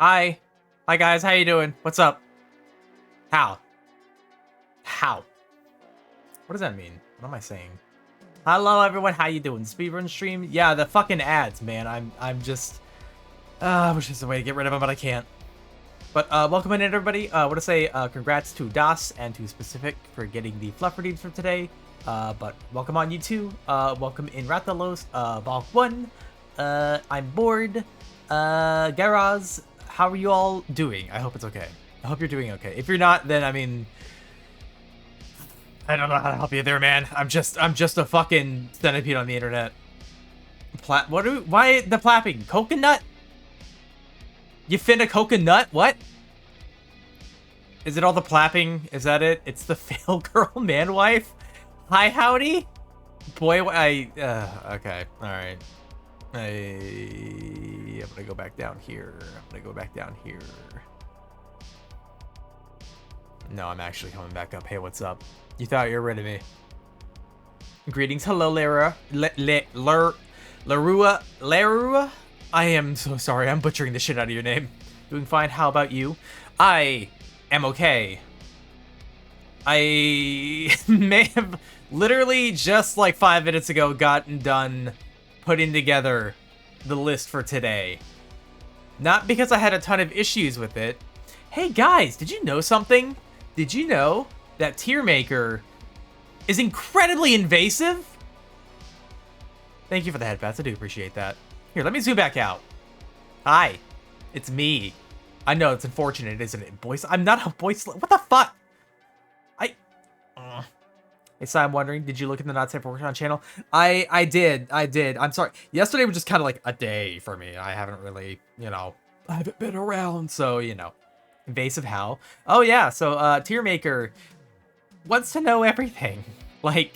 Hi. Hi guys, how you doing? What's up? How? How? What does that mean? What am I saying? Hello everyone, how you doing? Speedrun stream? Yeah, the fucking ads, man. I'm just I wish there's a way to get rid of them, but I can't. But welcome in everybody. I want to say congrats to Das and to Specific for getting the fluff redeems for today. But welcome on you too. Welcome in Ratalos, Balk 1. I'm bored. Garaz, how are you all doing? I hope it's okay. I hope you're doing okay. If you're not, then I mean, I don't know how to help you there, man. I'm just a fucking centipede on the internet. Why the plapping? Coconut? You finna coconut? What? Is it all the plapping? Is that it? It's the fail girl man wife? Hi, howdy? Boy, okay. Alright. I'm gonna go back down here. No, I'm actually coming back up. Hey, what's up? You thought you were rid of me. Greetings. Hello, Lara. Larua? I am so sorry. I'm butchering the shit out of your name. Doing fine. How about you? I am okay. I may have literally just like 5 minutes ago gotten done putting together the list for today. Not because I had a ton of issues with it. Hey guys, did you know something? Did you know that Tier Maker is incredibly invasive? Thank you for the headpats. I do appreciate that. Here, let me zoom back out. Hi, it's me. I know it's unfortunate, isn't it? Boys, I'm not a voice. What the fuck? Hey, so I'm wondering, did you look at the Not Safe for Work on channel? I did. I'm sorry. Yesterday was just kind of like a day for me. I haven't really, I haven't been around, so, invasive how? Oh yeah, so Tier Maker wants to know everything. Like,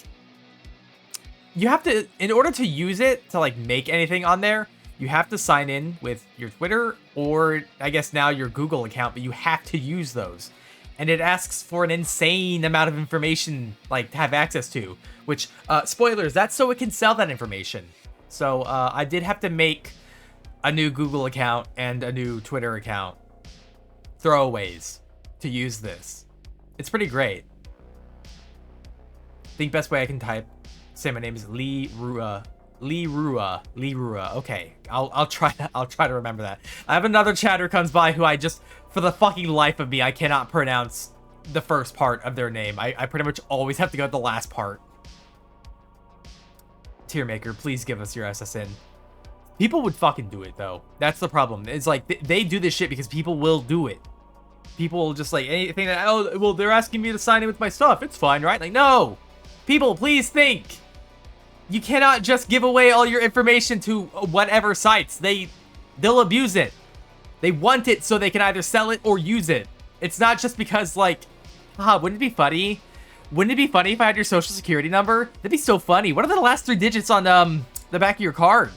you have to, in order to use it to like make anything on there, you have to sign in with your Twitter or I guess now your Google account, but you have to use those. And it asks for an insane amount of information, like, to have access to. Which, spoilers, that's so it can sell that information. So, I did have to make a new Google account and a new Twitter account. Throwaways to use this. It's pretty great. I think best way I can type. Say my name is Lee Rua. Okay, I'll try to remember that. I have another chatter comes by who I just, for the fucking life of me, I cannot pronounce the first part of their name. I pretty much always have to go to the last part. Tier Maker, please give us your SSN. People would fucking do it though. That's the problem. It's like they do this shit because people will do it. People will just like anything that, oh well, they're asking me to sign in with my stuff. It's fine, right? Like, no, people, please think. You cannot just give away all your information to whatever sites. They'll abuse it. They want it so they can either sell it or use it. It's not just because, like, wouldn't it be funny? Wouldn't it be funny if I had your social security number? That'd be so funny. What are the last 3 digits on the back of your card?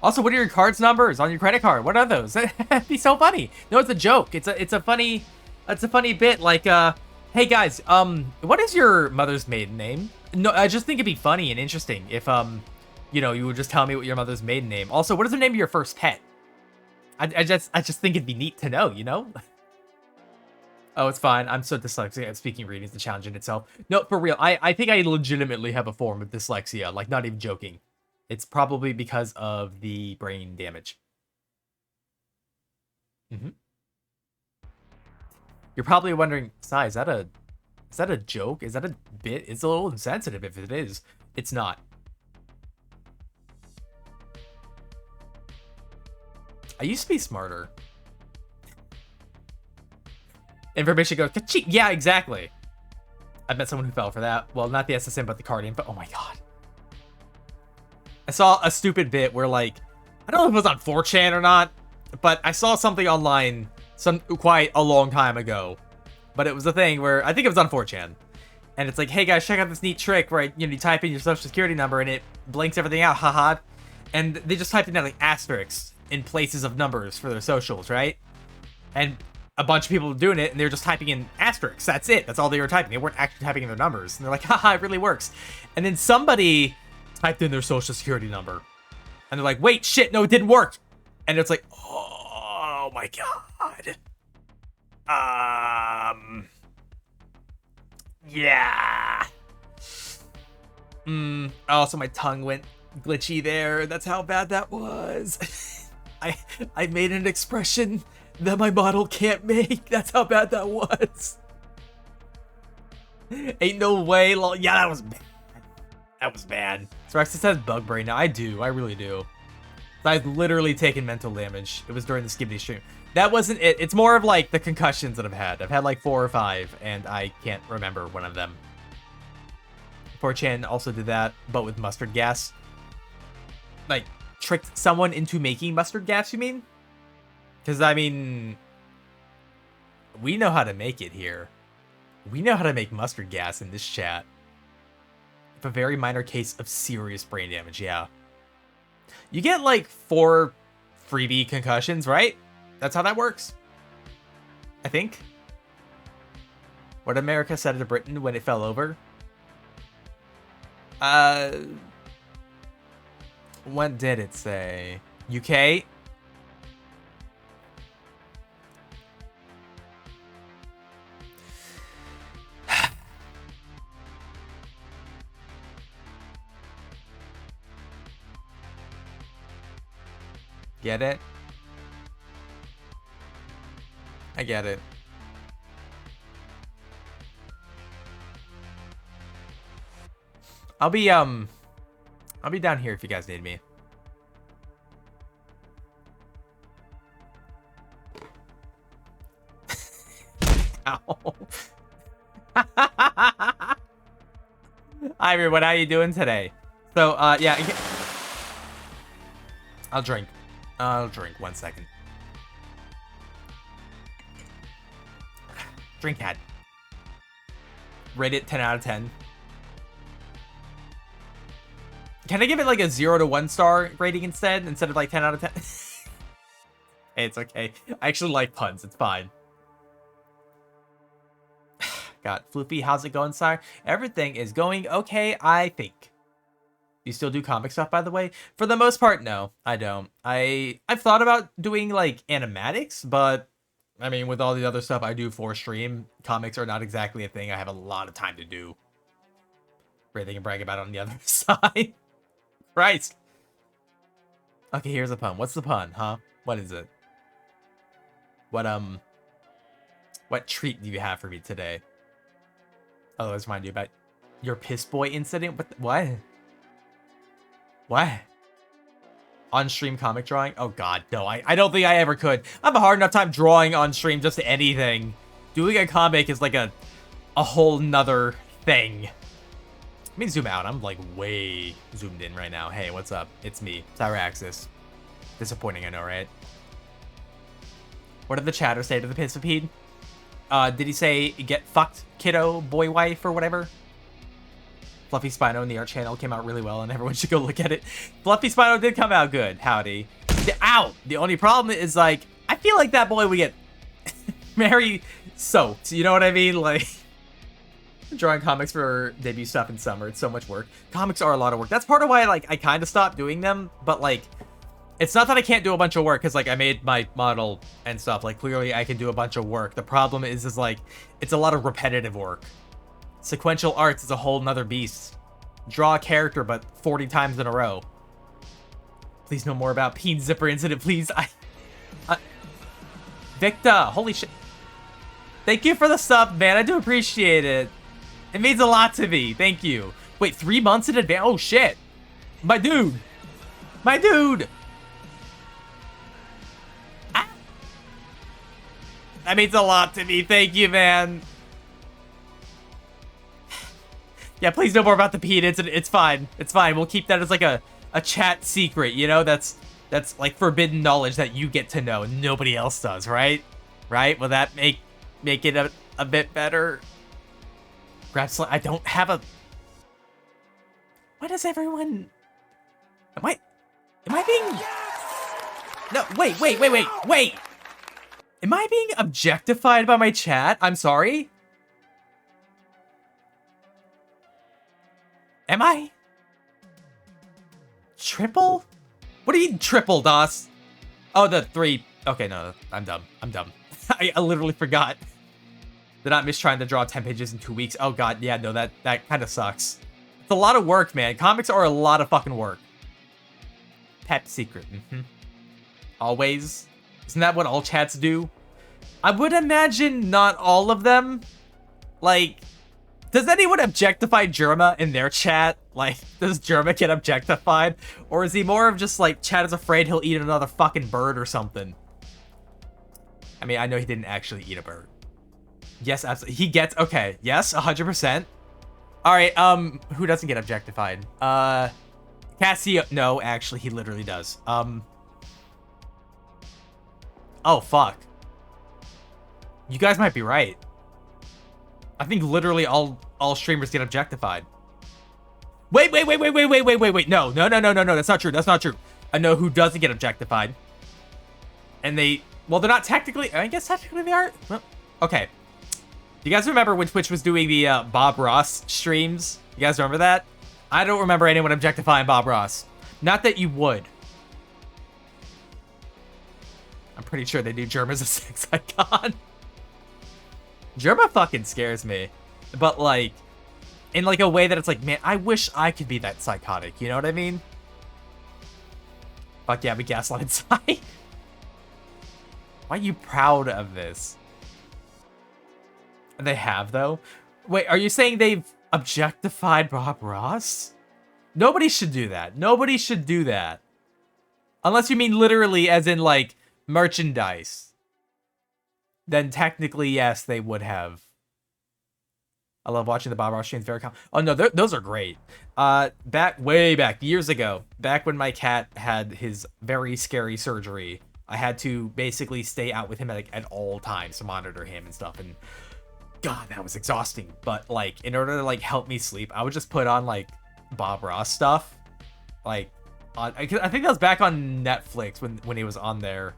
Also, what are your card's numbers on your credit card? What are those? That'd be so funny. No, it's a joke. It's a funny bit. Like, hey guys, what is your mother's maiden name? No, I just think it'd be funny and interesting if, you would just tell me what your mother's maiden name. Also, what is the name of your first pet? I just think it'd be neat to know, Oh, it's fine. I'm so dyslexic at speaking reading is the challenge in itself. No, for real. I think I legitimately have a form of dyslexia. Like, not even joking. It's probably because of the brain damage. You're probably wondering, Sai, is that a joke? Is that a bit? It's a little insensitive if it is. It's not. I used to be smarter. Information goes, ka-ching. Yeah, exactly. I met someone who fell for that. Well, not the SSN, but the card info. Oh my god. I saw a stupid bit where, like, I don't know if it was on 4chan or not, but I saw something online quite a long time ago. But it was a thing where, I think it was on 4chan. And it's like, hey guys, check out this neat trick where you type in your social security number and it blinks everything out, haha. And they just typed in like asterisks in places of numbers for their socials, right? And a bunch of people were doing it and they were just typing in asterisks. That's it. That's all they were typing. They weren't actually typing in their numbers. And they're like, haha, it really works. And then somebody typed in their social security number. And they're like, wait, shit, no, it didn't work. And it's like, oh my god. God. Yeah. Also, my tongue went glitchy there. That's how bad that was. I made an expression that my model can't make. That's how bad that was. Ain't no way. Yeah, that was bad. That was bad. So Rexus has bug brain now. I do. I really do. I've literally taken mental damage. It was during the Skibidi stream. That wasn't it. It's more of like the concussions that I've had. I've had like 4 or 5, and I can't remember one of them. 4chan also did that, but with mustard gas. Like, tricked someone into making mustard gas, you mean? Because, I mean, we know how to make it here. We know how to make mustard gas in this chat. A very minor case of serious brain damage, yeah. You get like 4 freebie concussions, right? That's how that works. I think. What America said to Britain when it fell over? What did it say? UK? Get it? I get it. I'll be down here if you guys need me. Ow. Hi everyone, how you doing today? So, yeah. I'll drink. 1 second. Drink hat. Rate it 10 out of 10. Can I give it like a 0 to 1 star rating instead of like 10 out of 10? Hey, it's okay. I actually like puns. It's fine. God, Floofy, how's it going, sire? Everything is going okay, I think. You still do comic stuff, by the way? For the most part, no, I don't. I've thought about doing like animatics, but I mean, with all the other stuff I do for stream, comics are not exactly a thing I have a lot of time to do. Great thing to brag about on the other side. Christ. Okay, here's a pun. What's the pun, huh? What is it? What treat do you have for me today? Otherwise, remind you about your piss boy incident. What? What? On stream comic drawing? Oh god, no. I don't think I ever could. I have a hard enough time drawing on stream just anything. Doing a comic is like a whole nother thing. Let me zoom out. I'm like way zoomed in right now. Hey, what's up? It's me, Cyraxis. Disappointing, I know, right? What did the chatter say to the Pissapede? Did he say get fucked, kiddo, boy wife, or whatever? Fluffy Spino in the art channel came out really well, and everyone should go look at it. Fluffy Spino did come out good. Howdy. Ow! The only problem is, like, I feel like that boy would get very soaked. You know what I mean? Like, drawing comics for debut stuff in summer. It's so much work. Comics are a lot of work. That's part of why, like, I kind of stopped doing them. But, like, it's not that I can't do a bunch of work, because, like, I made my model and stuff. Like, clearly I can do a bunch of work. The problem is like, it's a lot of repetitive work. Sequential arts is a whole nother beast. Draw a character, but 40 times in a row. Please no more about Peen Zipper incident, please. Victa, holy shit. Thank you for the sub, man. I do appreciate it. It means a lot to me. Thank you. Wait, 3 months in advance? Oh, shit. My dude. My dude. Ah. That means a lot to me. Thank you, man. Yeah, please no more about the Pete incident. It's fine. It's fine. We'll keep that as like a chat secret, you know? That's like forbidden knowledge that you get to know and nobody else does, right? Right? Will that make it a bit better? I don't have a... Why does everyone... Am I being... No, wait. Am I being objectified by my chat? I'm sorry? Am I? Triple? What do you mean triple, DOS? Oh, the 3. Okay, no, I'm dumb. I literally forgot. Did not miss trying to draw 10 pages in 2 weeks. Oh god, yeah, no, that kind of sucks. It's a lot of work, man. Comics are a lot of fucking work. Pet secret. Always. Isn't that what all chats do? I would imagine not all of them. Like, does anyone objectify Germa in their chat? Like, does Germa get objectified? Or is he more of just like, chat is afraid he'll eat another fucking bird or something? I mean, I know he didn't actually eat a bird. Yes, absolutely. He gets, okay. Yes, 100%. All right, who doesn't get objectified? Cassio, no, actually, he literally does. Oh, fuck. You guys might be right. I think literally all streamers get objectified. Wait. No, that's not true. That's not true. I know who doesn't get objectified. And well, they're not technically, I guess technically they are. Well, okay. Do you guys remember when Twitch was doing the Bob Ross streams? You guys remember that? I don't remember anyone objectifying Bob Ross. Not that you would. I'm pretty sure they do Germa's a sex icon. Germa fucking scares me. But like, in like a way that it's like, man, I wish I could be that psychotic. You know what I mean? Fuck yeah, we gaslight inside. Why are you proud of this? They have, though? Wait, are you saying they've objectified Bob Ross? Nobody should do that. Nobody should do that. Unless you mean literally as in, like, merchandise. Then technically, yes, they would have. I love watching the Bob Ross streams. Very oh, no, those are great. Way back, years ago, back when my cat had his very scary surgery, I had to basically stay out with him at all times to monitor him and stuff, and God, that was exhausting. But like, in order to like help me sleep, I would just put on like Bob Ross stuff. Like, I think that was back on Netflix when he was on there.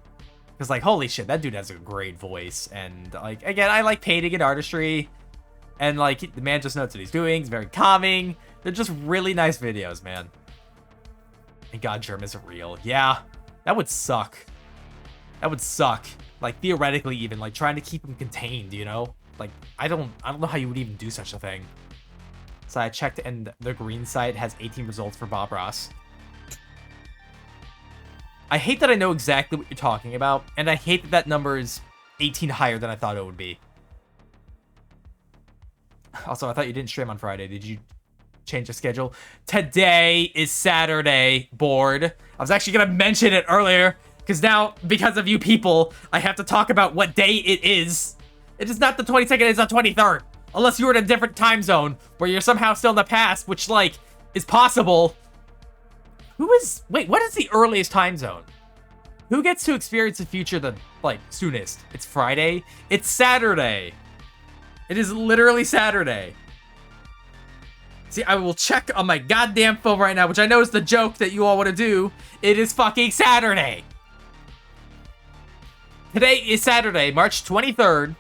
Cause like, holy shit, that dude has a great voice. And like, again, I like painting and artistry. And like, the man just knows what he's doing. He's very calming. They're just really nice videos, man. And God, Germ isn't real. Yeah, that would suck. That would suck. Like, theoretically even, like trying to keep him contained, you know? Like, I don't know how you would even do such a thing. So I checked, and the green site has 18 results for Bob Ross. I hate that I know exactly what you're talking about, and I hate that that number is 18 higher than I thought it would be. Also, I thought you didn't stream on Friday. Did you change the schedule? Today is Saturday, board. I was actually going to mention it earlier, because now, because of you people, I have to talk about what day it is. It is not the 22nd, it's the 23rd. Unless you're in a different time zone, where you're somehow still in the past, which, like, is possible. Wait, what is the earliest time zone? Who gets to experience the future the, like, soonest? It's Friday? It's Saturday. It is literally Saturday. See, I will check on my goddamn phone right now, which I know is the joke that you all want to do. It is fucking Saturday. Today is Saturday, March 23rd.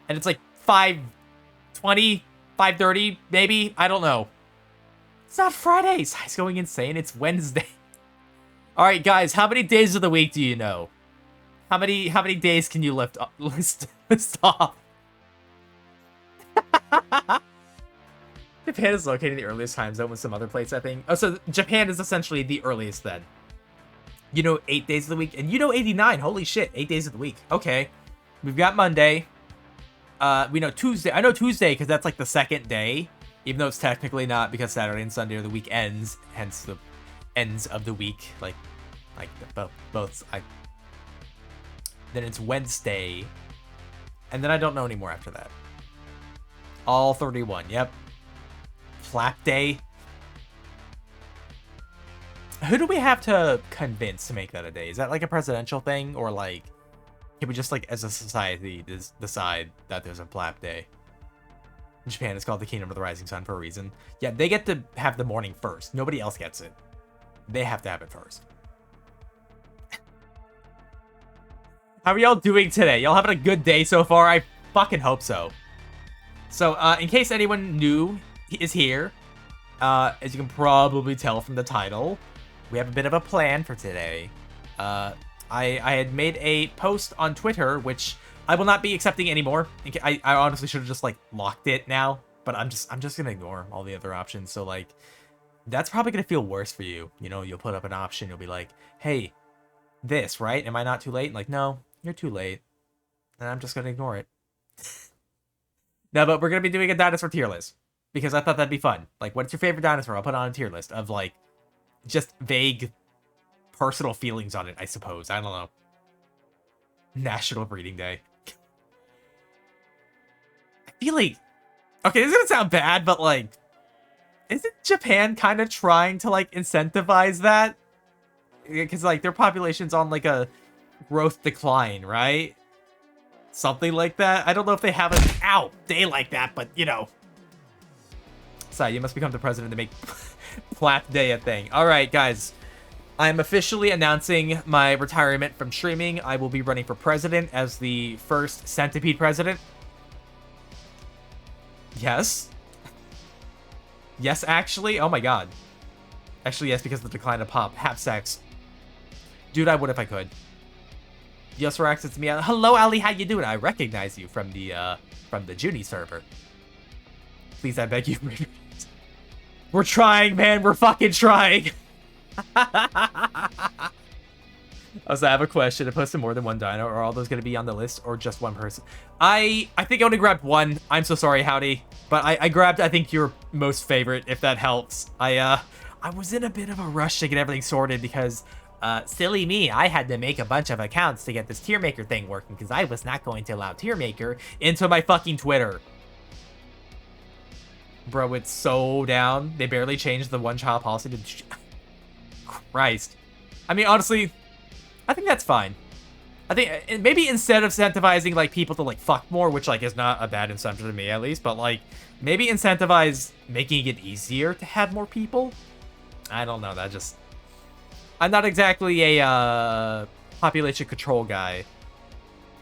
And it's like 5:20, 5:30, maybe? I don't know. It's not Friday. It's going insane. It's Wednesday. All right, guys, how many days of the week do you know? How many days can you list off? Japan is located in the earliest time zone with some other place, I think. Oh, so Japan is essentially the earliest then. You know 8 days of the week, and you know 89. Holy shit, 8 days of the week. Okay, we've got Monday. We know Tuesday. I know Tuesday because that's like the second day, even though it's technically not because Saturday and Sunday are the week ends, hence the ends of the week. Like both. Then it's Wednesday, and then I don't know anymore after that. All 31. Yep. Flap day. Who do we have to convince to make that a day? Is that like a presidential thing, or like can we just like as a society decide that there's a flap day? In Japan, it's called the Kingdom of the Rising Sun for a reason. Yeah, they get to have the morning first. Nobody else gets it. They have to have it first. How are y'all doing today? Y'all having a good day so far? I fucking hope so. So, in case anyone new is here, as you can probably tell from the title, we have a bit of a plan for today. I had made a post on Twitter, which I will not be accepting anymore. I honestly should have just like locked it now, but I'm just gonna ignore all the other options. So like, that's probably gonna feel worse for you. You know, you'll put up an option. You'll be like, hey, this, right? Am I not too late? And like, no, you're too late. And I'm just gonna ignore it. No, but we're gonna be doing a dinosaur tier list because I thought that'd be fun. Like, what's your favorite dinosaur? I'll put on a tier list of like just vague personal feelings on it, I suppose. I don't know. National Breeding Day. I feel like, okay, this is gonna sound bad, but like, isn't Japan kind of trying to like incentivize that? Because like their population's on like a growth decline, right? Something like that. I don't know if they have a day like that, but you know. Sorry, you must become the president to make Plat Day a thing. All right, guys. I'm officially announcing my retirement from streaming. I will be running for president as the first centipede president. Yes. Yes, actually. Oh my god. Actually, yes, because of the decline of pop. Half sex. Dude, I would if I could. Yes, Rax, it's me. Hello, Ali. How you doing? I recognize you from the Junie server. Please, I beg you. We're trying, man. We're fucking trying. Also, I have a question. To post more than one dino, are all those going to be on the list or just one person? I think I only grabbed one. I'm so sorry, Howdy. But I grabbed, I think, your most favorite, if that helps. I was in a bit of a rush to get everything sorted because, silly me, I had to make a bunch of accounts to get this tier maker thing working because I was not going to allow tier maker into my fucking Twitter. Bro, it's so down. They barely changed the one-child policy to... Christ. I mean, honestly, I think that's fine. I think maybe instead of incentivizing like people to like fuck more, which like is not a bad incentive to me at least, but like maybe incentivize making it easier to have more people. I don't know. That just, I'm not exactly a population control guy,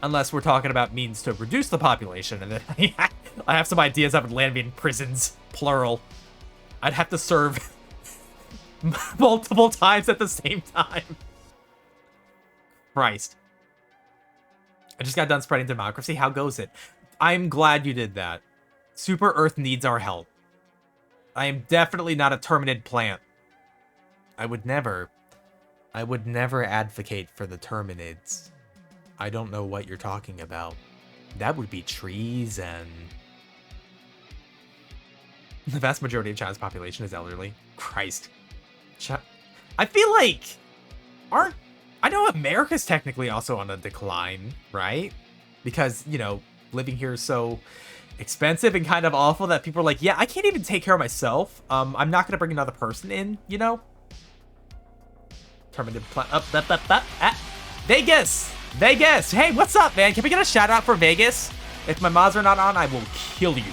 unless we're talking about means to reduce the population, and then I have some ideas that would land me in prisons, plural. I'd have to serve multiple times at the same time. Christ. I just got done spreading democracy. How goes it? I'm glad you did that. Super Earth needs our help. I am definitely not a Terminid plant. I would never advocate for the Terminids. I don't know what you're talking about. That would be treason. The vast majority of China's population is elderly. Christ. I feel like... I know America's technically also on a decline, right? Because, you know, living here is so expensive and kind of awful that people are like, yeah, I can't even take care of myself. I'm not going to bring another person in, you know? Vegas! Vegas! Hey, what's up, man? Can we get a shout out for Vegas? If my mods are not on, I will kill you.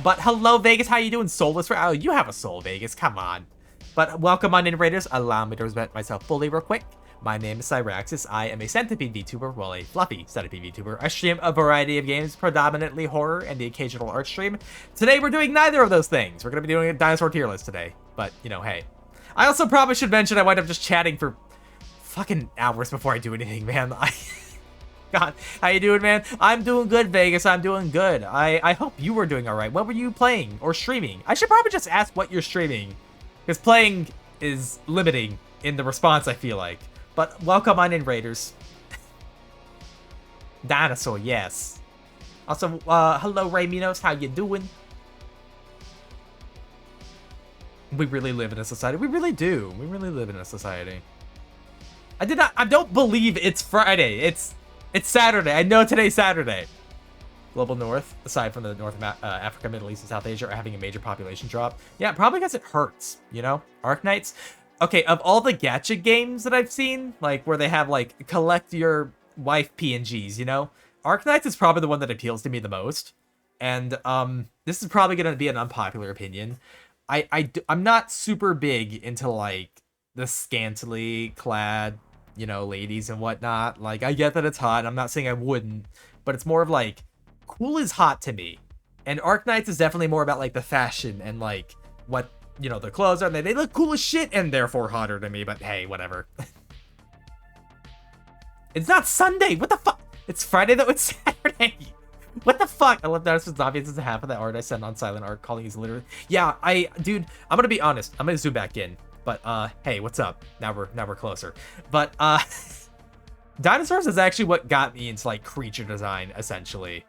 But hello, Vegas. How you doing? Soulless for... Oh, you have a soul, Vegas. Come on. But welcome on in, Raiders. Allow me to present myself fully real quick. My name is Cyraxis. I am a centipede VTuber, well, a fluffy centipede VTuber. I stream a variety of games, predominantly horror and the occasional art stream. Today, we're doing neither of those things. We're going to be doing a dinosaur tier list today. But, you know, hey. I also probably should mention I wind up just chatting for fucking hours before I do anything, man. God, how you doing, man? I'm doing good, Vegas. I'm doing good. I hope you were doing all right. What were you playing or streaming? I should probably just ask what you're streaming, because playing is limiting in the response, I feel like. But welcome on in, Raiders. Dinosaur, yes. Also, hello, Rayminos. How you doing? We really live in a society. We really do. We really live in a society. I don't believe it's Friday. It's Saturday. I know today's Saturday. Global North, aside from the North Africa, Middle East, and South Asia, are having a major population drop. Yeah, probably because it hurts, you know? Arknights. Okay, of all the gacha games that I've seen, like, where they have, like, collect your wife PNGs, you know? Arknights is probably the one that appeals to me the most. And, this is probably going to be an unpopular opinion. I'm not super big into, like, the scantily clad, you know, ladies and whatnot. Like, I get that it's hot. I'm not saying I wouldn't. But it's more of, like, cool is hot to me. And Arknights is definitely more about, like, the fashion and, like, what... you know, the clothes are, they look cool as shit and therefore hotter to me, but hey, whatever. It's not Sunday. What the fuck? It's Friday though. It's Saturday. What the fuck? I love Dinosaur's obvious as half of that art I sent on Silent Art calling is literally. Yeah, dude, I'm gonna be honest. I'm gonna zoom back in. But hey, what's up? Now we're closer. But Dinosaurs is actually what got me into like creature design, essentially.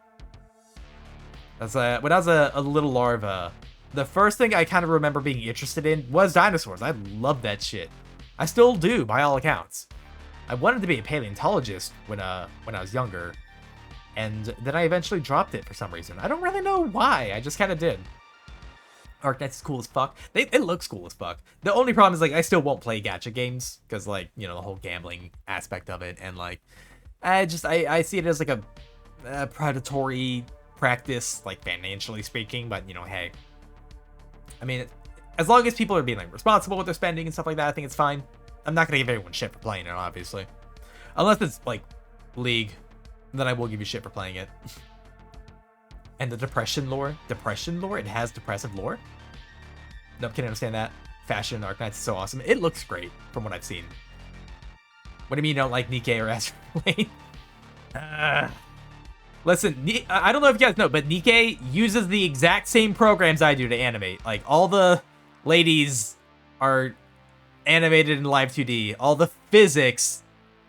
As when I was a little larva, the first thing I kind of remember being interested in was dinosaurs. I loved that shit. I still do, by all accounts. I wanted to be a paleontologist when I was younger. And then I eventually dropped it for some reason. I don't really know why. I just kind of did. Arknights is cool as fuck. It looks cool as fuck. The only problem is, like, I still won't play gacha games. Because, like, you know, the whole gambling aspect of it. And, like, I see it as, like, a predatory practice, like, financially speaking. But, you know, hey. I mean, as long as people are being, like, responsible with their spending and stuff like that, I think it's fine. I'm not going to give everyone shit for playing it, obviously. Unless it's, like, League. Then I will give you shit for playing it. And the depression lore? Depression lore? It has depressive lore? Nope, can't understand that. Fashion in Arknights is so awesome. It looks great from what I've seen. What do you mean you don't like Nikkei or Astral? Listen, I don't know if you guys know, but Nikkei uses the exact same programs I do to animate. Like, all the ladies are animated in Live 2D. All the physics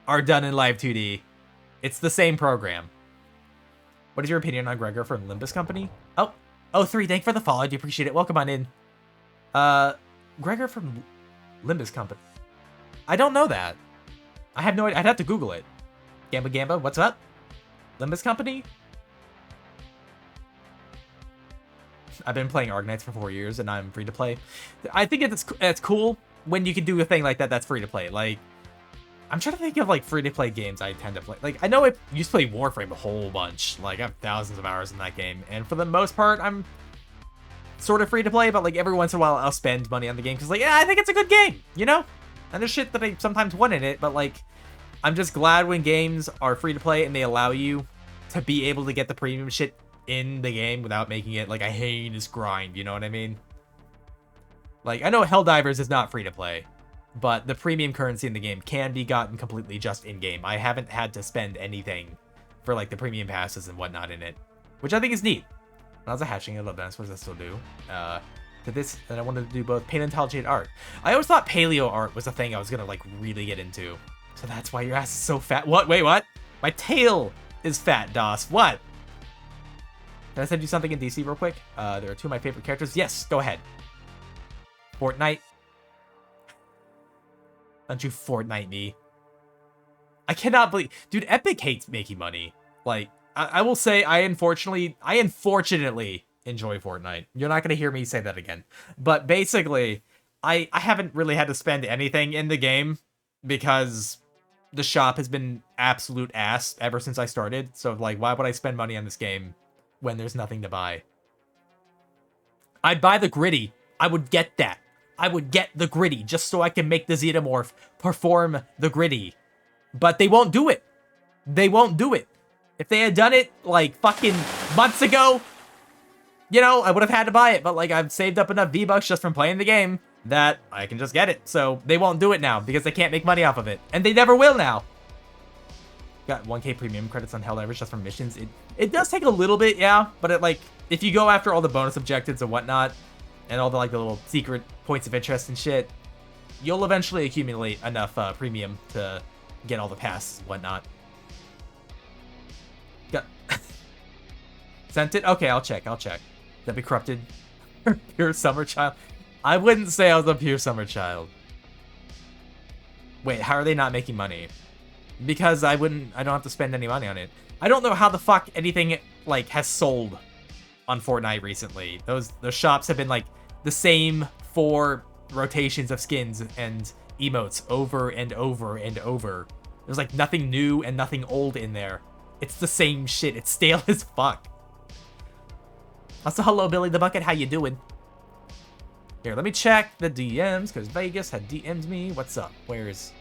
are done in Live 2D. It's the same program. What is your opinion on Gregor from Limbus Company? Oh, 3, thank you for the follow. I do appreciate it. Welcome on in. Gregor from Limbus Company. I don't know that. I have no idea. I'd have to Google it. Gamba, what's up? Limbus Company? I've been playing Arknights for 4 years and I'm free to play. I think it's cool when you can do a thing like that that's free to play. Like, I'm trying to think of, like, free-to-play games I tend to play. Like, I know I used to play Warframe a whole bunch. Like, I have thousands of hours in that game. And for the most part, I'm sort of free-to-play. But, like, every once in a while, I'll spend money on the game. Because, like, yeah, I think it's a good game, you know? And there's shit that I sometimes want in it. But, like, I'm just glad when games are free-to-play and they allow you to be able to get the premium shit in the game without making it, like, a heinous grind. You know what I mean? Like, I know Helldivers is not free-to-play. But the premium currency in the game can be gotten completely just in-game. I haven't had to spend anything for, like, the premium passes and whatnot in it. Which I think is neat. When I was a hatchling, I love dinosaurs, I still do. To this, and I wanted to do both paleontology and art. I always thought paleo art was a thing I was gonna, like, really get into. So that's why your ass is so fat. What? Wait, what? My tail is fat, DOS. What? Can I send you something in DC real quick? There are 2 of my favorite characters. Yes, go ahead. Fortnite. Don't you Fortnite me. I cannot believe... Dude, Epic hates making money. Like, I will say I unfortunately enjoy Fortnite. You're not going to hear me say that again. But basically, I haven't really had to spend anything in the game because the shop has been absolute ass ever since I started. So, like, why would I spend money on this game when there's nothing to buy? I'd buy the gritty. I would get that. I would get the gritty just so I can make the Xenomorph perform the gritty. But they won't do it. They won't do it. If they had done it, like, fucking months ago, you know, I would have had to buy it. But, like, I've saved up enough V-Bucks just from playing the game that I can just get it. So they won't do it now because they can't make money off of it. And they never will now. Got 1K premium credits on Helldivers just from missions. It does take a little bit, yeah. But, it, like, if you go after all the bonus objectives and whatnot, and all the, like, the little secret points of interest and shit, you'll eventually accumulate enough premium to get all the passes and whatnot. Got sent it? Okay, I'll check. That be corrupted? Pure summer child? I wouldn't say I was a pure summer child. Wait, how are they not making money? Because I don't have to spend any money on it. I don't know how the fuck anything, like, has sold on Fortnite recently. Those shops have been, like, the same 4 rotations of skins and emotes over and over and over. There's, like, nothing new and nothing old in there. It's the same shit. It's stale as fuck. Also, hello, Billy the Bucket. How you doing? Here, let me check the DMs, because Vegas had DM'd me. What's up? Where's...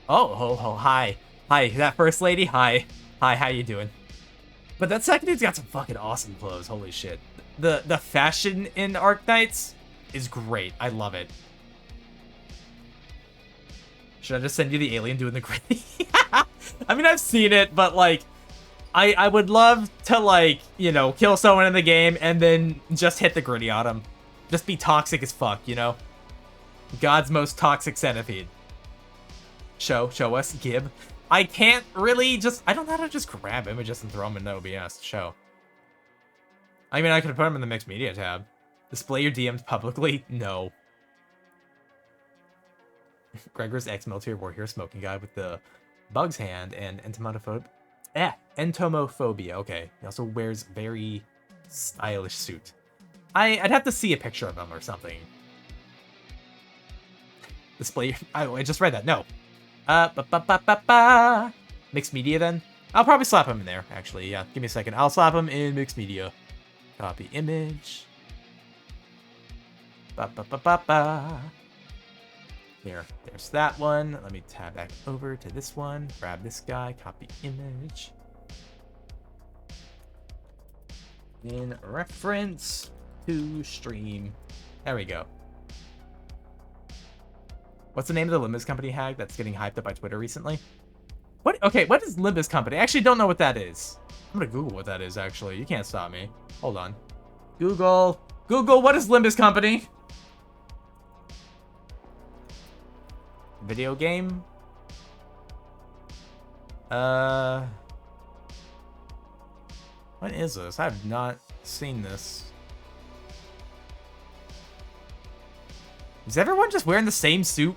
Oh, hi. Hi, that first lady? Hi. Hi, how you doing? But that second dude's got some fucking awesome clothes. Holy shit. The fashion in Arknights is great. I love it. Should I just send you the alien doing the gritty? I mean, I've seen it, but, like, I would love to, like, you know, kill someone in the game and then just hit the gritty on them. Just be toxic as fuck, you know? God's most toxic centipede. Show us, Gib. I can't really just... I don't know how to just grab images and throw them into OBS. Show. I mean, I could put them in the mixed media tab. Display your DMs publicly? No. Gregor's ex-military war hero smoking guy with the bug's hand and entomophobia. Okay. He also wears very stylish suit. I'd have to see a picture of him or something. Display... I just read that. No. Mixed media then? I'll probably slap him in there, actually. Yeah, give me a second. I'll slap him in mixed media. Copy image. Here, there's that one. Let me tab back over to this one. Grab this guy. Copy image. In reference to stream. There we go. What's the name of the Limbus Company hag that's getting hyped up by Twitter recently? What? Okay, what is Limbus Company? I actually don't know what that is. I'm gonna Google what that is, actually. You can't stop me. Hold on. Google, what is Limbus Company? Video game? What is this? I have not seen this. Is everyone just wearing the same suit?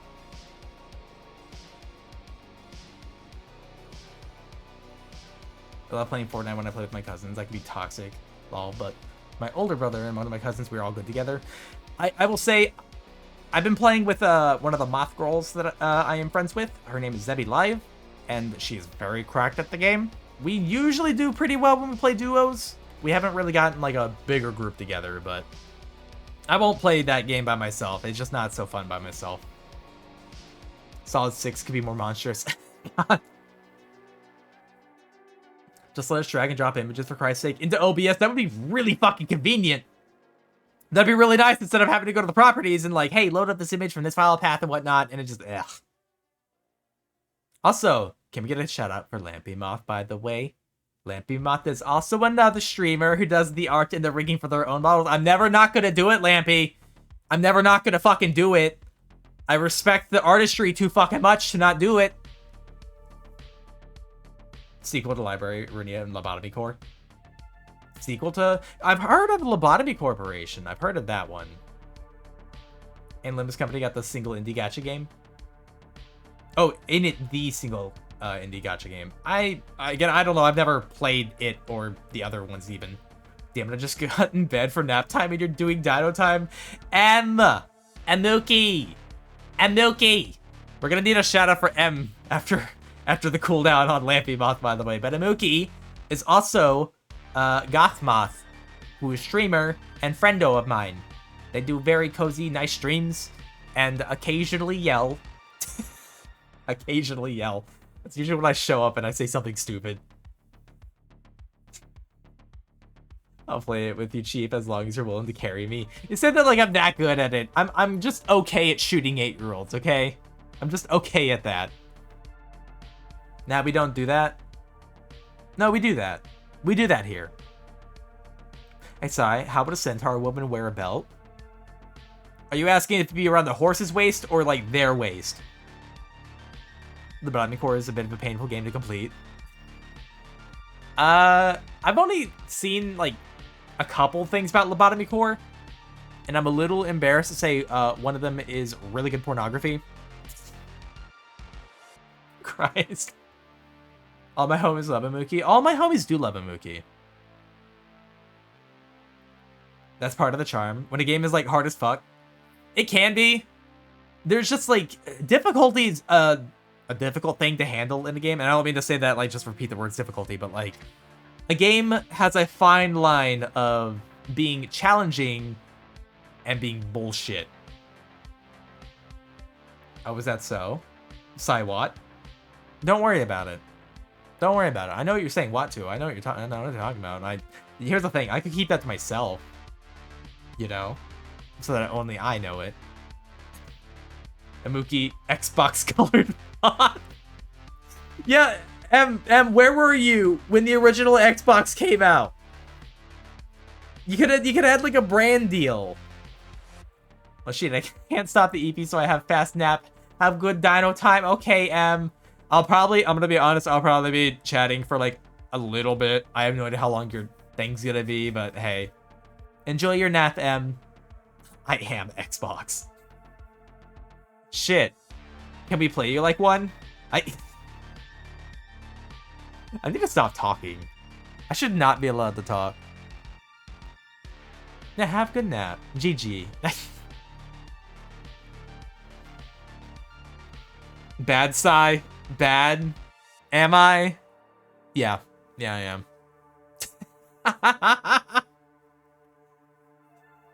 I love playing Fortnite when I play with my cousins. I can be toxic, lol, but my older brother and one of my cousins, we were all good together. I will say, I've been playing with one of the moth girls that I am friends with. Her name is Zebby Live, and she's very cracked at the game. We usually do pretty well when we play duos. We haven't really gotten like a bigger group together, but I won't play that game by myself. It's just not so fun by myself. Solid 6 could be more monstrous. God. Just let us drag and drop images, for Christ's sake, into OBS. That would be really fucking convenient. That'd be really nice instead of having to go to the properties and like, hey, load up this image from this file path and whatnot, and it just, ugh. Also, can we get a shout out for Lampy Moth, by the way? Lampy Moth is also another streamer who does the art and the rigging for their own models. I'm never not gonna do it, Lampy. I'm never not gonna fucking do it. I respect the artistry too fucking much to not do it. Sequel to Library, Runia, and Lobotomy Corps. Sequel to... I've heard of Lobotomy Corporation. I've heard of that one. And Limbus Company got the single indie gacha game. Oh, ain't it the single indie gacha game? Again, I don't know. I've never played it or the other ones even. Damn it, I just got in bed for nap time and you're doing dino time. Emma! Amuki! Amuki! We're gonna need a shout out for M after the cooldown on Lampy Moth, by the way. But Amuki is also Goth Moth, who is streamer and friendo of mine. They do very cozy, nice streams, and occasionally yell. Occasionally yell. That's usually when I show up and I say something stupid. I'll play it with you, Chief, as long as you're willing to carry me. You said that like I'm that good at it. I'm just okay at shooting 8-year-olds, okay? I'm just okay at that. Now we don't do that. No, we do that. We do that here. Hey, Sai, how about a centaur woman wear a belt? Are you asking it to be around the horse's waist or like their waist? The Lobotomy Corps is a bit of a painful game to complete. I've only seen like a couple things about Lobotomy Corps, and I'm a little embarrassed to say one of them is really good pornography. Christ. All my homies love Amuki. All my homies do love Amuki. That's part of the charm. When a game is like hard as fuck, it can be. There's just like difficulties, a difficult thing to handle in a game. And I don't mean to say that like just repeat the words difficulty, but like a game has a fine line of being challenging and being bullshit. Oh, was that so? Sai what? Don't worry about it. Don't worry about it. I know what you're saying. What to? I know what you're talking. I know what you're talking about. And here's the thing. I could keep that to myself. You know, so that only I know it. Amuki Xbox colored mod. Yeah, Where were you when the original Xbox came out? You could have had like a brand deal. Oh shit, I can't stop the EP, so I have fast nap. Have good dino time. Okay, I'm gonna be honest, I'll probably be chatting for like a little bit. I have no idea how long your thing's gonna be, but hey. Enjoy your nap, M. I am Xbox. Shit. Can we play you like one? I need to stop talking. I should not be allowed to talk. Yeah, have a good nap. GG. Bad sigh. Bad. Am I? Yeah. Yeah, I am.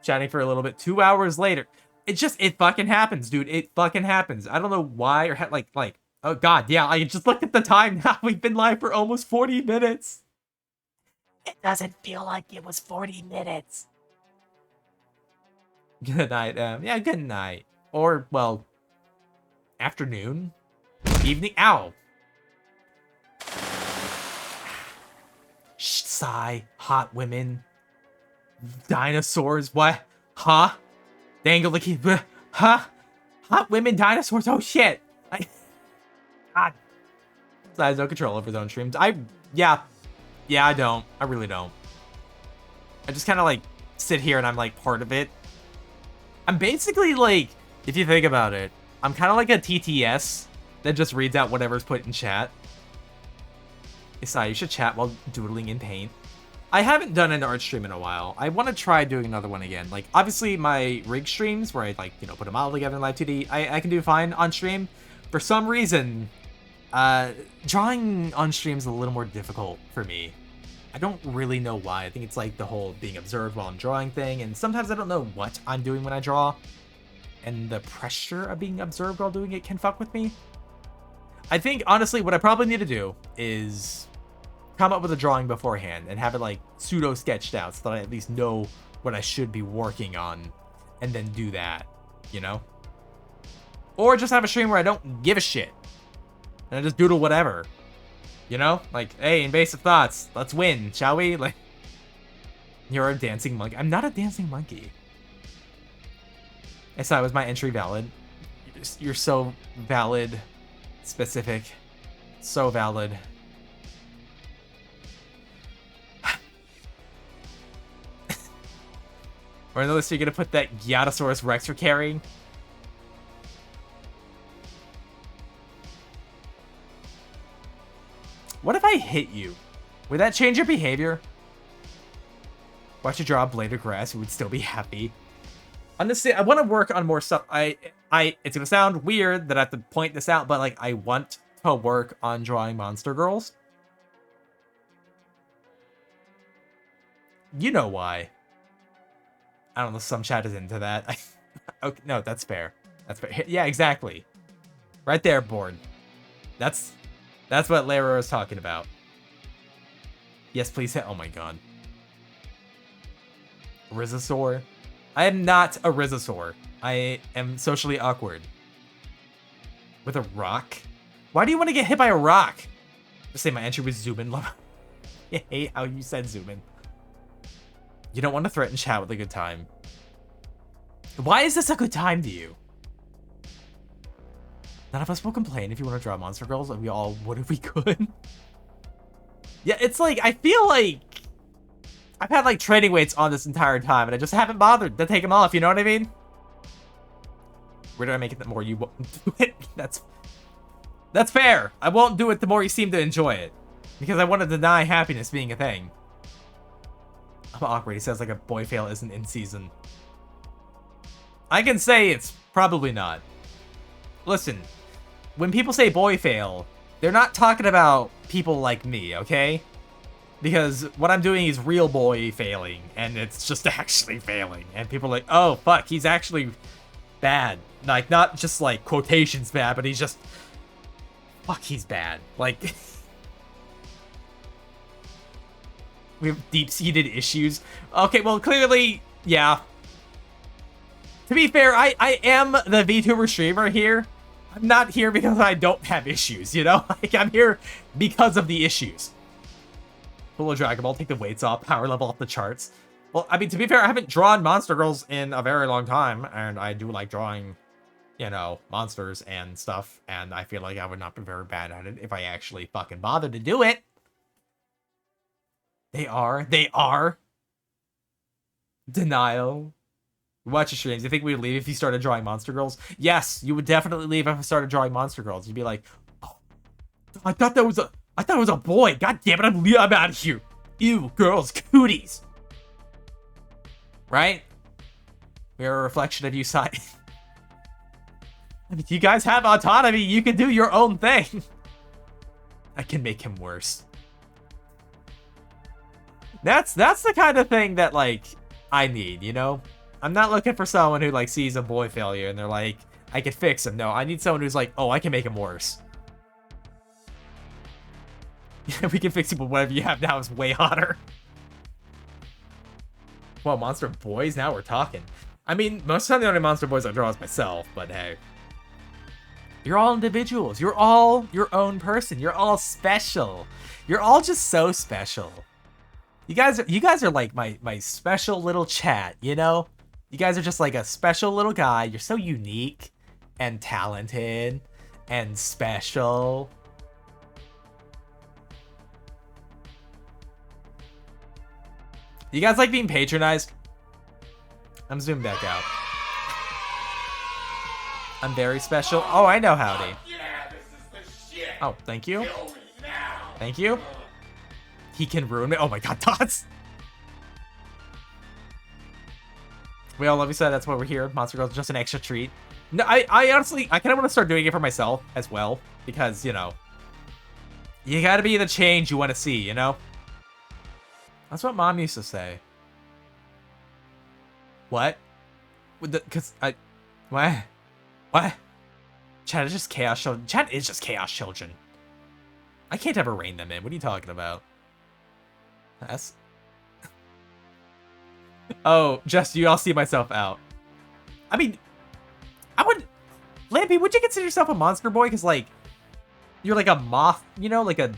Chatting for a little bit. 2 hours later. It fucking happens, dude. It fucking happens. I don't know why or like, oh god, yeah, I just looked at the time now. We've been live for almost 40 minutes. It doesn't feel like it was 40 minutes. Good night, yeah, good night. Or, well, afternoon? Evening? Ow! Shh, sigh. Hot women. Dinosaurs. What? Huh? Dangle the key. Huh? Hot women, dinosaurs. Oh shit! God. He has no control over his own streams. Yeah, I don't. I really don't. I just kind of like sit here and I'm like part of it. I'm basically like, if you think about it, I'm kind of like a TTS that just reads out whatever's put in chat. Isai, you should chat while doodling in paint. I haven't done an art stream in a while. I want to try doing another one again. Like, obviously, my rig streams, where I, like, you know, put a model together in Live 2D, I can do fine on stream. For some reason, drawing on stream is a little more difficult for me. I don't really know why. I think it's, like, the whole being observed while I'm drawing thing, and sometimes I don't know what I'm doing when I draw. And the pressure of being observed while doing it can fuck with me. I think, honestly, what I probably need to do is come up with a drawing beforehand and have it like pseudo sketched out so that I at least know what I should be working on and then do that, you know? Or just have a stream where I don't give a shit and I just doodle whatever, you know? Like, hey, invasive thoughts, let's win, shall we? Like, you're a dancing monkey. I'm not a dancing monkey. I saw, was my entry valid? You're so valid, specific, so valid. Or in the list, you're gonna put that Gyatosaurus Rex you're carrying. What if I hit you? Would that change your behavior? Watch you draw a blade of grass, you would still be happy. Honestly, I want to work on more stuff. It's gonna sound weird that I have to point this out, but like, I want to work on drawing monster girls. You know why. I don't know, some chat is into that. Okay, no, that's fair. That's fair. Yeah, exactly. Right there, board. That's what Lara is talking about. Yes, please hit. Oh my god. Rhizosaur. I am not a Rhizosaur. I am socially awkward. With a rock? Why do you want to get hit by a rock? Just say my entry was zoom in. I hate how you said zoom in. You don't want to threaten chat with a good time. Why is this a good time to you? None of us will complain if you want to draw monster girls, and we all would if we could. Yeah, it's like, I feel like I've had like training weights on this entire time, and I just haven't bothered to take them off, you know what I mean? Where did I make it the more you won't do it? That's fair. I won't do it the more you seem to enjoy it. Because I want to deny happiness being a thing. I'm awkward. He says like a boy fail isn't in season. I can say it's probably not. Listen, when people say boy fail, they're not talking about people like me, okay? Because what I'm doing is real boy failing, and it's just actually failing. And people are like, oh, fuck, he's actually bad. Like, not just like quotations bad, but he's just... Fuck, he's bad. Like... We have deep-seated issues. Okay, well, clearly, yeah. To be fair, I am the VTuber streamer here. I'm not here because I don't have issues, you know? Like, I'm here because of the issues. Pull a Dragon Ball, take the weights off, power level off the charts. Well, I mean, to be fair, I haven't drawn Monster Girls in a very long time, and I do like drawing, you know, monsters and stuff, and I feel like I would not be very bad at it if I actually fucking bothered to do it. They are. Denial. Watch your streams. You think we would leave if you started drawing Monster Girls? Yes, you would definitely leave if I started drawing Monster Girls. You'd be like, oh, I thought it was a boy. God damn it, I'm out of here. Ew, girls, cooties. Right? We're a reflection of you, Sai. I mean, you guys have autonomy. You can do your own thing. I can make him worse. That's the kind of thing that, like, I need, you know? I'm not looking for someone who, like, sees a boy failure and they're like, I can fix him. No, I need someone who's like, oh, I can make him worse. Yeah, we can fix him, but whatever you have now is way hotter. Well, monster boys? Now we're talking. I mean, most of the time the only monster boys I draw is myself, but hey. You're all individuals. You're all your own person. You're all special. You're all just so special. You guys are like my special little chat, you know? You guys are just like a special little guy. You're so unique and talented and special. You guys like being patronized? I'm zooming back out. I'm very special. Oh, I know howdy. Yeah, this is the shit. Oh, thank you. Kill me now. Thank you. He can ruin me. Oh my god, Dots. We all love you, so that's why we're here. Monster Girls, just an extra treat. No, I honestly, I kind of want to start doing it for myself as well. Because, you know, you gotta be the change you want to see, you know? That's what Mom used to say. What? Because what? What? Chat is just chaos children. Chat is just chaos children. I can't ever rein them in. What are you talking about? That's... Oh, just you. I'll see myself out. I mean, I would... Lampy, would you consider yourself a monster boy? Because, like, you're like a moth, you know? Like a...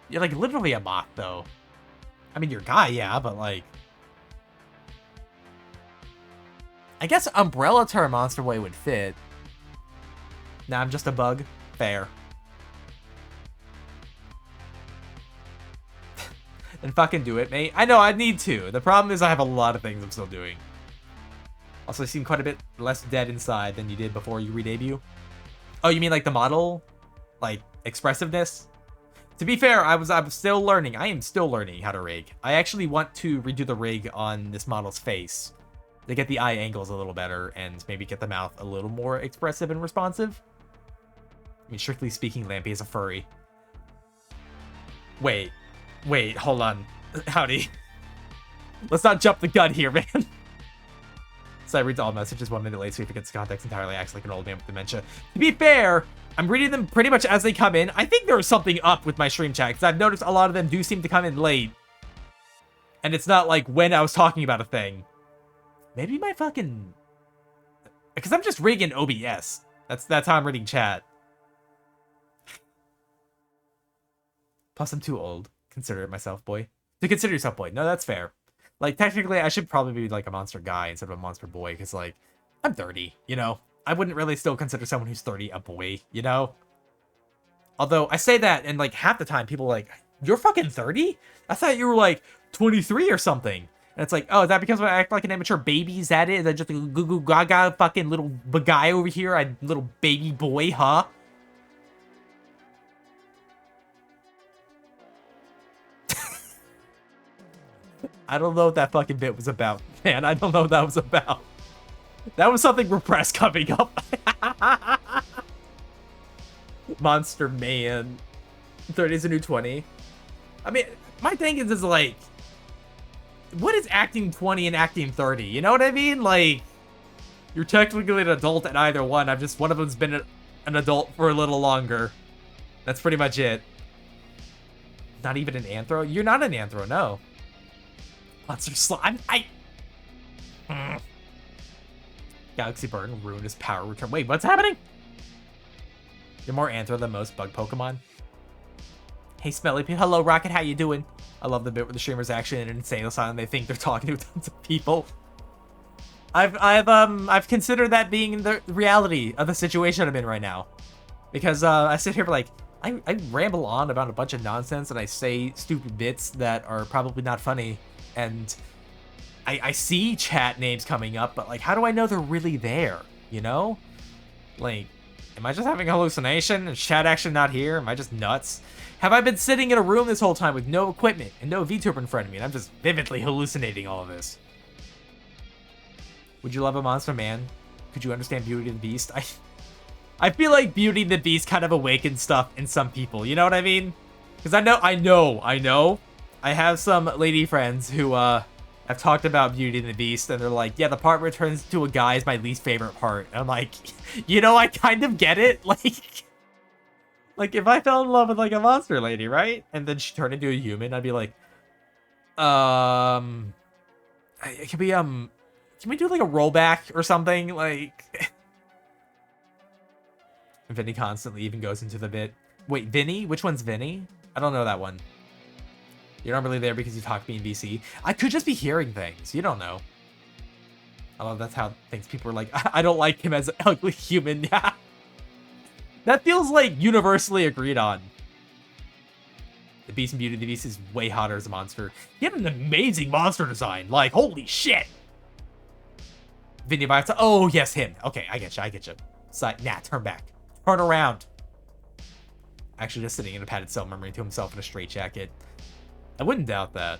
You're like literally a moth, though. I mean, you're a guy, yeah, but like... I guess umbrella term monster boy would fit. Nah, I'm just a bug. Fair. Then fucking do it, mate. I know, I need to. The problem is I have a lot of things I'm still doing. Also, you seem quite a bit less dead inside than you did before you re-debut. Oh, you mean like the model? Like, expressiveness? To be fair, I was still learning. I am still learning how to rig. I actually want to redo the rig on this model's face to get the eye angles a little better and maybe get the mouth a little more expressive and responsive. I mean, strictly speaking, Lampy is a furry. Wait, hold on. Howdy. Let's not jump the gun here, man. So I read all messages 1 minute late, so he forgets the context entirely, acts like an old man with dementia. To be fair, I'm reading them pretty much as they come in. I think there's something up with my stream chat, because I've noticed a lot of them do seem to come in late. And it's not like when I was talking about a thing. Maybe my fucking... Because I'm just rigging OBS. That's how I'm reading chat. Plus, I'm too old. Consider it myself, boy. To consider yourself, boy. No, that's fair. Like, technically, I should probably be, like, a monster guy instead of a monster boy, because, like, I'm 30, you know? I wouldn't really still consider someone who's 30 a boy, you know? Although, I say that, and, like, half the time, people are like, you're fucking 30? I thought you were, like, 23 or something. And it's like, oh, is that because I act like an immature baby? Is that it? Is that just a goo-goo gaga fucking little guy over here? A little baby boy, huh? I don't know what that fucking bit was about, man. I don't know what that was about. That was something repressed coming up. Monster Man. 30 is a new 20. I mean, my thing is like, what is acting 20 and acting 30? You know what I mean? Like, you're technically an adult at either one. One of them's been an adult for a little longer. That's pretty much it. Not even an anthro? You're not an anthro, no. Monster slime. Galaxy Burn, Ruinous Power Return. Wait, what's happening? You're more Anthro than most bug Pokemon. Hey, Smelly Pea. Hello, Rocket. How you doing? I love the bit where the streamers actually in an insane asylum. They think they're talking to tons of people. I've considered that being the reality of the situation I'm in right now, because I sit here for like I ramble on about a bunch of nonsense and I say stupid bits that are probably not funny, and I see chat names coming up, but like, how do I know they're really there? You know, like, am I just having a hallucination? Is chat actually not here? Am I just nuts? Have I been sitting in a room this whole time with no equipment and no VTuber in front of me, and I'm just vividly hallucinating all of this? Would you love a monster man? Could you understand Beauty and the Beast? I feel like Beauty and the Beast kind of awakens stuff in some people. You know what I mean? Because I know. I have some lady friends who have talked about Beauty and the Beast, and they're like, yeah, the part where it turns to a guy is my least favorite part. And I'm like, you know, I kind of get it. Like if I fell in love with like a monster lady, right? And then she turned into a human, I'd be like, it could be, can we do like a rollback or something? Like, Vinny constantly even goes into the bit. Wait, Vinny? Which one's Vinny? I don't know that one. You're not really there because you talk to me in BC. I could just be hearing things. You don't know. I love that's how things people are like, I don't like him as an ugly human. Yeah. That feels like universally agreed on. The Beast and Beauty of the Beast is way hotter as a monster. He had an amazing monster design. Like, holy shit. Vinny Bites. Oh, yes, him. Okay, I get you. Side. Nah, turn back. Turn around. Actually, just sitting in a padded cell, murmuring to himself in a straitjacket. I wouldn't doubt that.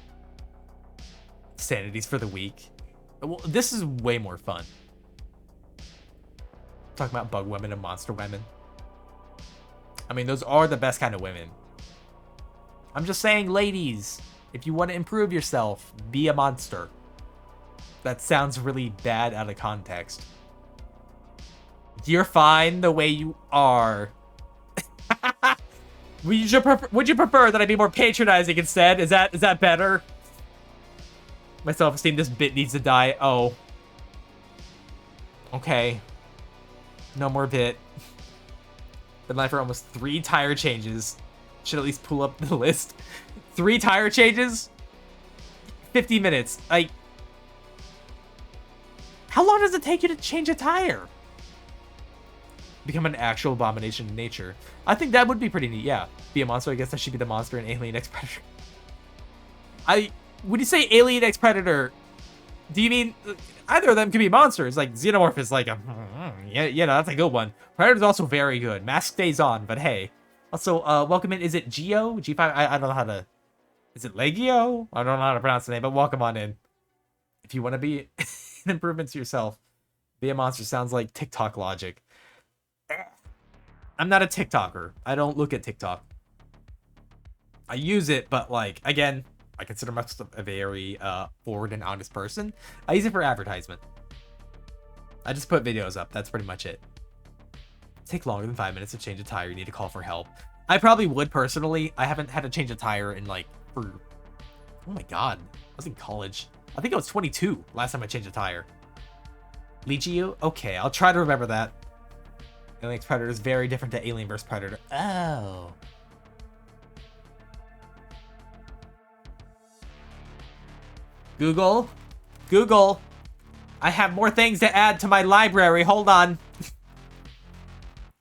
Sanities for the week. Well, this is way more fun. Talking about bug women and monster women. I mean, those are the best kind of women. I'm just saying, ladies, if you want to improve yourself, be a monster. That sounds really bad out of context. You're fine the way you are. Would you prefer that I be more patronizing instead? Is that better? My self-esteem, this bit needs to die. Oh. Okay. No more bit. Been live for almost 3 tire changes. Should at least pull up the list. 3 tire changes? 50 minutes. Like, how long does it take you to change a tire? Become an actual abomination in nature. I think that would be pretty neat, yeah. Be a monster, I guess I should be the monster in Alien X Predator. When you say Alien X Predator, do you mean either of them could be monsters? Like, Xenomorph is like yeah, that's a good one. Predator's also very good. Mask stays on, but hey. Also, welcome in. Is it Geo? G5? I don't know how to... Is it Legio? I don't know how to pronounce the name, but welcome on in. If you want to be an improvement to yourself, be a monster sounds like TikTok logic. I'm not a TikToker. I don't look at TikTok. I use it, but like, again, I consider myself a very forward and honest person. I use it for advertisement. I just put videos up. That's pretty much it. Take longer than 5 minutes to change a tire. You need to call for help. I probably would personally. I haven't had to change a tire in like for... Oh my god. I was in college. I think I was 22 last time I changed a tire. Legio? Okay, I'll try to remember that. Alien X Predator is very different to Alien vs Predator. Oh. Google. I have more things to add to my library. Hold on.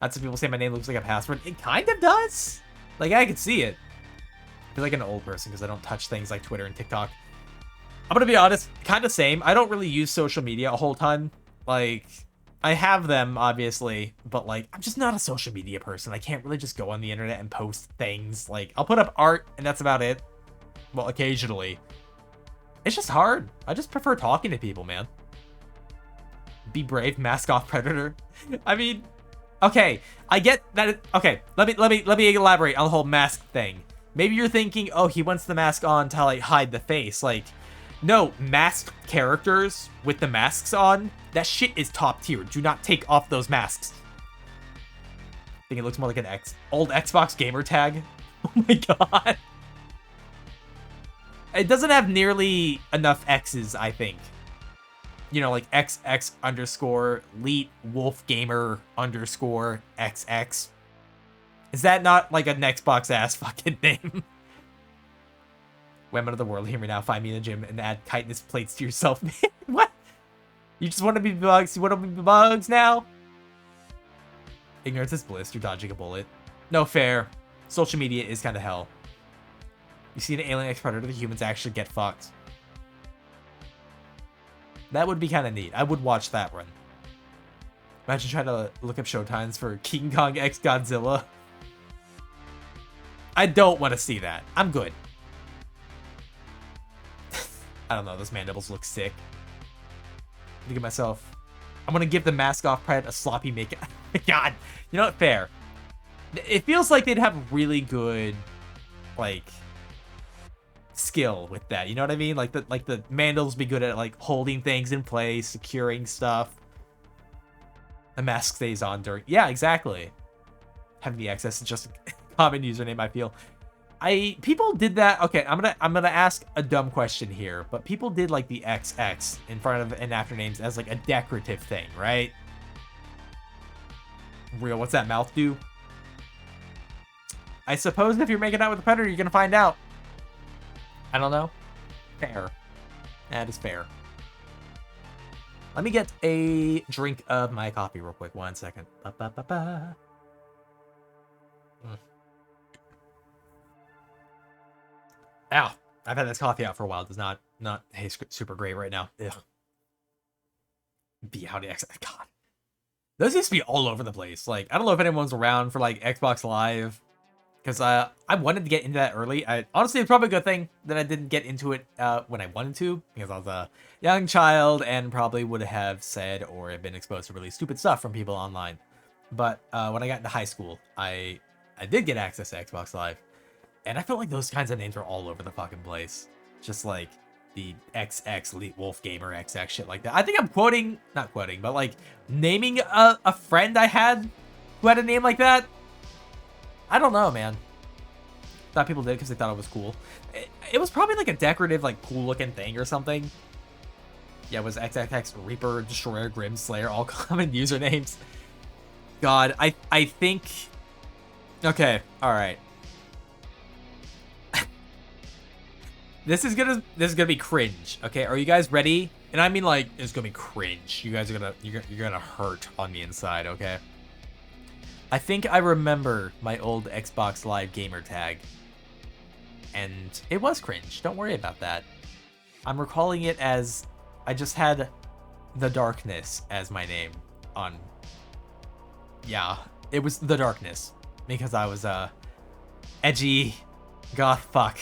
That's what people say my name looks like a password. It kind of does. Like, I can see it. I feel like an old person because I don't touch things like Twitter and TikTok. I'm gonna be honest, kind of same. I don't really use social media a whole ton. Like, I have them, obviously, but like, I'm just not a social media person. I can't really just go on the internet and post things. Like, I'll put up art, and that's about it. Well, occasionally. It's just hard. I just prefer talking to people, man. Be brave, mask off Predator. I mean, okay, I get that. Okay, let me elaborate on the whole mask thing. Maybe you're thinking, oh, he wants the mask on to like hide the face. Like, no, masked characters with the masks on, that shit is top tier. Do not take off those masks. I think it looks more like an old Xbox gamer tag. Oh my god. It doesn't have nearly enough X's, I think. you know, like XX underscore Leet Wolf Gamer underscore XX. Is that not like an Xbox ass fucking name? Women of the world, hear me now. Find me in the gym and add kindness plates to yourself. What? You just want to be bugs? You want to be bugs now? Ignorance is bliss. You're dodging a bullet. No fair. Social media is kind of hell. You see an alien X predator, the humans actually get fucked. That would be kind of neat. I would watch that one. Imagine trying to look up showtimes for King Kong X Godzilla. I don't want to see that. I'm good. I don't know. Those mandibles look sick. Look at myself. I'm going to give the mask off Pred a sloppy make. God. You know what? Fair. It feels like they'd have really good, like, skill with that. You know what I mean? Like the mandibles be good at like holding things in place, securing stuff. The mask stays on during. Yeah, exactly. Having the access is just a common username, I feel. People did that. Okay, I'm gonna ask a dumb question here, but people did like the XX in front of and after names as like a decorative thing, right? Real, what's that mouth do? I suppose if you're making out with a predator, you're gonna find out. I don't know. Fair. That is fair. Let me get a drink of my coffee real quick. 1 second. Ba-ba-ba-ba. Ow. I've had this coffee out for a while. It does not taste super great right now. Ugh. Be out X. God. Those used to be all over the place. Like, I don't know if anyone's around for like Xbox Live. Because I wanted to get into that early. Honestly, it's probably a good thing that I didn't get into it when I wanted to. Because I was a young child and probably would have said or have been exposed to really stupid stuff from people online. But when I got into high school, I did get access to Xbox Live. And I felt like those kinds of names were all over the fucking place. Just like the XX Elite Wolf Gamer XX shit like that. I think I'm not quoting, but like naming a friend I had who had a name like that. I don't know, man. Thought people did because they thought it was cool. It was probably like a decorative, like cool looking thing or something. Yeah, it was XXX Reaper, Destroyer, Grim, Slayer, all common usernames. God, I think. Okay, all right. This is gonna be cringe. Okay, are you guys ready? And I mean like it's gonna be cringe. You guys are you're gonna hurt on the inside. Okay. I think I remember my old Xbox Live gamer tag. And it was cringe. Don't worry about that. I'm recalling it as I just had The Darkness as my name on. Yeah, it was The Darkness because I was edgy goth fuck.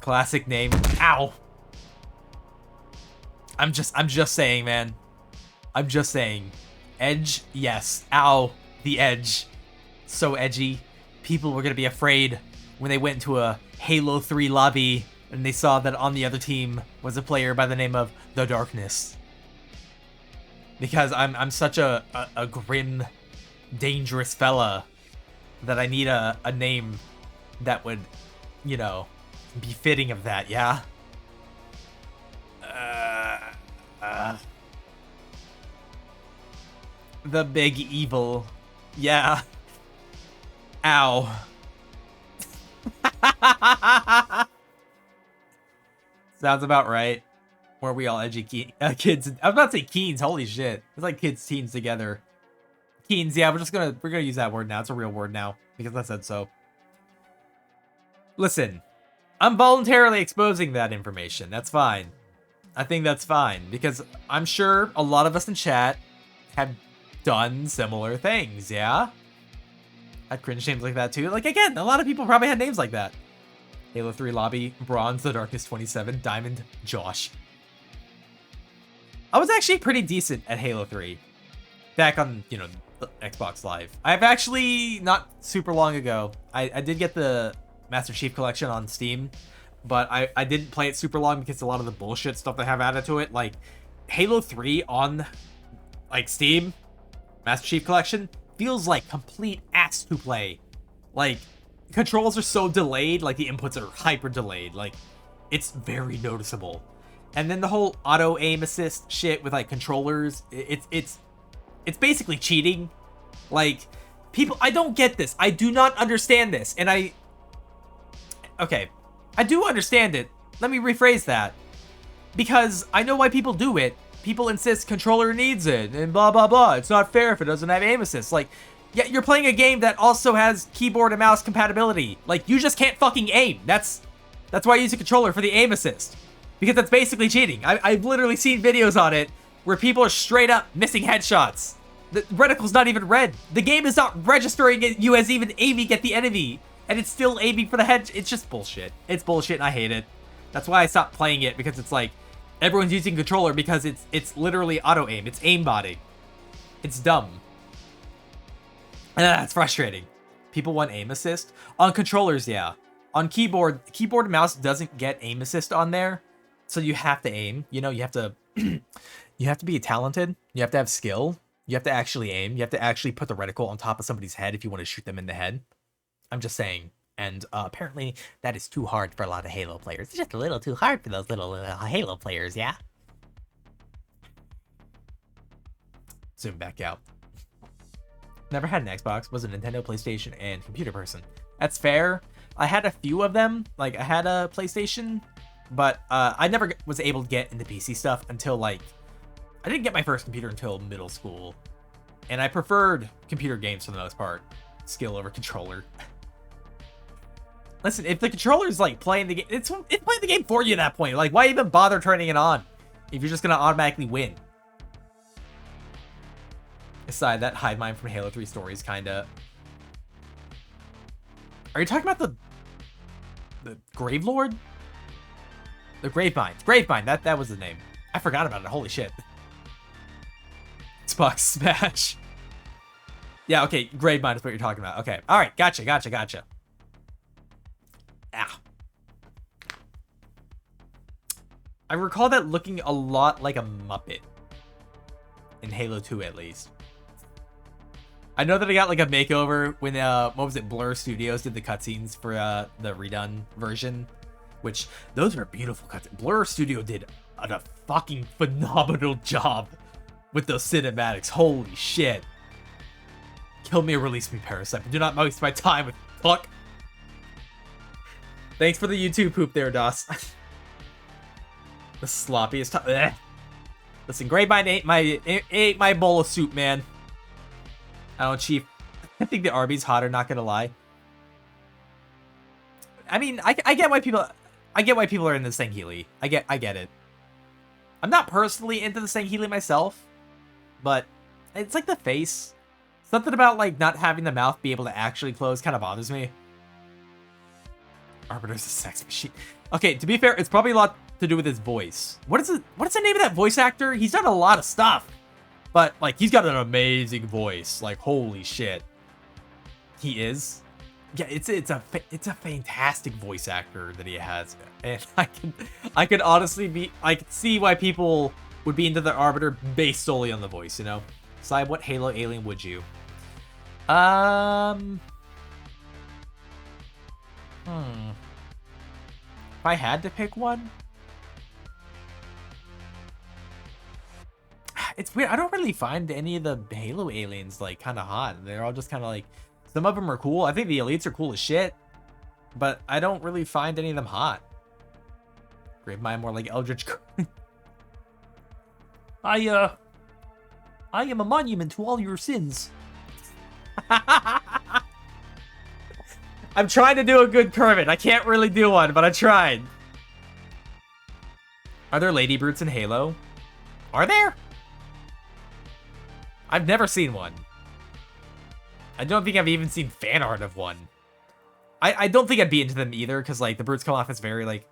Classic name. Ow. I'm just saying, man. I'm just saying. Edge, yes. Ow. The Edge. So edgy. People were going to be afraid when they went into a Halo 3 lobby and they saw that on the other team was a player by the name of The Darkness. Because I'm such a grim, dangerous fella that I need a name that would, you know, be fitting of that, yeah? The Big Evil. Yeah. Ow. Sounds about right. Where we all edgy kids. I was about to say keens. Holy shit. It's like kids, teens together. Keens, yeah, we're gonna use that word now. It's a real word now because I said so. Listen, I'm voluntarily exposing that information. That's fine. I think that's fine because I'm sure a lot of us in chat have done similar things, yeah? I'd cringe names like that too. Like, again, a lot of people probably had names like that. Halo 3 Lobby, Bronze, The Darkness 27, Diamond, Josh. I was actually pretty decent at Halo 3. Back on, you know, Xbox Live. I've actually, not super long ago, I did get the Master Chief Collection on Steam, but I didn't play it super long because a lot of the bullshit stuff they have added to it, like Halo 3 on like Steam, Master Chief Collection, feels like complete ass to play. Like, controls are so delayed, like the inputs are hyper delayed, like it's very noticeable. And then the whole auto aim assist shit with like controllers, it's basically cheating. Like, people, I don't get this. I do not understand this. And okay, I do understand it. Let me rephrase that. Because I know why people do it. People insist controller needs it and blah, blah, blah. It's not fair if it doesn't have aim assist. Like, yeah, you're playing a game that also has keyboard and mouse compatibility. Like, you just can't fucking aim. That's why I use a controller for the aim assist. Because that's basically cheating. I've literally seen videos on it where people are straight up missing headshots. The reticle's not even red. The game is not registering you as even aiming at the enemy. And it's still aiming for the head. It's just bullshit. It's bullshit and I hate it. That's why I stopped playing it, because it's like, everyone's using controller because it's literally auto aim. It's aimbotting. It's dumb. And that's frustrating. People want aim assist. On controllers, yeah. On keyboard and mouse doesn't get aim assist on there. So you have to aim. You know, you have to you have to be talented. You have to have skill. You have to actually aim. You have to actually put the reticle on top of somebody's head if you want to shoot them in the head. I'm just saying. And apparently that is too hard for a lot of Halo players. It's just a little too hard for those little Halo players, yeah? Zoom back out. Never had an Xbox, was a Nintendo, PlayStation, and computer person. That's fair. I had a few of them. Like, I had a PlayStation, but I never was able to get into PC stuff until, like, I didn't get my first computer until middle school. And I preferred computer games for the most part. Skill over controller. Listen, if the controller's like playing the game, it's playing the game for you at that point. Like, why even bother turning it on if you're just gonna automatically win? Aside that hive mind from Halo 3 stories, kinda. Are you talking about the Grave Lord? The Gravemind. Gravemind, that was the name. I forgot about it. Holy shit. Xbox Smash. Yeah, okay, Gravemind is what you're talking about. Okay, all right, gotcha. Ow. I recall that looking a lot like a Muppet. In Halo 2, at least. I know that I got like a makeover when, what was it, Blur Studios did the cutscenes for the redone version. Which, those were beautiful cutscenes. Blur Studio did a fucking phenomenal job with those cinematics. Holy shit. Kill me or release me, Parasite. But do not waste my time with fuck. Thanks for the YouTube poop there, DOS. The sloppiest time. Listen, Gravemind ate my bowl of soup, man. I don't cheat. I think the Arby's hotter, not gonna lie. I mean, I get why people are into the Sangheili. I get it. I'm not personally into the Sangheili myself, but it's like the face. Something about like not having the mouth be able to actually close kind of bothers me. Arbiter's a sex machine. Okay, to be fair, it's probably a lot to do with his voice. What is the name of that voice actor? He's done a lot of stuff, but like he's got an amazing voice. Like holy shit, he is. Yeah, it's a fantastic voice actor that he has, and I could honestly I could see why people would be into the Arbiter based solely on the voice. You know, Side, what Halo alien would you? If I had to pick one, it's weird. I don't really find any of the Halo aliens like kind of hot. They're all just kind of like, some of them are cool. I think the elites are cool as shit, but I don't really find any of them hot. Gravemind more like Eldritch. I am a monument to all your sins. I'm trying to do a good Kermit. I can't really do one, but I tried. Are there lady brutes in Halo? Are there? I've never seen one. I don't think I've even seen fan art of one. I don't think I'd be into them either, because like the brutes come off as very like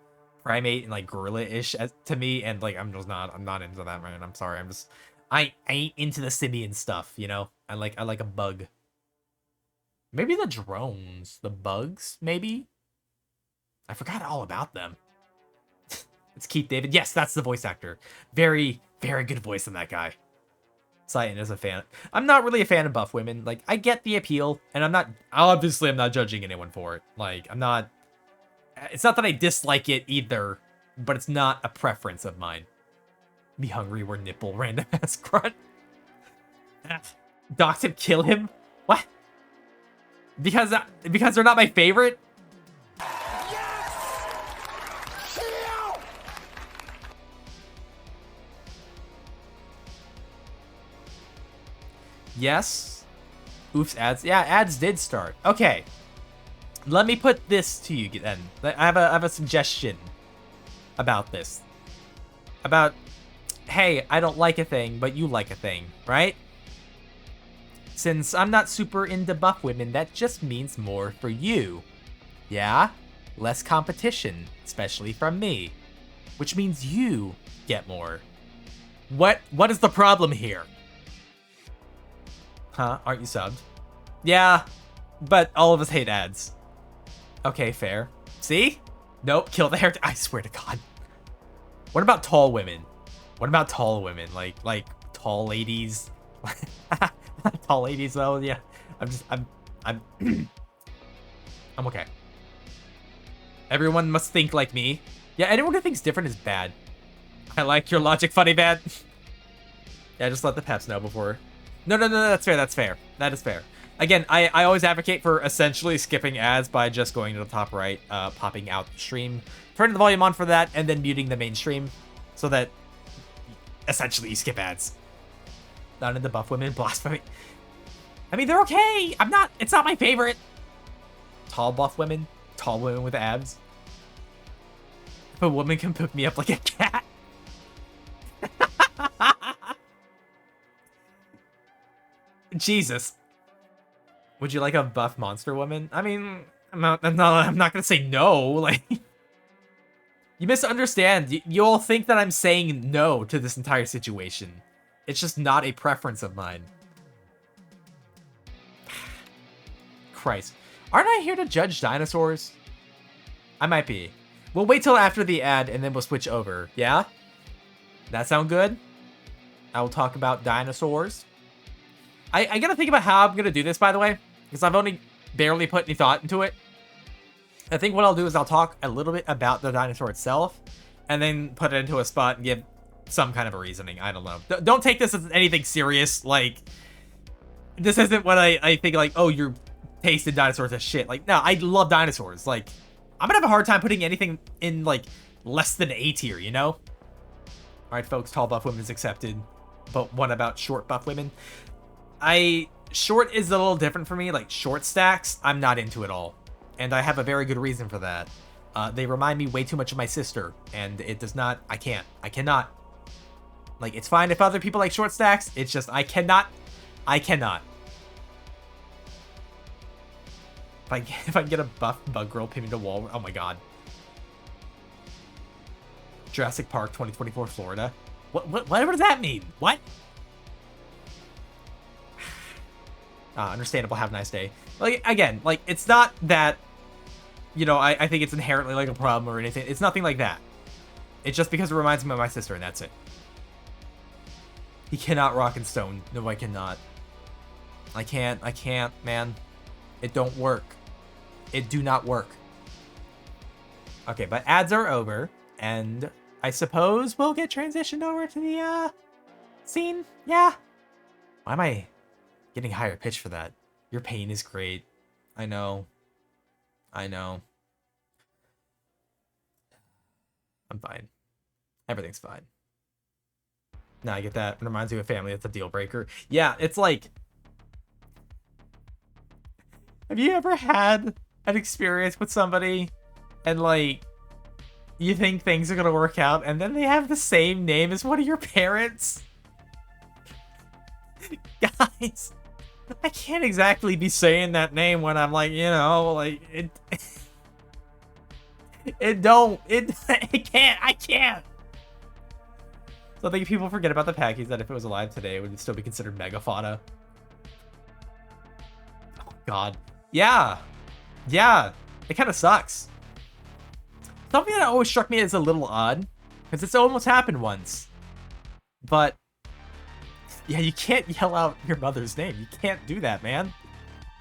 primate and like gorilla-ish to me, and like I'm not into that, man. I'm sorry. I ain't into the simian stuff, you know? I like a bug. Maybe the drones, the bugs, maybe? I forgot all about them. It's Keith David. Yes, that's the voice actor. Very, very good voice in that guy. Scion is a fan. I'm not really a fan of buff women. Like, I get the appeal, and I'm not judging anyone for it. Like, it's not that I dislike it either, but it's not a preference of mine. Be hungry or nipple, random ass grunt. Dox him, kill him? What? Because they're not my favorite? Yes. Oops, ads. Yeah, ads did start. Okay. Let me put this to you then. I have a suggestion about this. About, hey, I don't like a thing, but you like a thing, right? Since I'm not super into buff women, that just means more for you. Yeah? Less competition, especially from me. Which means you get more. What is the problem here? Huh? Aren't you subbed? Yeah, but all of us hate ads. Okay, fair. See? Nope, kill the hair. I swear to God. What about tall women? What about tall women? Like tall ladies? Tall ladies though, yeah. I'm I'm okay. Everyone must think like me. Yeah, anyone who thinks different is bad. I like your logic, funny bad. Yeah, just let the peps know before. No, that's fair, that's fair. That is fair. Again, I always advocate for essentially skipping ads by just going to the top right, popping out the stream, turning the volume on for that, and then muting the main stream so that essentially you skip ads. Not into buff women, blasphemy. I mean, they're okay. It's not my favorite. Tall buff women, tall women with abs. If a woman can pick me up like a cat. Jesus. Would you like a buff monster woman? I mean, I'm not gonna say no. Like, you misunderstand. You all think that I'm saying no to this entire situation. It's just not a preference of mine. Christ. Aren't I here to judge dinosaurs? I might be. We'll wait till after the ad and then we'll switch over. Yeah? That sound good? I will talk about dinosaurs. I gotta think about how I'm gonna do this, by the way, because I've only barely put any thought into it. I think what I'll do is I'll talk a little bit about the dinosaur itself, and then put it into a spot and give some kind of a reasoning. I don't know. Don't take this as anything serious. Like, this isn't what I think, like, oh, you're tasted dinosaurs as shit. Like, no, I love dinosaurs. Like, I'm gonna have a hard time putting anything in, like, less than A tier, you know? Alright, folks, tall buff women is accepted. But what about short buff women? Short is a little different for me. Like, short stacks, I'm not into at all. And I have a very good reason for that. They remind me way too much of my sister. And it does not, I cannot. Like, it's fine if other people like short stacks. It's just, I cannot. If I get a buff bug girl pinned to wall, oh my god. Jurassic Park 2024 Florida. What does that mean? What? Understandable, have a nice day. Like, again, like, it's not that, you know, I think it's inherently like a problem or anything. It's nothing like that. It's just because it reminds me of my sister, and that's it. He cannot rock and stone. No, I cannot. I can't, man. It don't work. It do not work. Okay, but ads are over, and I suppose we'll get transitioned over to the, scene? Yeah. Why am I getting higher pitch for that? Your pain is great. I know. I'm fine. Everything's fine. Now I get that. It reminds me of family. That's a deal breaker. Yeah, it's like, have you ever had an experience with somebody and, like, you think things are gonna work out and then they have the same name as one of your parents? Guys, I can't exactly be saying that name when I'm like, you know, like, I can't. So I think people forget about the Packies, that if it was alive today, it would still be considered megafauna. Oh, God. Yeah. It kind of sucks. Something that always struck me as a little odd, because it's almost happened once. But, yeah, you can't yell out your mother's name. You can't do that, man.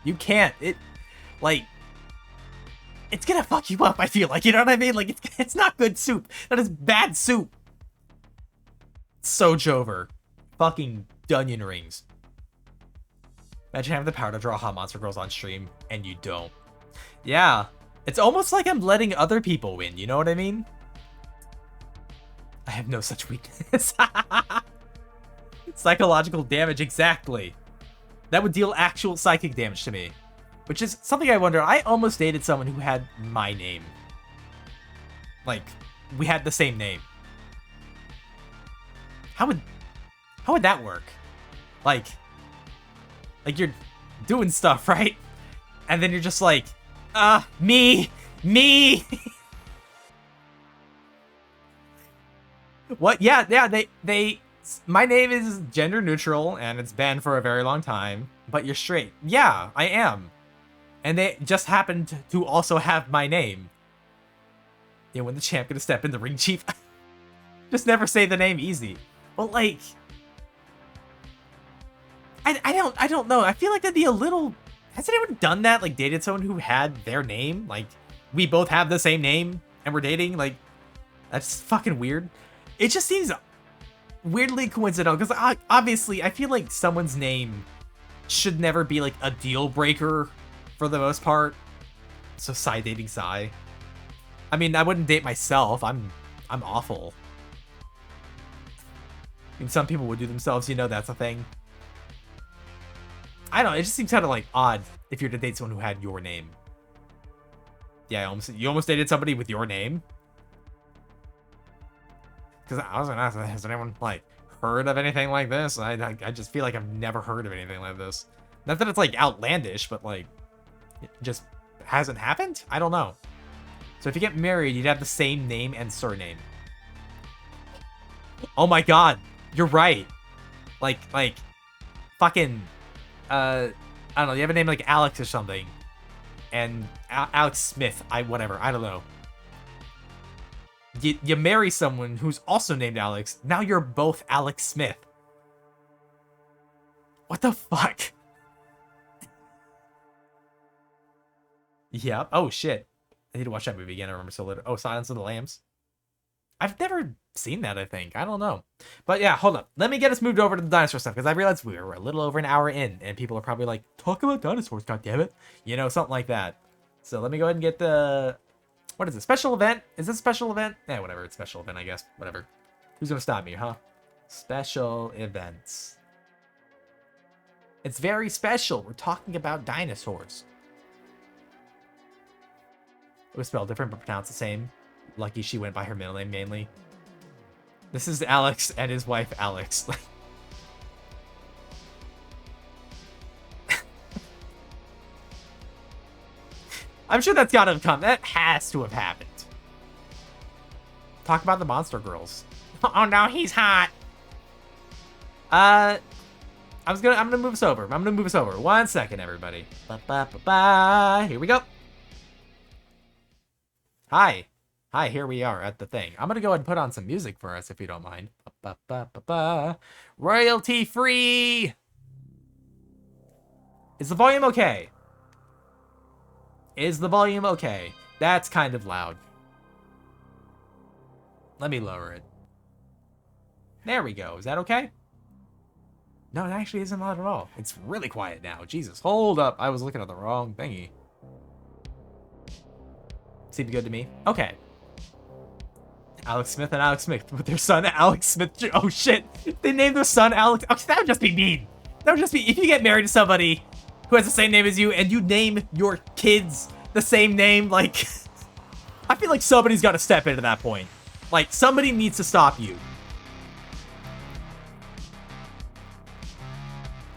You can't. Like, it's gonna fuck you up, I feel like. You know what I mean? Like, it's not good soup. That is bad soup. So Jover. Fucking Dunyan rings. Imagine having the power to draw hot monster girls on stream, and you don't. Yeah. It's almost like I'm letting other people win, you know what I mean? I have no such weakness. Psychological damage, exactly. That would deal actual psychic damage to me. Which is something I wonder. I almost dated someone who had my name. Like, we had the same name. How would that work? Like you're doing stuff, right? And then you're just like, me. What? Yeah, my name is gender neutral, and it's banned for a very long time, but you're straight. Yeah, I am. And they just happened to also have my name. Yeah, when the champ gonna step in the ring, chief? Just never say the name easy. Well, like... I don't know. I feel like that'd be a little... Has anyone done that? Like, dated someone who had their name? Like, we both have the same name, and we're dating? Like, that's fucking weird. It just seems weirdly coincidental, because obviously, I feel like someone's name should never be, like, a deal breaker for the most part. So, Psy dating Psy. I mean, I wouldn't date myself. I'm awful. I mean, some people would do themselves, you know, that's a thing. I don't know, it just seems kind of, like, odd if you're to date someone who had your name. Yeah, you almost dated somebody with your name? Because I was gonna ask, has anyone, like, heard of anything like this? I just feel like I've never heard of anything like this. Not that it's, like, outlandish, but, like, it just hasn't happened? I don't know. So if you get married, you'd have the same name and surname. Oh my god, you're right. Like, fucking, I don't know, you have a name like Alex or something. And Alex Smith, whatever, I don't know. You marry someone who's also named Alex, now you're both Alex Smith. What the fuck? Yep. Oh shit. I need to watch that movie again. I remember so little. Oh, Silence of the Lambs. I've never seen that, I think. I don't know. But yeah, hold up. Let me get us moved over to the dinosaur stuff, because I realized we were a little over an hour in, and people are probably like, talk about dinosaurs, goddammit. You know, something like that. So let me go ahead and get the... What is it? Special event? Is this a special event? Yeah, whatever. It's special event, I guess. Whatever. Who's gonna stop me, huh? Special events. It's very special. We're talking about dinosaurs. It was spelled different, but pronounced the same. Lucky she went by her middle name mainly. This is Alex and his wife, Alex. I'm sure that's gotta have come. That has to have happened. Talk about the monster girls. Oh no, he's hot. I'm gonna move us over. I'm gonna move us over. 1 second, everybody. Ba-ba-ba-ba. Here we go. Hi. Hi, here we are at the thing. I'm gonna go ahead and put on some music for us, if you don't mind. Ba-ba-ba-ba-ba. Royalty free! Is the volume okay? Is the volume okay? That's kind of loud. Let me lower it. There we go. Is that okay? No, it actually isn't loud at all. It's really quiet now. Jesus, hold up. I was looking at the wrong thingy. Seemed good to me. Okay. Alex Smith and Alex Smith with their son Alex Smith. Oh shit. They named their son Alex. Okay, that would just be mean. That would just be, if you get married to somebody who has the same name as you and you name your kids the same name, like, I feel like somebody's got to step into that point. Like, somebody needs to stop you.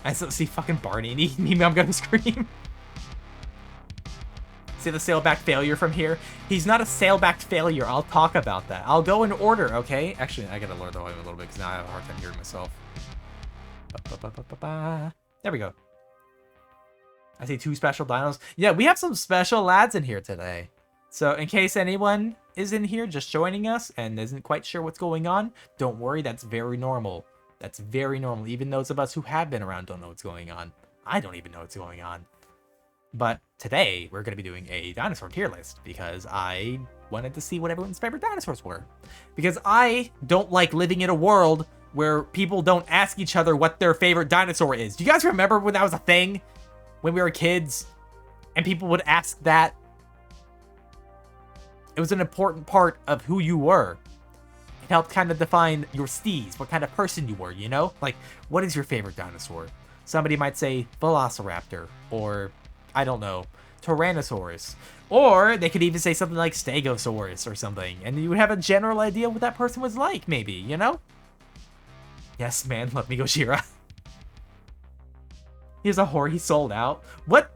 I still see fucking Barney and I'm gonna scream. See the sailback failure from here? He's not a sailback failure. I'll talk about that. I'll go in order, okay? Actually, I gotta lower the volume a little bit because now I have a hard time hearing myself. There we go. I see 2 special dinos. Yeah, we have some special lads in here today. So in case anyone is in here just joining us and isn't quite sure what's going on, don't worry, that's very normal. That's very normal. Even those of us who have been around don't know what's going on. I don't even know what's going on. But today, we're going to be doing a dinosaur tier list because I wanted to see what everyone's favorite dinosaurs were. Because I don't like living in a world where people don't ask each other what their favorite dinosaur is. Do you guys remember when that was a thing? When we were kids and people would ask that? It was an important part of who you were. It helped kind of define your steez, what kind of person you were, you know? Like, what is your favorite dinosaur? Somebody might say Velociraptor, or, I don't know, Tyrannosaurus. Or they could even say something like Stegosaurus or something, and you would have a general idea what that person was like, maybe, you know? Yes, man, let me go Shira. He's a whore, he sold out. What?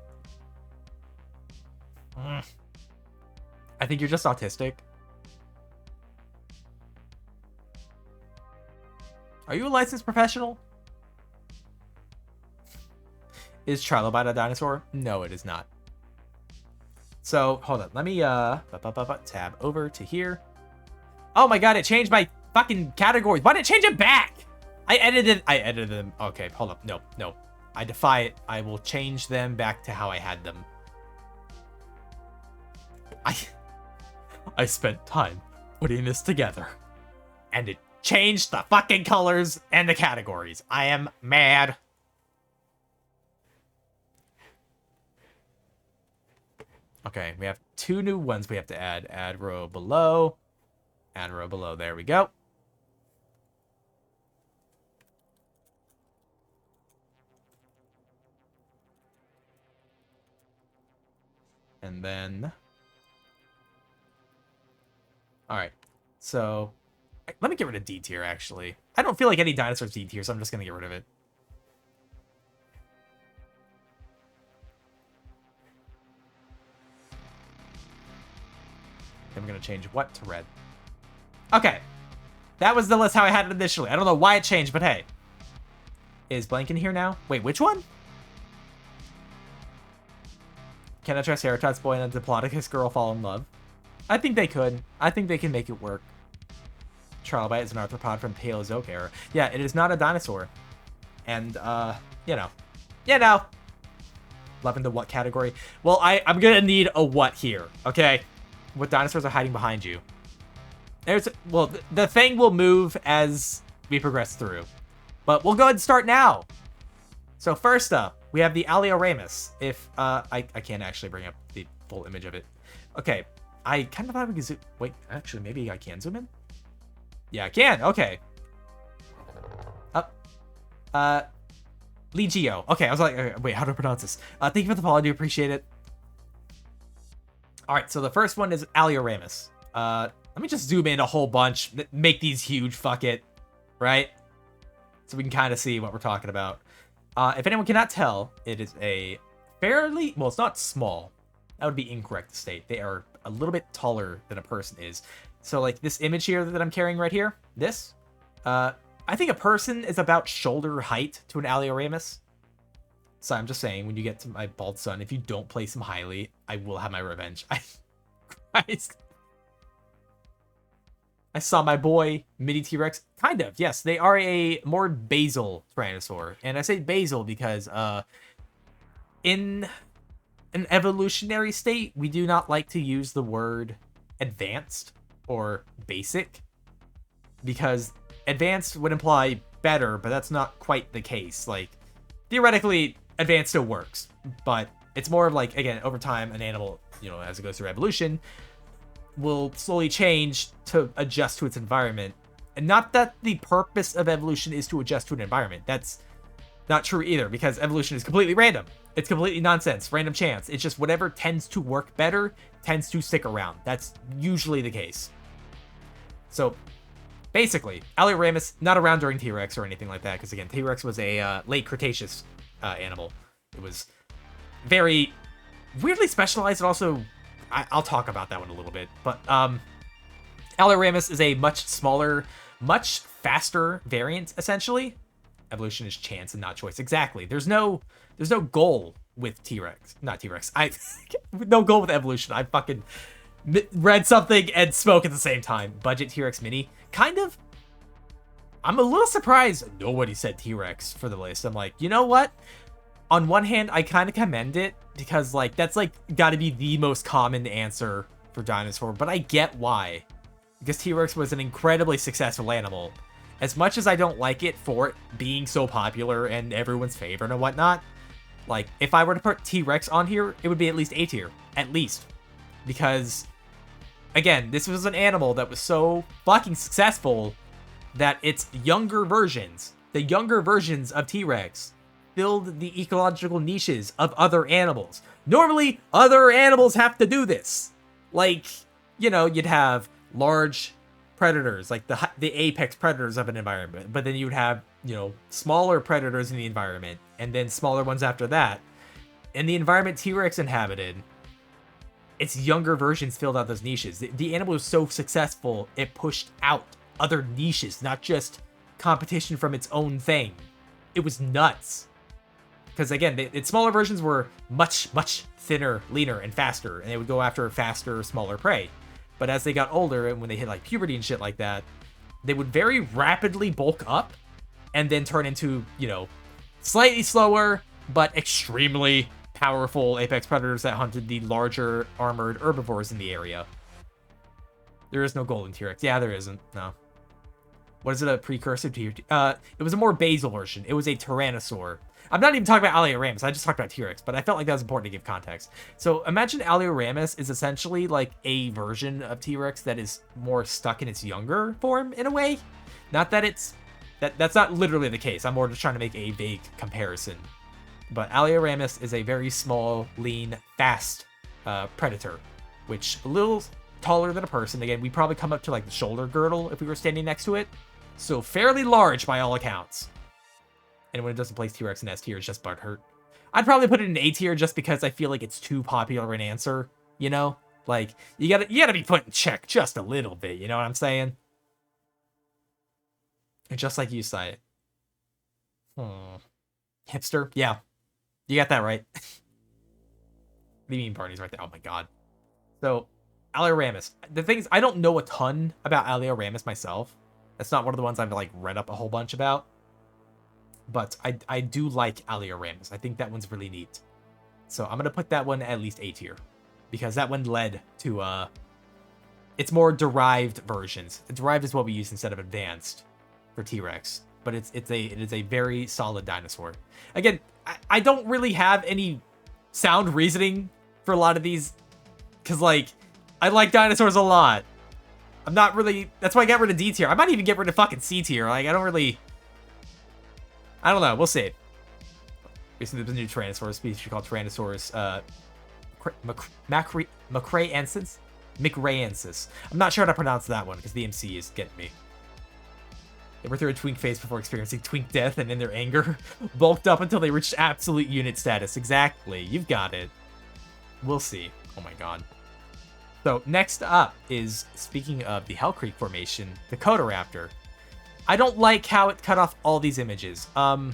I think you're just autistic. Are you a licensed professional? Is Trilobite a dinosaur? No, it is not. So, hold on. Let me, tab over to here. Oh my god, it changed my fucking categories. Why did it change it back? I edited them. Okay, hold up. No. I defy it. I will change them back to how I had them. I spent time putting this together. And it changed the fucking colors and the categories. I am mad. Okay, we have 2 new ones we have to add. Add row below. Add row below. There we go. And then... Alright, so... Let me get rid of D tier, actually. I don't feel like any dinosaur's D tier, so I'm just going to get rid of it. Then we're going to change what to red. Okay. That was the list how I had it initially. I don't know why it changed, but hey. Is blank in here now? Wait, which one? Can a Triceratops boy and a Diplodocus girl fall in love? I think they could. I think they can make it work. Trilobite is an arthropod from Paleozoic era. Yeah, it is not a dinosaur. And, you know. Loving the what category. Well, I'm gonna need a what here, okay? What dinosaurs are hiding behind you? Well, the thing will move as we progress through. But we'll go ahead and start now. So first up, we have the Alioramus. If, I can't actually bring up the full image of it. Okay, I kind of thought we could zoom... Wait, actually, maybe I can zoom in? Yeah, I can. Okay. Up. Legio. Okay, I was like, wait, how do I pronounce this? Thank you for the follow. I do appreciate it. All right, so the first one is Alioramus. Let me just zoom in a whole bunch. Make these huge. Fuck it. Right? So we can kind of see what we're talking about. If anyone cannot tell, it is a fairly... Well, it's not small. That would be incorrect to state. They are a little bit taller than a person is. So, like, this image here that I'm carrying right here, this, I think a person is about shoulder height to an Alioramus. So I'm just saying, when you get to my bald son, if you don't place him highly, I will have my revenge. Christ. I saw my boy, Mini T-Rex. Kind of, yes. They are a more basal Tyrannosaur. And I say basal because, in an evolutionary state, we do not like to use the word advanced or basic, because advanced would imply better, but that's not quite the case. Like, theoretically, advanced still works, but it's more of like, again, over time, an animal, you know, as it goes through evolution, will slowly change to adjust to its environment. And not that the purpose of evolution is to adjust to an environment. That's not true either, because evolution is completely random. It's completely nonsense, random chance. It's just whatever tends to work better tends to stick around. That's usually the case. So, basically, Alioramus, not around during T-Rex or anything like that, because again, T-Rex was a late Cretaceous animal. It was very weirdly specialized, and also, I'll talk about that one a little bit. But Alioramus is a much smaller, much faster variant, essentially. Evolution is chance and not choice. Exactly. There's no goal with T-Rex. Not T-Rex. No goal with evolution. I fucking read something and spoke at the same time. Budget T-Rex Mini. Kind of. I'm a little surprised nobody said T-Rex for the list. I'm like, you know what? On one hand, I kind of commend it because like that's like got to be the most common answer for Dinosaur, but I get why. Because T-Rex was an incredibly successful animal. As much as I don't like it for it being so popular and everyone's favorite and whatnot, like, if I were to put T-Rex on here, it would be at least A tier. At least. Because, again, this was an animal that was so fucking successful that its younger versions, the younger versions of T-Rex, filled the ecological niches of other animals. Normally, other animals have to do this. Like, you know, you'd have large predators, like the apex predators of an environment, but then you would have, you know, smaller predators in the environment, and then smaller ones after that. In the environment T-Rex inhabited, its younger versions filled out those niches. The animal was so successful, it pushed out other niches, not just competition from its own thing. It was nuts. Because again, its smaller versions were much, much thinner, leaner, and faster, and they would go after faster, smaller prey. But as they got older, and when they hit like puberty and shit like that, they would very rapidly bulk up and then turn into, you know, slightly slower, but extremely powerful apex predators that hunted the larger armored herbivores in the area. There is no golden T-Rex. Yeah, there isn't. No. What is it, a precursor to? It was a more basal version. It was a Tyrannosaur. I'm not even talking about Alioramus. I just talked about T-Rex, but I felt like that was important to give context. So imagine Alioramus is essentially like a version of T-Rex that is more stuck in its younger form in a way. Not that it's... That's not literally the case. I'm more just trying to make a vague comparison. But Alioramus is a very small, lean, fast predator, which a little taller than a person. Again, we probably come up to like the shoulder girdle if we were standing next to it. So fairly large by all accounts. And when it doesn't place T-Rex in S tier, it's just butthurt. I'd probably put it in A tier just because I feel like it's too popular an answer, you know? Like, you gotta be put in check just a little bit, you know what I'm saying? And just like you say. Hipster? Yeah. You got that right. The meme party's right there. Oh my god. So, Alioramus. The thing is, I don't know a ton about Alioramus myself. That's not one of the ones I've like read up a whole bunch about. But I do like Alioramus. I think that one's really neat. So I'm going to put that one at least A tier. Because that one led to, it's more derived versions. Derived is what we use instead of advanced for T-Rex. But it is a very solid dinosaur. Again, I don't really have any sound reasoning for a lot of these. Because, like, I like dinosaurs a lot. I'm not really... That's why I got rid of D tier. I might even get rid of fucking C tier. Like, I don't really... I don't know. We'll see. Recently, there's a new Tyrannosaurus species called Tyrannosaurus Macraensis. I'm not sure how to pronounce that one because the MC is getting me. They were through a twink phase before experiencing twink death, and in their anger, bulked up until they reached absolute unit status. Exactly. You've got it. We'll see. Oh my god. So, next up is, speaking of the Hell Creek Formation, the Cotoraptor. I don't like how it cut off all these images. Hold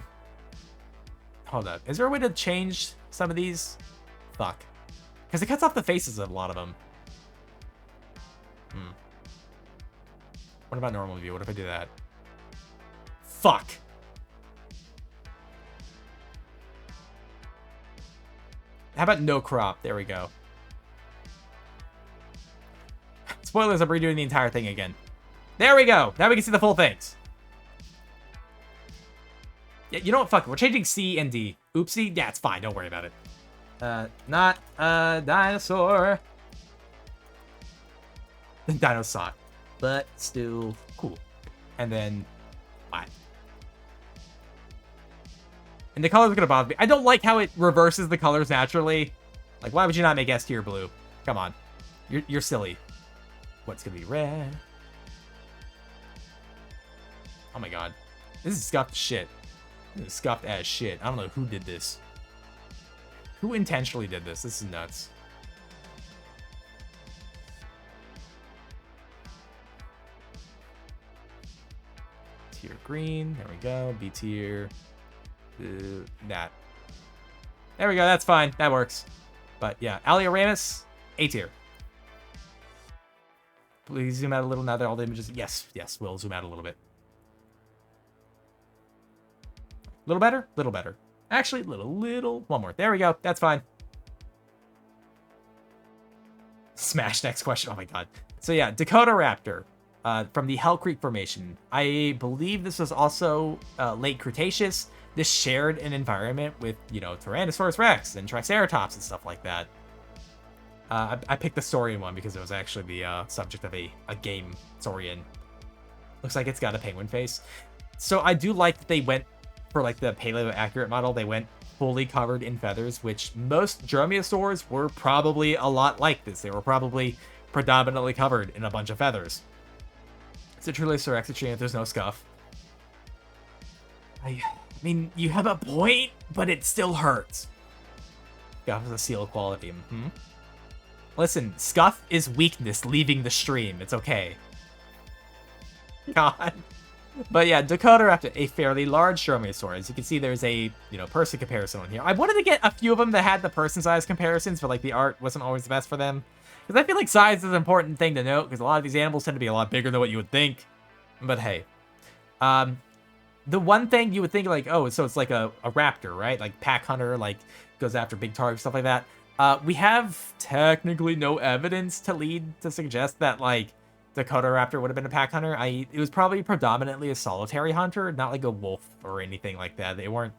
up. Is there a way to change some of these? Fuck. Because it cuts off the faces of a lot of them. What about normal view? What if I do that? Fuck. How about no crop? There we go. Spoilers, I'm redoing the entire thing again. There we go. Now we can see the full things. Yeah, you know what? Fuck it. We're changing C and D. Oopsie. Yeah, it's fine. Don't worry about it. Not a dinosaur. Dinosaur. But still cool. And then... Fine. And the colors are gonna bother me. I don't like how it reverses the colors naturally. Like, why would you not make S tier blue? Come on. You're silly. What's gonna be red? Oh my god. This is scuffed shit. This is scuffed as shit. I don't know who did this. Who intentionally did this? This is nuts. Tier green. There we go. B tier. That. There we go. That's fine. That works. But yeah. Alioramus, A tier. Please zoom out a little now that all the images... Yes. Yes. We'll zoom out a little bit. Little better? Little better. Actually, little. One more. There we go. That's fine. smash next question. Oh my god. So yeah, Dakota Raptor from the Hell Creek Formation. I believe this was also late Cretaceous. This shared an environment with, you know, Tyrannosaurus Rex and Triceratops and stuff like that. I picked the Saurian one because it was actually the subject of a game, Saurian. Looks like it's got a penguin face. So I do like that they went for like the paleo-accurate model. They went fully covered in feathers, which most dromaeosaurs were probably a lot like this. They were probably predominantly covered in a bunch of feathers. Citrullosaur exotrain, there's no scuff. I mean, you have a point, but it still hurts. Scuff is a seal quality. Listen, scuff is weakness leaving the stream. It's okay. God. But yeah, Dakota Raptor, a fairly large dromaeosaur. As you can see, there's a, you know, person comparison on here. I wanted to get a few of them that had the person size comparisons, but like the art wasn't always the best for them. Because I feel like size is an important thing to note, because a lot of these animals tend to be a lot bigger than what you would think. But hey. The one thing you would think, like, oh, so it's like a raptor, right? Like pack hunter, like goes after big targets, stuff like that. We have technically no evidence to lead to suggest that, like, Dakota Raptor would have been a pack hunter. It was probably predominantly a solitary hunter, not like a wolf or anything like that. They weren't,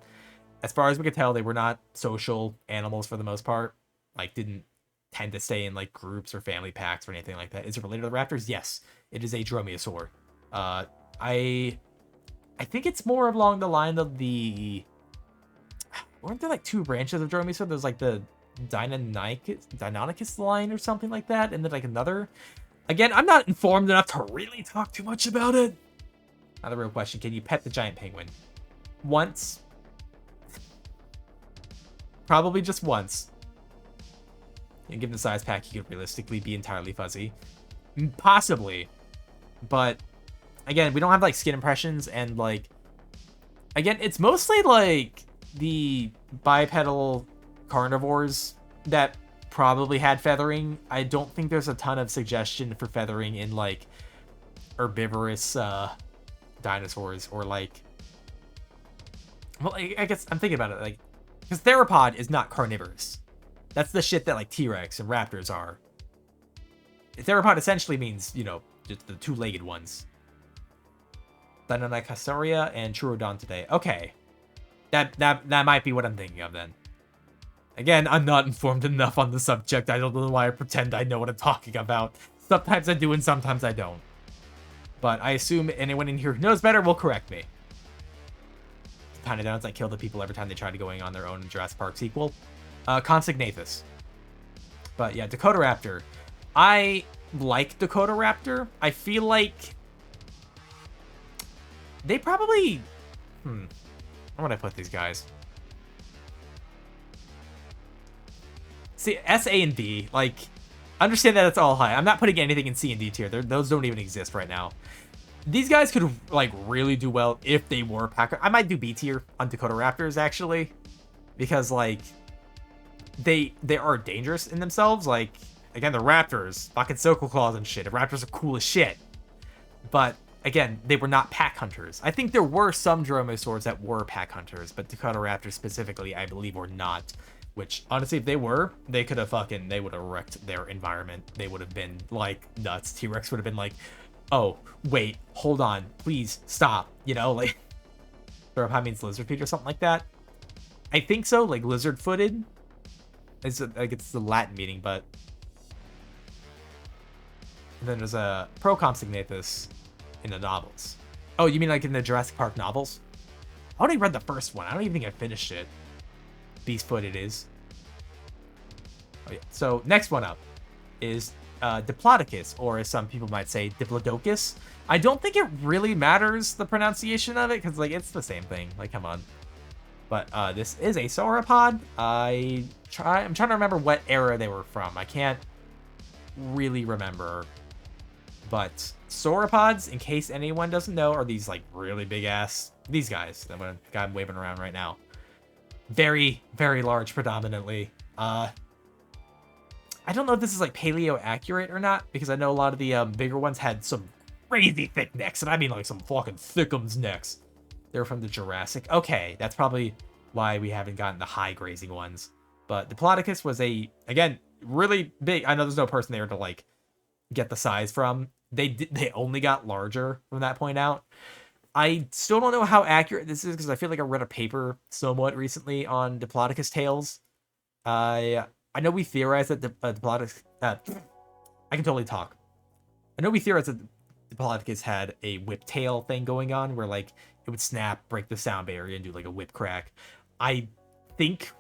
as far as we could tell, they were not social animals for the most part. Like, didn't tend to stay in, like, groups or family packs or anything like that. Is it related to the raptors? Yes, it is a dromaeosaur. I think it's more along the line of the... Weren't there, like, two branches of dromaeosaur? There's, like, the Deinonychus line or something like that, and then, like, another... Again, I'm not informed enough to really talk too much about it. Now the real question, can you pet the giant penguin? Once. Probably just once. And given the size pack, he could realistically be entirely fuzzy. Possibly. But, again, we don't have, like, skin impressions, and, like... Again, it's mostly, like, the bipedal carnivores that probably had feathering. I don't think there's a ton of suggestion for feathering in, like, herbivorous dinosaurs, or, like... Well, I guess I'm thinking about it, like... Because theropod is not carnivorous. That's the shit that, like, T-Rex and raptors are. Theropod essentially means, you know, just the two-legged ones. Deinonychus and Troodontidea. Okay. That might be what I'm thinking of, then. Again, I'm not informed enough on the subject. I don't know why I pretend I know what I'm talking about. Sometimes I do and sometimes I don't. But I assume anyone in here who knows better will correct me. Tynodons that kill the people every time they try to going on their own Jurassic Park sequel. Consignathus. But yeah, Dakota Raptor. I like Dakota Raptor. I feel like they probably... Where would I put these guys? See, S, A, and D, like, understand that it's all high. I'm not putting anything in C and D tier. Those don't even exist right now. These guys could, like, really do well if they were pack. I might do B tier on Dakota Raptors, actually. Because, like, they are dangerous in themselves. Like, again, the raptors, fucking Silco Claws and shit. The raptors are cool as shit. But, again, they were not pack hunters. I think there were some dromaeosaurs that were pack hunters, but Dakota Raptors specifically, I believe, were not. Which, honestly, if they were, they could have they would have wrecked their environment. They would have been, like, nuts. T-Rex would have been like, oh, wait, hold on, please, stop. You know, like, theropod means lizard feet or something like that. I think so, like, lizard-footed. Like, it's the Latin meaning, but... And then there's a Proconsignathus in the novels. Oh, you mean, like, in the Jurassic Park novels? I only read the first one. I don't even think I finished it. Beast-footed is. Oh, yeah. So next one up is Diplodocus, or as some people might say, Diplodocus. I don't think it really matters the pronunciation of it, because like it's the same thing. Like, come on. But this is a sauropod. I'm trying to remember what era they were from. I can't really remember. But sauropods, in case anyone doesn't know, are these like really big ass these guys that I'm waving around right now. Very, very large predominantly. I don't know if this is like paleo accurate or not, because I know a lot of the bigger ones had some crazy thick necks, and I mean like some fucking thickums necks. They're from the Jurassic. Okay, that's probably why we haven't gotten the high grazing ones. But Diplodocus was again, really big. I know there's no person there to like get the size from. They only got larger from that point out. I still don't know how accurate this is because I feel like I read a paper somewhat recently on Diplodocus tails. I know we theorized that Diplodocus. I can totally talk. I know we theorized that Diplodocus had a whip tail thing going on where like it would snap, break the sound barrier, and do like a whip crack. I think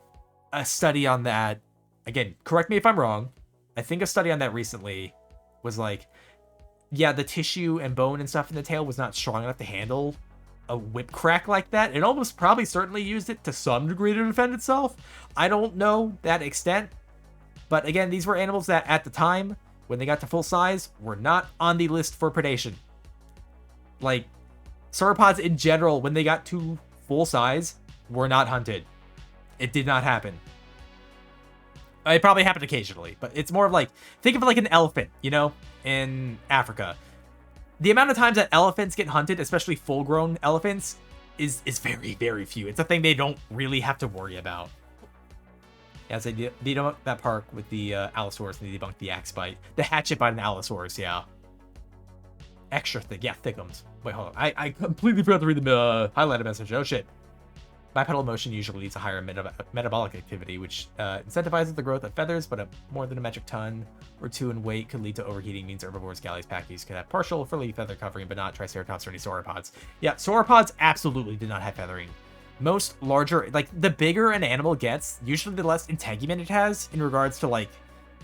a study on that, again, correct me if I'm wrong. I think a study on that recently was like, yeah, the tissue and bone and stuff in the tail was not strong enough to handle a whip crack like that. It almost probably certainly used it to some degree to defend itself. I don't know that extent. But again, these were animals that at the time, when they got to full size, were not on the list for predation. Like, sauropods in general, when they got to full size, were not hunted. It did not happen. It probably happened occasionally, but it's more of like, think of it like an elephant, you know, in Africa. The amount of times that elephants get hunted, especially full-grown elephants, is very, very few. It's a thing they don't really have to worry about. Yeah, so they debunked that park with the Allosaurus, and they debunked the axe bite. The hatchet bite and Allosaurus, yeah. Extra thick, yeah, thickums. Wait, hold on. I completely forgot to read the highlighted message. Oh, shit. Bipedal motion usually leads to higher metabolic activity, which incentivizes the growth of feathers, but more than a metric ton or two in weight could lead to overheating. Means herbivores, galleys, pachyes could have partial frilly feather covering, but not triceratops or any sauropods. Yeah, sauropods absolutely did not have feathering. Most larger, like the bigger an animal gets, usually the less integument it has in regards to like,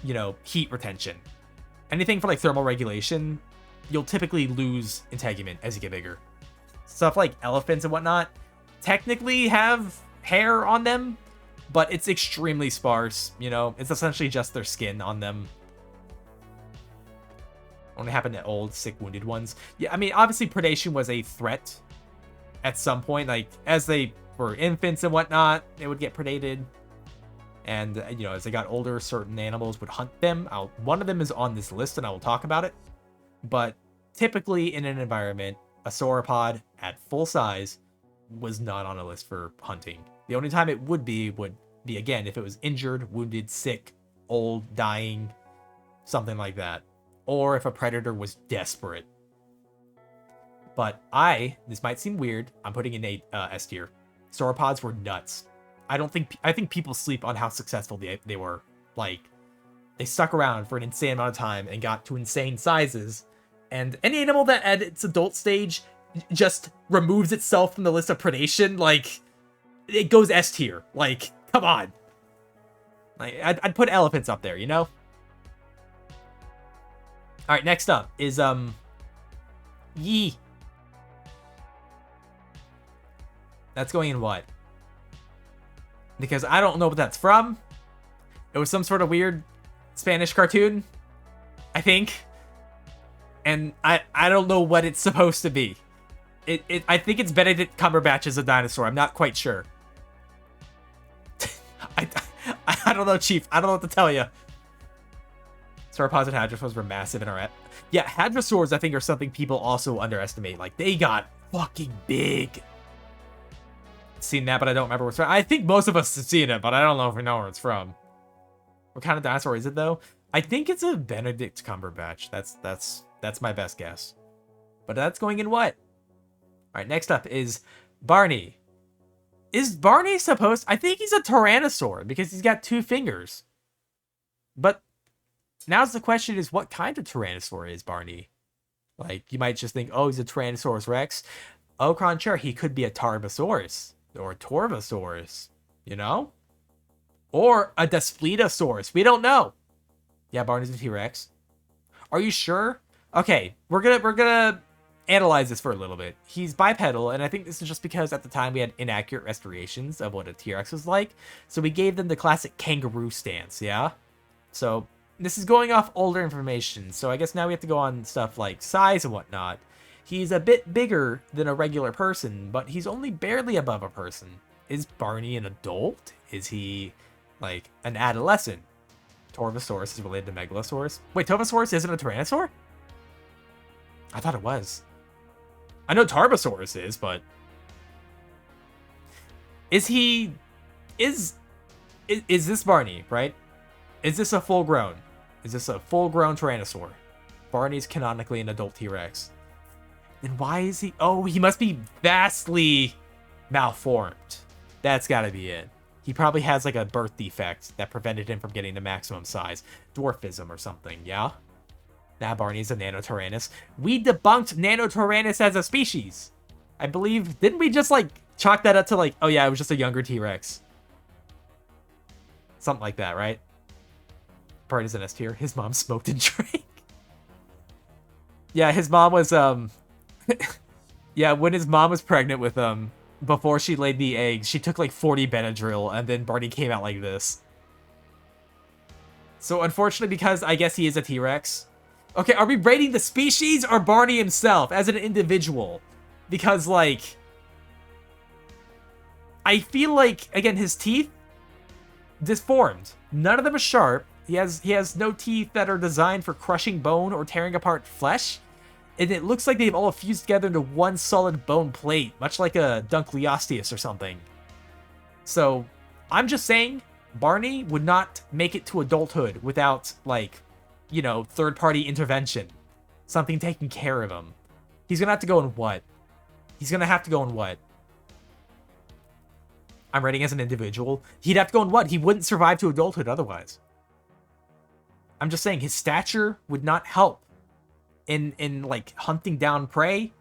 you know, heat retention. Anything for like thermal regulation, you'll typically lose integument as you get bigger. Stuff like elephants and whatnot technically have hair on them, but it's extremely sparse, you know? It's essentially just their skin on them. Only happened to old, sick, wounded ones. Yeah, I mean, obviously predation was a threat at some point. Like, as they were infants and whatnot, they would get predated. And, you know, as they got older, certain animals would hunt them. One of them is on this list, and I will talk about it. But typically in an environment, a sauropod at full size was not on a list for hunting. The only time it would be again if it was injured, wounded, sick, old, dying, something like that, or if a predator was desperate. But this might seem weird, I'm putting in a S tier. Sauropods were nuts. I think people sleep on how successful they were. Like, they stuck around for an insane amount of time and got to insane sizes. And any animal that at its adult stage just removes itself from the list of predation, like, it goes S tier. Like, come on. Like, I'd put elephants up there, you know? Alright, next up is, Yi. That's going in what? Because I don't know what that's from. It was some sort of weird Spanish cartoon, I think. And I don't know what it's supposed to be. I think it's Benedict Cumberbatch as a dinosaur. I'm not quite sure. I don't know, Chief. I don't know what to tell you. Sauropods and hadrosaurs were massive in our... Yeah, hadrosaurs, I think, are something people also underestimate. Like, they got fucking big. Seen that, but I don't remember what's from. I think most of us have seen it, but I don't know if we know where it's from. What kind of dinosaur is it, though? I think it's a Benedict Cumberbatch. That's my best guess. But that's going in what? Alright, next up is Barney. Is Barney supposed... I think he's a Tyrannosaur because he's got 2 fingers. But now's the question is, what kind of Tyrannosaur is Barney? Like, you might just think, oh, he's a Tyrannosaurus Rex. Au contraire, he could be a Tarbosaurus. Or a Torvosaurus. You know? Or a Daspletosaurus. We don't know. Yeah, Barney's a T-Rex. Are you sure? Okay, we're gonna analyze this for a little bit. He's bipedal, and I think this is just because at the time we had inaccurate restorations of what a T-Rex was like, so we gave them the classic kangaroo stance, yeah? So this is going off older information, so I guess now we have to go on stuff like size and whatnot. He's a bit bigger than a regular person, but he's only barely above a person. Is Barney an adult? Is he, like, an adolescent? Torvosaurus is related to Megalosaurus. Wait, Torvosaurus isn't a Tyrannosaur? I thought it was. I know Tarbosaurus is, but... Is he... Is this Barney, right? Is this a full-grown? Is this a full-grown Tyrannosaur? Barney's canonically an adult T-Rex. Then why is he... Oh, he must be vastly malformed. That's gotta be it. He probably has like a birth defect that prevented him from getting the maximum size. Dwarfism or something, yeah? Nah, Barney's a Nanotyrannus. We debunked Nanotyrannus as a species. I believe... Didn't we just like chalk that up to like... Oh yeah, it was just a younger T-Rex. Something like that, right? Barney's an S tier. His mom smoked and drank. Yeah, his mom was... Yeah, when his mom was pregnant with him, before she laid the eggs, she took like 40 Benadryl, and then Barney came out like this. So unfortunately, because I guess he is a T-Rex. Okay, are we rating the species or Barney himself as an individual? Because, like... I feel like, again, his teeth... disformed. None of them are sharp. He has no teeth that are designed for crushing bone or tearing apart flesh. And it looks like they've all fused together into one solid bone plate, much like a Dunkleosteus or something. So, I'm just saying, Barney would not make it to adulthood without, like, you know, third-party intervention. Something taking care of him. He's gonna have to go in what? He's gonna have to go in what? I'm rating as an individual. He'd have to go in what? He wouldn't survive to adulthood otherwise. I'm just saying, his stature would not help in like, hunting down prey.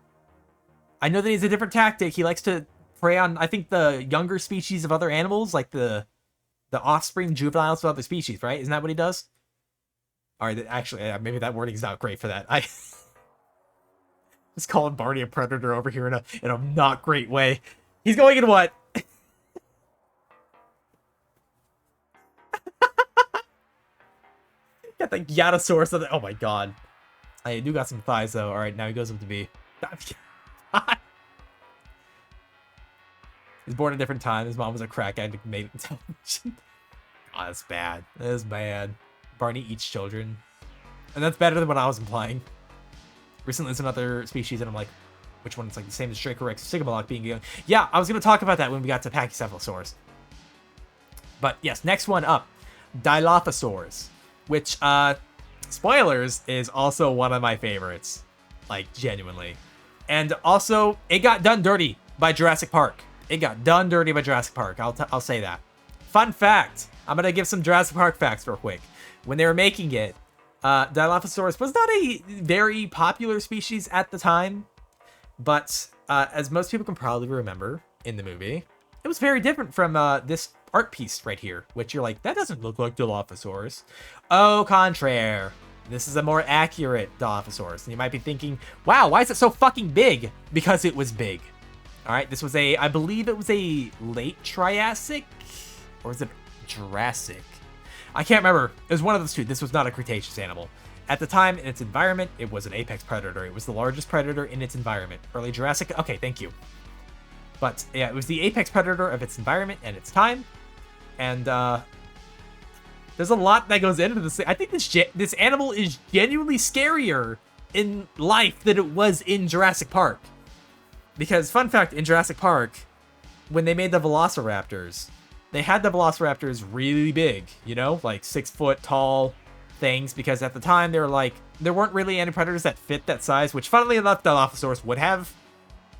I know that he's a different tactic. He likes to prey on, I think, the younger species of other animals, like the offspring juveniles of other species, right? Isn't that what he does? Alright, actually, maybe that wording's not great for that. I just calling Barney a predator over here in a not great way. He's going in what? Got the Dinosaur. Oh my god. I do got some thighs though. Alright, now he goes up to B. He's born at a different time. His mom was a crack addict made it in television. Oh, that's bad. That is bad. Barney eats children. And that's better than what I was implying. Recently there's another species and I'm like, which one is like the same as Dracorex Sigmalock being young? Yeah, I was going to talk about that when we got to Pachycephalosaurus. But yes, next one up. Dilophosaurs. Which, spoilers, is also one of my favorites. Like, genuinely. And also, it got done dirty by Jurassic Park. It got done dirty by Jurassic Park. I'll say that. Fun fact. I'm going to give some Jurassic Park facts real quick. When they were making it, Dilophosaurus was not a very popular species at the time. But, as most people can probably remember in the movie, it was very different from this art piece right here, which you're like, that doesn't look like Dilophosaurus. Au contraire. This is a more accurate Dilophosaurus. And you might be thinking, wow, why is it so fucking big? Because it was big. Alright, this was I believe it was a late Triassic? Or is it Jurassic? I can't remember. It was one of those two. This was not a Cretaceous animal. At the time, in its environment, it was an apex predator. It was the largest predator in its environment. Early Jurassic? Okay, thank you. But, yeah, it was the apex predator of its environment and its time. And, there's a lot that goes into this. I think this animal is genuinely scarier in life than it was in Jurassic Park. Because, fun fact, in Jurassic Park, when they made the Velociraptors, they had the Velociraptors really big, you know? Like, 6-foot tall things. Because at the time, they were like, there weren't really any predators that fit that size. Which, funnily enough, Dilophosaurus would have.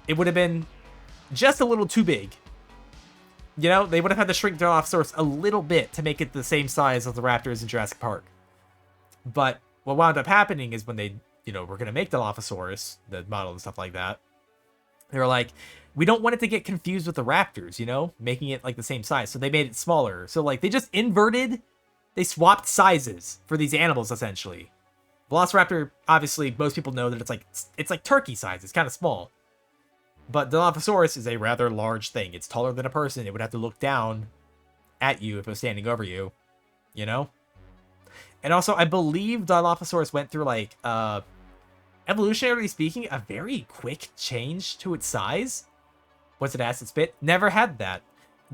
It would have been just a little too big. You know, they would have had to shrink Dilophosaurus a little bit to make it the same size as the raptors in Jurassic Park. But what wound up happening is when they, you know, were going to make Dilophosaurus, the model and stuff like that, they were like, we don't want it to get confused with the raptors, you know, making it like the same size. So they made it smaller. So like they just inverted, they swapped sizes for these animals essentially. Velociraptor, obviously, most people know that it's like turkey size. It's kind of small. But Dilophosaurus is a rather large thing. It's taller than a person. It would have to look down at you if it was standing over you, you know? And also, I believe Dilophosaurus went through, like, evolutionarily speaking, a very quick change to its size. Was it acid spit? Never had that.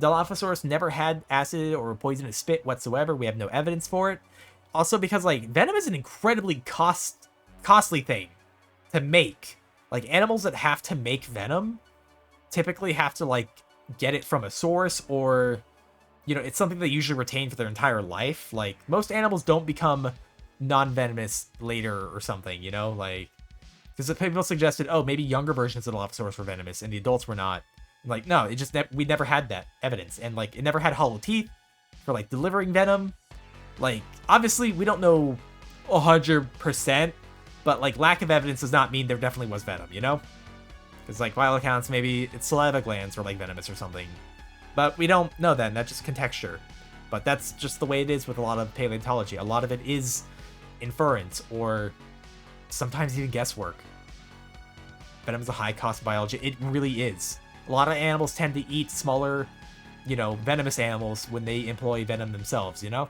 Dilophosaurus never had acid or poisonous spit whatsoever. We have no evidence for it. Also because, like, venom is an incredibly costly thing to make. Like, animals that have to make venom typically have to, like, get it from a source or you know, it's something they usually retain for their entire life. Like, most animals don't become non-venomous later or something, you know? Like, because people suggested, oh, maybe younger versions of Dilophosaurus were venomous and the adults were not. Like, no, it just we never had that evidence. And, like, it never had hollow teeth for, like, delivering venom. Like, obviously, we don't know 100%, but, like, lack of evidence does not mean there definitely was venom, you know? Because, like, by all accounts, maybe its saliva glands were, like, venomous or something. But we don't know that, and that's just conjecture. But that's just the way it is with a lot of paleontology. A lot of it is inference, or sometimes even guesswork. Venom is a high-cost biology. It really is. A lot of animals tend to eat smaller, you know, venomous animals when they employ venom themselves, you know?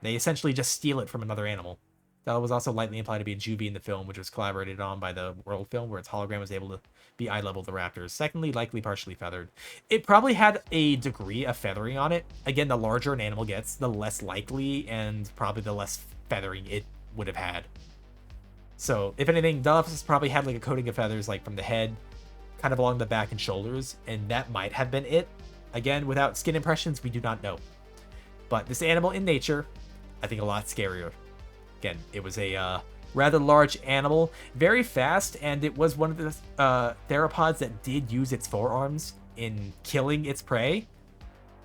They essentially just steal it from another animal. That was also lightly implied to be a juvie in the film, which was collaborated on by the World Film, where its hologram was able to be eye level with the raptors. Secondly, likely partially feathered. It probably had a degree of feathering on it. Again, the larger an animal gets, the less likely and probably the less feathering it would have had. So, if anything, Dilophosaurus probably had like a coating of feathers, like from the head, kind of along the back and shoulders, and that might have been it. Again, without skin impressions, we do not know. But this animal in nature, I think a lot scarier. Again, it was a rather large animal, very fast, and it was one of the theropods that did use its forearms in killing its prey.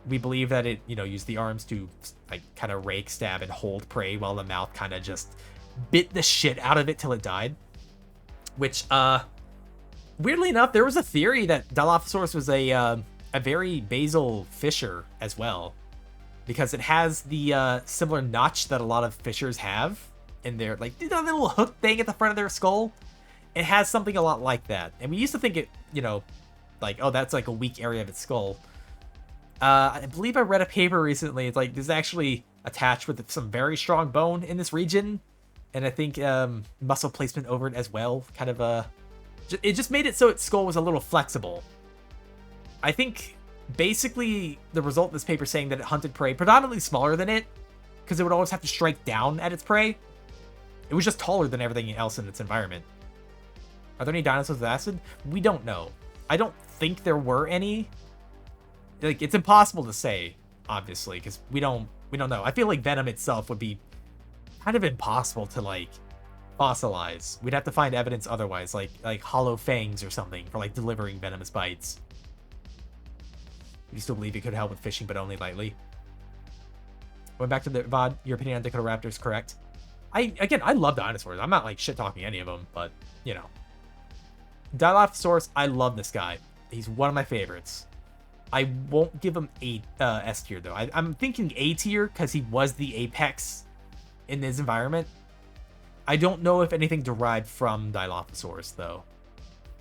We believe that it, you know, used the arms to like kind of rake, stab, and hold prey, while the mouth kind of just bit the shit out of it till it died. Which, weirdly enough, there was a theory that Dilophosaurus was a very basal fisher as well, because it has the similar notch that a lot of fishers have in their, like, you know, the little hook thing at the front of their skull. It has something a lot like that. And we used to think it, you know, like, oh, that's like a weak area of its skull. I believe I read a paper recently. It's like, this is actually attached with some very strong bone in this region. And I think muscle placement over it as well. Kind of, it just made it so its skull was a little flexible. I think basically the result of this paper saying that it hunted prey predominantly smaller than it, because it would always have to strike down at its prey. It was just taller than everything else in its environment. Are there any dinosaurs with acid? We don't know. I don't think there were any. Like, it's impossible to say, obviously, because we don't know. I feel like venom itself would be kind of impossible to, like, fossilize. We'd have to find evidence otherwise, like hollow fangs or something for, like, delivering venomous bites. You still believe it could help with fishing, but only lightly? Going back to the VOD, your opinion on Diplodocus is correct. I love dinosaurs. I'm not, like, shit-talking any of them, but, you know. Dilophosaurus, I love this guy. He's one of my favorites. I won't give him S tier, though. I'm thinking A tier because he was the apex in his environment. I don't know if anything derived from Dilophosaurus, though.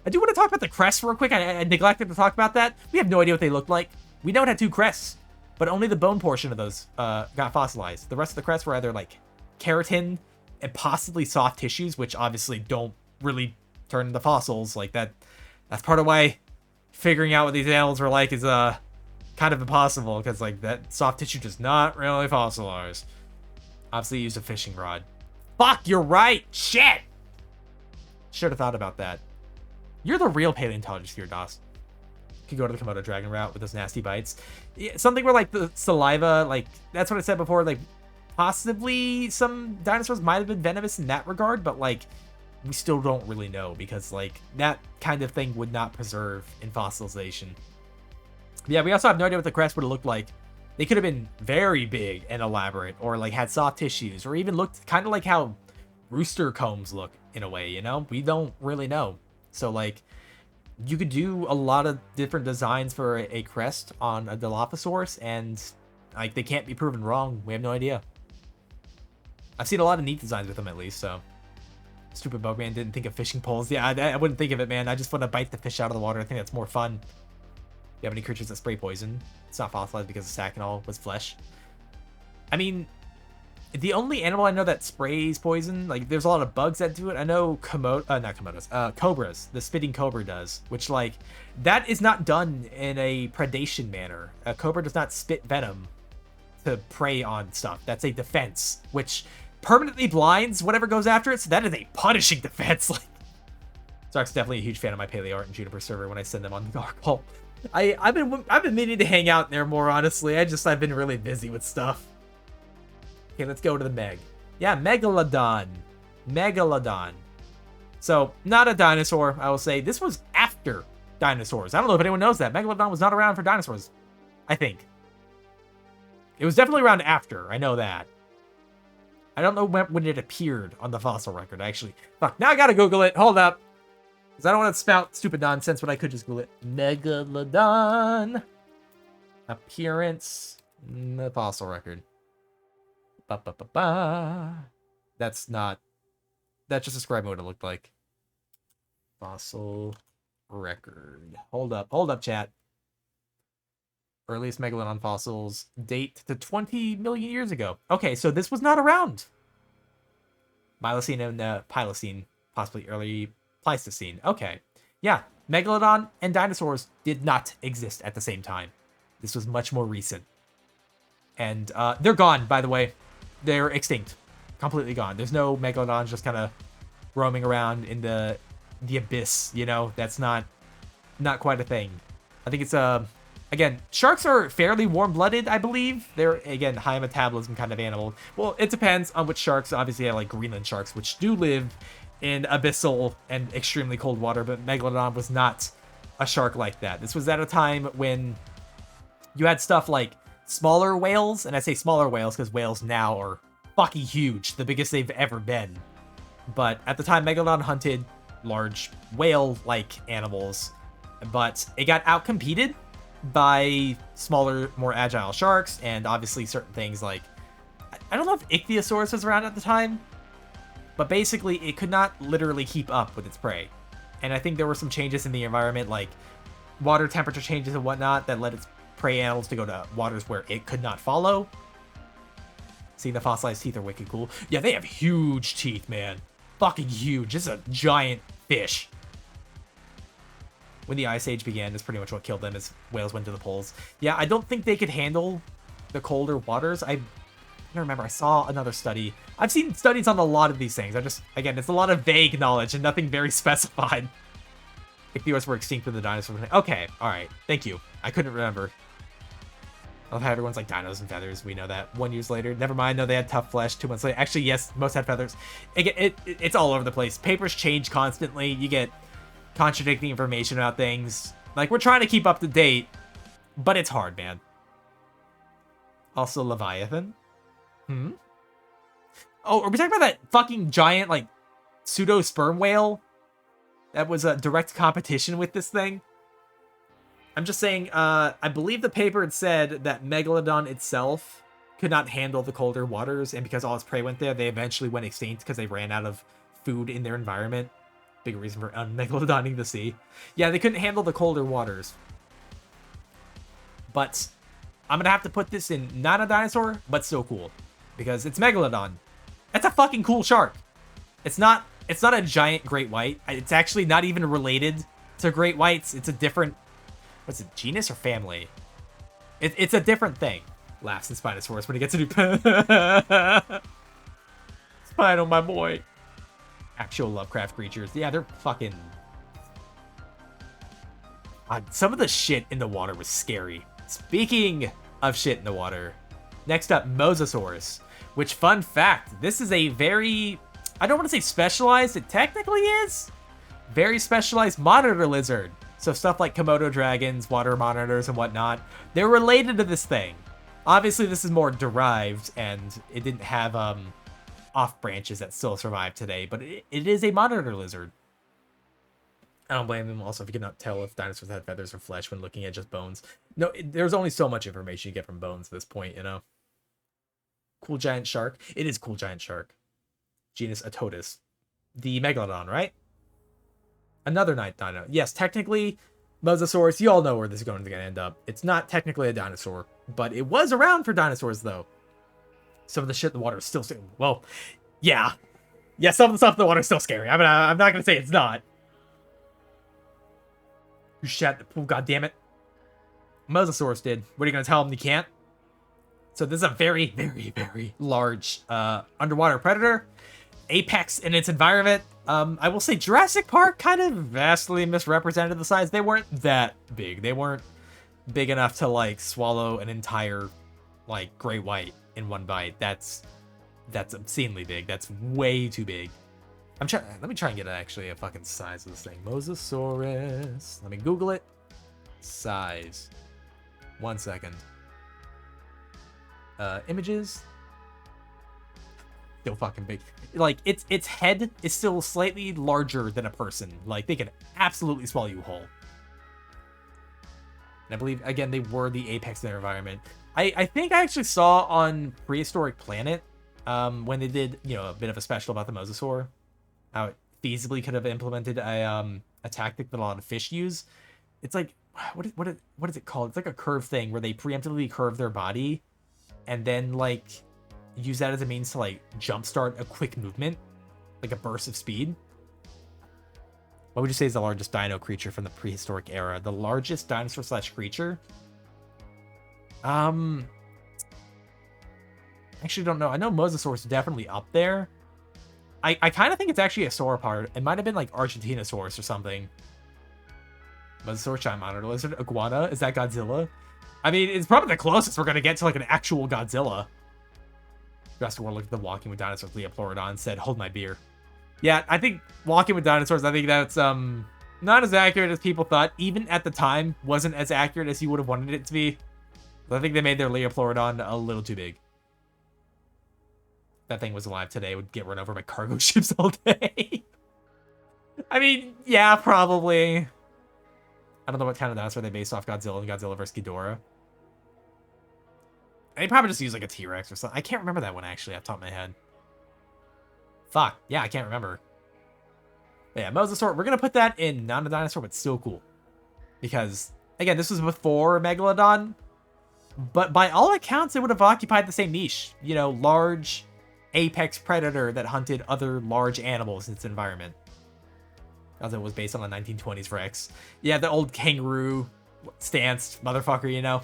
I do want to talk about the crests real quick. I neglected to talk about that. We have no idea what they look like. We know it had two crests, but only the bone portion of those got fossilized. The rest of the crests were either, like, keratin and possibly soft tissues, which obviously don't really turn into fossils. Like, that's part of why figuring out what these animals were like is kind of impossible, because, like, that soft tissue does not really fossilize. Obviously, used a fishing rod. Fuck, you're right! Shit! Should have thought about that. You're the real paleontologist here, Doss. Could go to the Komodo dragon route with those nasty bites. Yeah, something where, like, the saliva, like, that's what I said before, like, possibly some dinosaurs might have been venomous in that regard, but, like, we still don't really know, because, like, that kind of thing would not preserve in fossilization. Yeah, we also have no idea what the crest would have looked like. They could have been very big and elaborate, or, like, had soft tissues, or even looked kind of like how rooster combs look, in a way, you know? We don't really know. So, like, you could do a lot of different designs for a crest on a Dilophosaurus, and, like, they can't be proven wrong. We have no idea. I've seen a lot of neat designs with them, at least, so. Stupid bugman didn't think of fishing poles. Yeah, I wouldn't think of it, man. I just want to bite the fish out of the water. I think that's more fun. Do you have any creatures that spray poison? It's not fossilized because the sack and all was flesh. I mean, the only animal I know that sprays poison, like, there's a lot of bugs that do it. I know cobras. The spitting cobra does, which, like, that is not done in a predation manner. A cobra does not spit venom to prey on stuff. That's a defense, which permanently blinds whatever goes after it, so that is a punishing defense. Like, Zark's definitely a huge fan of my paleo art and Juniper server when I send them on the Gargoyle. I've been meaning to hang out there more, honestly. I've been really busy with stuff. Okay, let's go to the Meg. Yeah, Megalodon. Megalodon. So, not a dinosaur, I will say. This was after dinosaurs. I don't know if anyone knows that. Megalodon was not around for dinosaurs, I think. It was definitely around after. I know that. I don't know when it appeared on the fossil record, actually. Fuck, now I gotta Google it. Hold up. Because I don't want to spout stupid nonsense, but I could just Google it. Megalodon. Appearance. The fossil record. Ba-ba-ba-ba. That's just describing what it looked like. Fossil record. Hold up, chat. Earliest megalodon fossils date to 20 million years ago. Okay, so this was not around. Miocene and Pliocene, possibly early Pleistocene. Okay, yeah, megalodon and dinosaurs did not exist at the same time. This was much more recent. And they're gone, by the way. They're extinct. Completely gone. There's no megalodons just kind of roaming around in the abyss, you know? That's not quite a thing. I think it's again, sharks are fairly warm-blooded, I believe. They're, again, high metabolism kind of animal. Well, it depends on which sharks. Obviously, I like Greenland sharks, which do live in abyssal and extremely cold water, but Megalodon was not a shark like that. This was at a time when you had stuff like smaller whales, and I say smaller whales because whales now are fucking huge, the biggest they've ever been. But at the time, Megalodon hunted large whale-like animals, but it got outcompeted by smaller, more agile sharks, and obviously certain things like, I don't know if Ichthyosaurus was around at the time, but basically it could not literally keep up with its prey. And I think there were some changes in the environment, like water temperature changes and whatnot, that led its prey animals to go to waters where it could not follow. See, the fossilized teeth are wicked cool. Yeah, they have huge teeth, man. Fucking huge. This is a giant fish. When the Ice Age began, that's pretty much what killed them, as whales went to the poles. Yeah, I don't think they could handle the colder waters. I don't remember. I saw another study. I've seen studies on a lot of these things. Again, it's a lot of vague knowledge and nothing very specified. Ichthyosaurs were extinct with the dinosaurs. Okay, alright. Thank you. I couldn't remember. I love how everyone's like dinos and feathers. We know that. 1 year later. Never mind. No, they had tough flesh. 2 months later. Actually, yes, most had feathers. It's all over the place. Papers change constantly. You get contradicting information about things. Like, we're trying to keep up to date, but it's hard, man. Also, Leviathan. Oh, are we talking about that fucking giant, like, pseudo sperm whale that was a direct competition with this thing? I'm just saying, I believe the paper had said that Megalodon itself could not handle the colder waters, and because all its prey went there, they eventually went extinct because they ran out of food in their environment. Big reason for Megalodoning the sea. Yeah, they couldn't handle the colder waters. But I'm gonna have to put this in not a dinosaur, but still cool. Because it's Megalodon. That's a fucking cool shark. It's not a giant great white. It's actually not even related to great whites. It's a different, what's it, genus or family? It's a different thing. Laughs in Spinosaurus when he gets a new Spino, my boy. Actual Lovecraft creatures. Yeah, they're fucking... some of the shit in the water was scary. Speaking of shit in the water, next up, Mosasaurus. Which, fun fact, this is a very... I don't want to say specialized, it technically is. Very specialized monitor lizard. So stuff like Komodo dragons, water monitors, and whatnot, they're related to this thing. Obviously, this is more derived, and it didn't have, off branches that still survive today, but it is a monitor lizard. I don't blame them. Also, if you cannot tell if dinosaurs had feathers or flesh when looking at just bones. No, there's only so much information you get from bones at this point, you know? Cool giant shark. It is cool giant shark. Genus Atotis. The Megalodon, right? Another night dino. Yes, technically, Mosasaurus, you all know where this is going to end up. It's not technically a dinosaur, but it was around for dinosaurs, though. Some of the shit in the water is still... Well, yeah. Yeah, some of the stuff in the water is still scary. I'm not going to say it's not. You shat the pool, goddammit. Mosasaurus did. What are you going to tell him you can't? So this is a very, very, very large underwater predator. Apex in its environment. I will say Jurassic Park kind of vastly misrepresented the size. They weren't that big. They weren't big enough to like swallow an entire like gray white in one bite. That's obscenely big. That's way too big. Let me try and get actually a fucking size of this thing. Mosasaurus. Let me Google it. Size. 1 second. Images. Still fucking big. Like its head is still slightly larger than a person. Like they can absolutely swallow you whole. And I believe again they were the apex of their environment. I think I actually saw on Prehistoric Planet when they did, you know, a bit of a special about the mosasaur, how it feasibly could have implemented a tactic that a lot of fish use. It's like what is it called? It's like a curve thing where they preemptively curve their body and then like use that as a means to like jumpstart a quick movement, like a burst of speed. What would you say is the largest dino creature from the prehistoric era? The largest dinosaur slash creature? Actually don't know. I know Mosasaurus is definitely up there. I kind of think it's actually a sauropod. It might have been like Argentinosaurus or something. Mosasaur, giant monitor lizard, iguana. Is that Godzilla? I mean, it's probably the closest we're gonna get to like an actual Godzilla. Jurassic World looked at the Walking with Dinosaurs Leoplorodon and said, "Hold my beer." Yeah, I think Walking with Dinosaurs, I think that's not as accurate as people thought. Even at the time, wasn't as accurate as you would have wanted it to be. I think they made their Leoplorodon a little too big. That thing was alive today, would get run over by cargo ships all day. I mean, yeah, probably. I don't know what kind of dinosaur they based off Godzilla and Godzilla vs. Ghidorah. They probably just use like a T-Rex or something. I can't remember that one actually off the top of my head. Fuck. Yeah, I can't remember. But yeah, Mosasaur. We're going to put that in not a dinosaur, but still cool. Because, again, this was before Megalodon. But by all accounts, it would have occupied the same niche. You know, large apex predator that hunted other large animals in its environment. As it was based on the 1920s Rex. Yeah, the old kangaroo stance motherfucker, you know.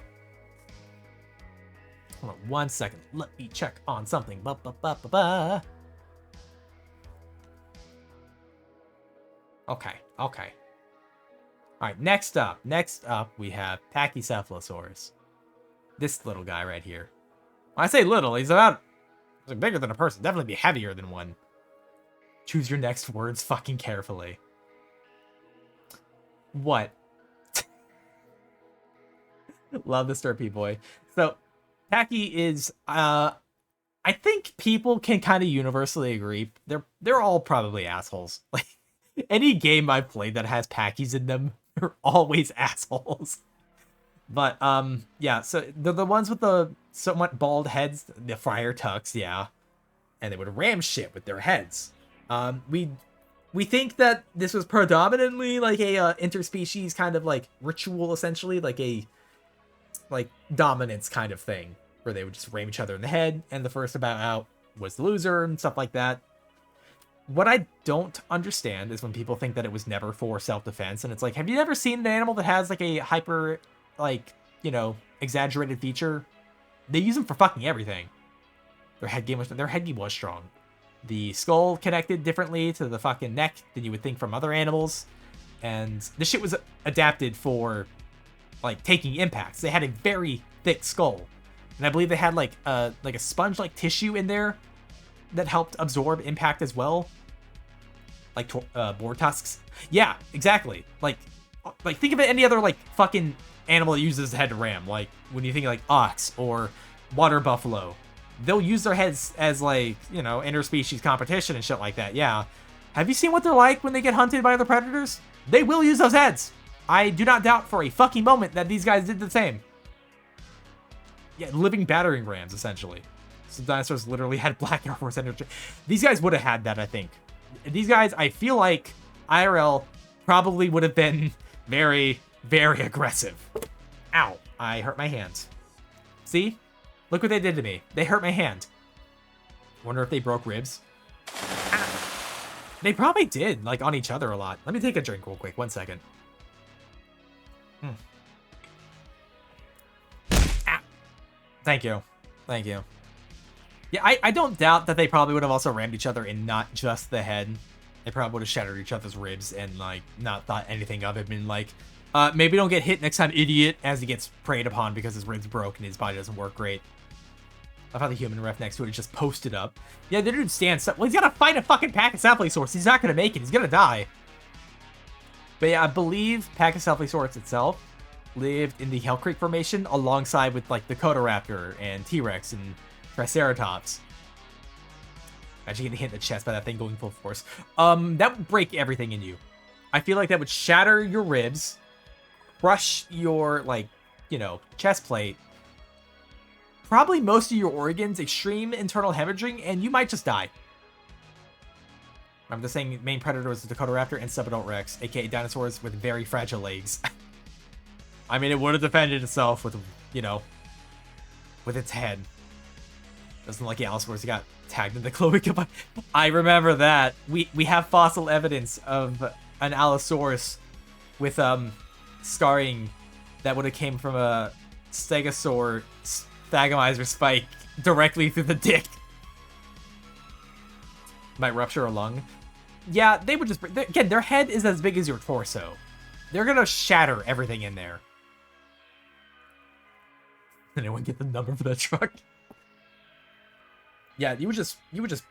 Hold on 1 second. Let me check on something. Ba-ba-ba-ba-ba. Okay. All right, next up, we have Pachycephalosaurus. This little guy right here. When I say little, he's bigger than a person. Definitely be heavier than one. Choose your next words fucking carefully. What? Love the Sturpy boy. So, Pachy is, I think people can kind of universally agree. They're all probably assholes. Like, any game I've played that has Pachys in them, they're always assholes. But, yeah, so the ones with the somewhat bald heads, the Friar Tucks, yeah. And they would ram shit with their heads. We think that this was predominantly like a interspecies kind of like ritual, essentially, like a dominance kind of thing, where they would just ram each other in the head, and the first about out was the loser and stuff like that. What I don't understand is when people think that it was never for self-defense, and it's like, have you ever seen an animal that has like a hyper, like, you know, exaggerated feature? They use them for fucking everything. Their head game was strong. The skull connected differently to the fucking neck than you would think from other animals. And this shit was adapted for, like, taking impacts. They had a very thick skull. And I believe they had, like a sponge-like tissue in there that helped absorb impact as well. Like, boar tusks. Yeah, exactly. Like, think of it any other, like, fucking animal that uses the head to ram. Like, when you think of, like, ox or water buffalo. They'll use their heads as, like, you know, interspecies competition and shit like that, yeah. Have you seen what they're like when they get hunted by other predators? They will use those heads. I do not doubt for a fucking moment that these guys did the same. Yeah, living battering rams, essentially. So dinosaurs literally had black Air Force energy. These guys would have had that, I think. These guys, I feel like, IRL probably would have been very, very aggressive. Ow, I hurt my hand. See? Look what they did to me. They hurt my hand. Wonder if they broke ribs. Ah. They probably did, like, on each other a lot. Let me take a drink real quick. 1 second. Ah. Thank you. Thank you. Yeah, I don't doubt that they probably would have also rammed each other in not just the head. They probably would have shattered each other's ribs and, like, not thought anything of it. Been like, Maybe don't get hit next time, idiot, as he gets preyed upon because his ribs broke and his body doesn't work great. I thought the human ref next to it is just posted up. Yeah, the dude stands up. Well, he's gotta fight a fucking Pachycephalosaurus. He's not gonna make it. He's gonna die. But yeah, I believe Pachycephalosaurus itself lived in the Hell Creek Formation alongside with, like, the Cotoraptor and T-Rex and Triceratops. Actually getting hit in the chest by that thing going full force. That would break everything in you. I feel like that would shatter your ribs, crush your, like, you know, chest plate, probably most of your organs, extreme internal hemorrhaging, and you might just die. I'm just saying main predator was the Cotoraptor and Subadult Rex, aka dinosaurs with very fragile legs. I mean, it would have defended itself with, you know, with its head. Doesn't like Allosaurus, he got tagged in the cloaca. I remember that. We have fossil evidence of an Allosaurus with scarring that would have came from a Stegosaur Thagomizer spike directly through the dick. Might rupture a lung. Yeah, they would just... Again, their head is as big as your torso. They're gonna shatter everything in there. Anyone get the number for that truck? Yeah, you would just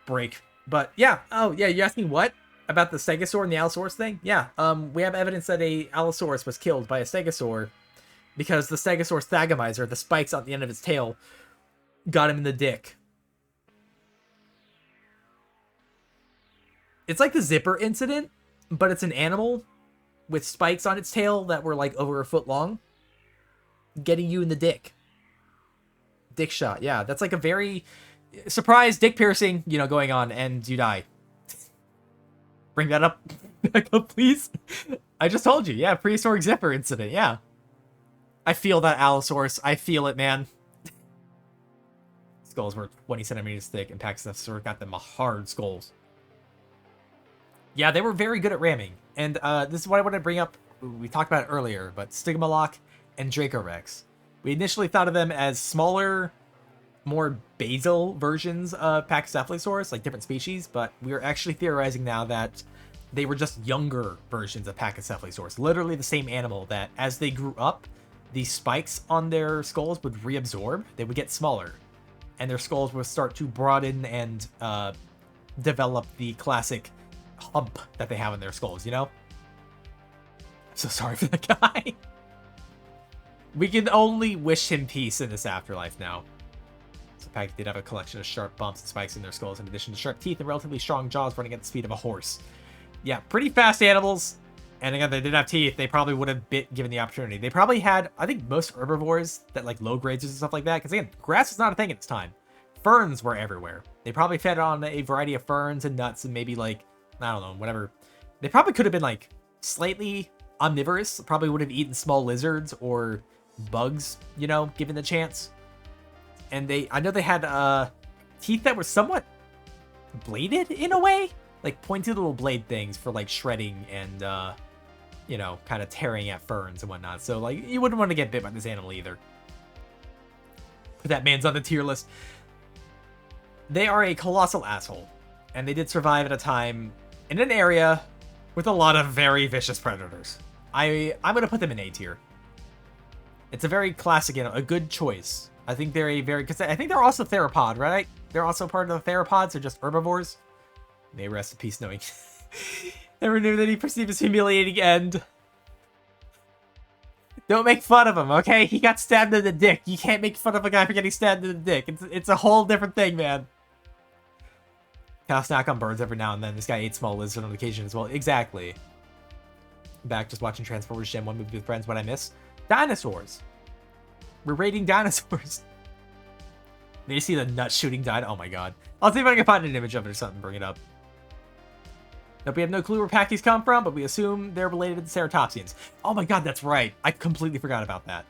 break. But yeah, oh yeah, you asking what? About the Stegosaur and the Allosaurus thing? Yeah, we have evidence that a Allosaurus was killed by a Stegosaur because the Stegosaurus Thagomizer, the spikes on the end of its tail, got him in the dick. It's like the zipper incident, but it's an animal with spikes on its tail that were like over a foot long, getting you in the dick. Dick shot, yeah. That's like a very surprise dick piercing, you know, going on, and you die. Bring that up back up, please. I just told you, yeah, prehistoric zipper incident, yeah. I feel that, Allosaurus. I feel it, man. Skulls were 20 centimeters thick, and Pachycephalosaurus got them hard skulls. Yeah, they were very good at ramming. And this is what I want to bring up. We talked about it earlier, but Stigmaloch and Dracorex. We initially thought of them as smaller, more basal versions of Pachycephalosaurus, like different species, but we're actually theorizing now that they were just younger versions of Pachycephalosaurus. Literally the same animal that, as they grew up, the spikes on their skulls would reabsorb. They would get smaller, and their skulls would start to broaden and develop the classic hump that they have in their skulls, you know? I'm so sorry for that guy. We can only wish him peace in this afterlife now. So Pack did have a collection of sharp bumps and spikes in their skulls, in addition to sharp teeth and relatively strong jaws running at the speed of a horse. Yeah, pretty fast animals. And again, they didn't have teeth. They probably would have bit given the opportunity. They probably had, I think most herbivores that like low grades and stuff like that, because again, grass was not a thing at its time. Ferns were everywhere. They probably fed on a variety of ferns and nuts and maybe like, I don't know, whatever. They probably could have been like slightly omnivorous. Probably would have eaten small lizards or bugs, you know, given the chance. And I know they had teeth that were somewhat bladed in a way, like pointy little blade things for like shredding and you know, kind of tearing at ferns and whatnot. So like you wouldn't want to get bit by this animal either. But that man's on the tier list. They are a colossal asshole, and they did survive at a time in an area with a lot of very vicious predators. I'm gonna put them in A tier. It's a very classic, you know, a good choice. I think they're a very, because I think they're also theropod, right? They're also part of the theropods, they're just herbivores. May rest in peace knowing. Never knew that he perceived his humiliating end. Don't make fun of him, okay? He got stabbed in the dick. You can't make fun of a guy for getting stabbed in the dick. It's a whole different thing, man. I'll snack on birds every now and then. This guy ate small lizards on occasion as well. Exactly. Back just watching Transformers Gen 1 movie with friends. What I miss? Dinosaurs. We're rating dinosaurs. Did you see the nut shooting dino? Oh my god. I'll see if I can find an image of it or something. Bring it up. Nope, we have no clue where Pachy's come from, but we assume they're related to the Ceratopsians. Oh my god, that's right. I completely forgot about that.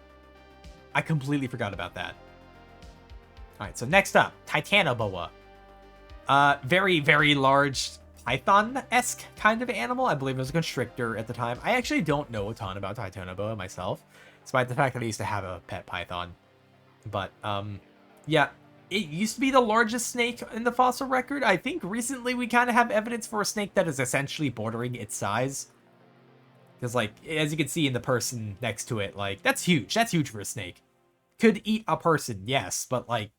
Alright, so next up, Titanoboa. Very, very large python-esque kind of animal. I believe it was a constrictor at the time. I actually don't know a ton about Titanoboa myself, despite the fact that I used to have a pet python. But, yeah, it used to be the largest snake in the fossil record. I think recently we kind of have evidence for a snake that is essentially bordering its size. Because, like, as you can see in the person next to it, like, that's huge. That's huge for a snake. Could eat a person, yes, but, like,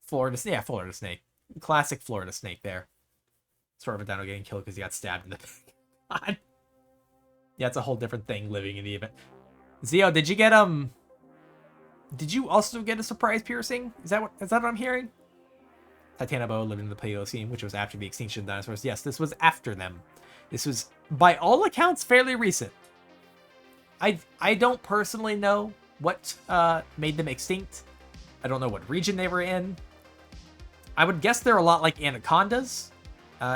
Florida snake. Classic Florida snake there. Sort of a dino getting killed because he got stabbed in the God. Yeah, it's a whole different thing living in the event. Zio, did you get, did you also get a surprise piercing? Is that what I'm hearing? Titanoboa lived in the Paleocene, which was after the extinction of dinosaurs. Yes, this was after them. This was, by all accounts, fairly recent. I don't personally know what made them extinct. I don't know what region they were in. I would guess they're a lot like anacondas.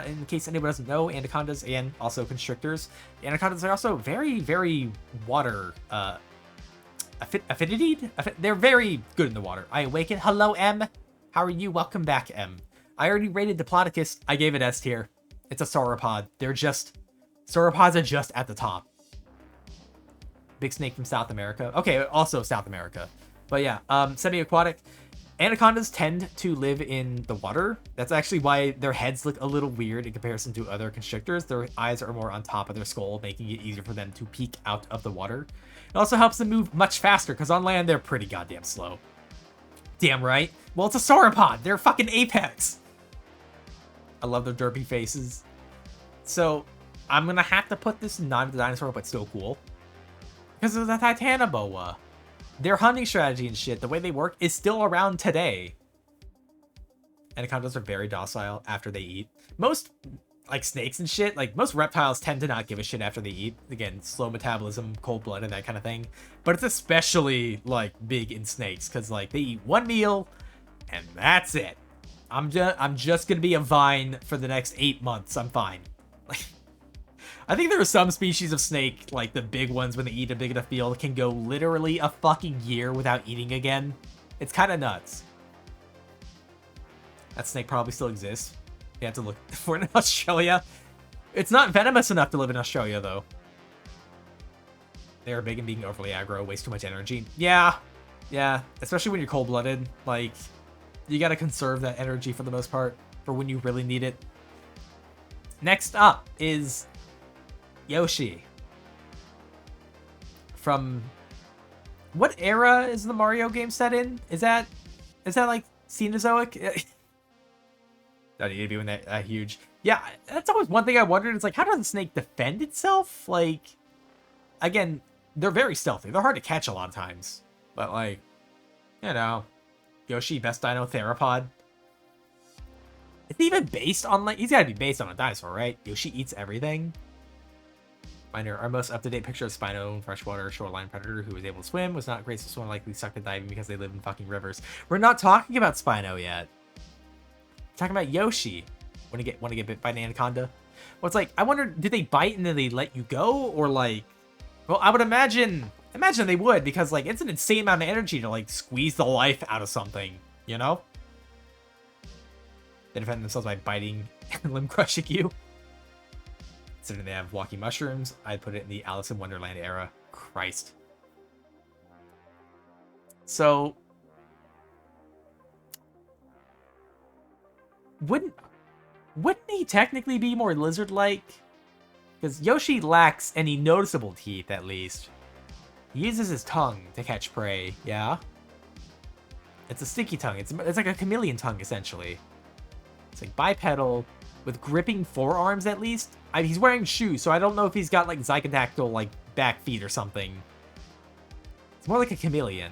In case anyone doesn't know, anacondas and also constrictors. Anacondas are also very, very water affinity. They're very good in the water. I awaken. Hello, M. How are you? Welcome back, M. I already rated Diplodocus. I gave it S tier. It's a sauropod. Sauropods are just at the top. Big snake from South America. Okay, also South America. But yeah, semi-aquatic. Anacondas tend to live in the water. That's actually why their heads look a little weird in comparison to other constrictors. Their eyes are more on top of their skull, making it easier for them to peek out of the water. It also helps them move much faster, because on land, they're pretty goddamn slow. Damn right. Well, it's a sauropod. They're fucking apex. I love their derpy faces. So, I'm going to have to put this not a dinosaur, but still cool. Because of the Titanoboa. Their hunting strategy and shit, the way they work, is still around today. Anacondas are very docile after they eat. Most, like, snakes and shit, like, most reptiles tend to not give a shit after they eat. Again, slow metabolism, cold-blooded, that kind of thing. But it's especially, like, big in snakes, because, like, they eat one meal, and that's it. I'm just gonna be a vine for the next 8 months. I'm fine. Like, I think there are some species of snake, like the big ones, when they eat a big enough meal, can go literally a fucking year without eating again. It's kind of nuts. That snake probably still exists. You have to look for it in Australia. It's not venomous enough to live in Australia, though. They are big and being overly aggro, waste too much energy. Yeah, especially when you're cold-blooded. Like, you gotta conserve that energy for the most part, for when you really need it. Next up is Yoshi. From what era is the Mario game set in? Is that like Cenozoic? Don't need to be when that huge. Yeah, that's always one thing I wondered. It's like, how does a snake defend itself? Like, again, they're very stealthy. They're hard to catch a lot of times. But like, you know, Yoshi, best dino theropod. Is he even based on, like, he's gotta be based on a dinosaur, right? Yoshi eats everything. Our most up-to-date picture of Spino, freshwater shoreline predator who was able to swim, was not great to swim, likely sucked at diving because they live in fucking rivers. We're not talking about Spino yet. We're talking about Yoshi. Want to get bit by an anaconda? Well, it's like, I wonder, did they bite and then they let you go, or like, well, I would imagine they would, because like it's an insane amount of energy to like squeeze the life out of something, you know? They defend themselves by biting and limb crushing you. Considering they have walking mushrooms, I'd put it in the Alice in Wonderland era. Christ. So, wouldn't he technically be more lizard-like? Because Yoshi lacks any noticeable teeth, at least. He uses his tongue to catch prey, yeah? It's a sticky tongue. It's like a chameleon tongue, essentially. It's like bipedal, with gripping forearms, at least. He's wearing shoes, so I don't know if he's got, like, zygodactyl, like, back feet or something. It's more like a chameleon.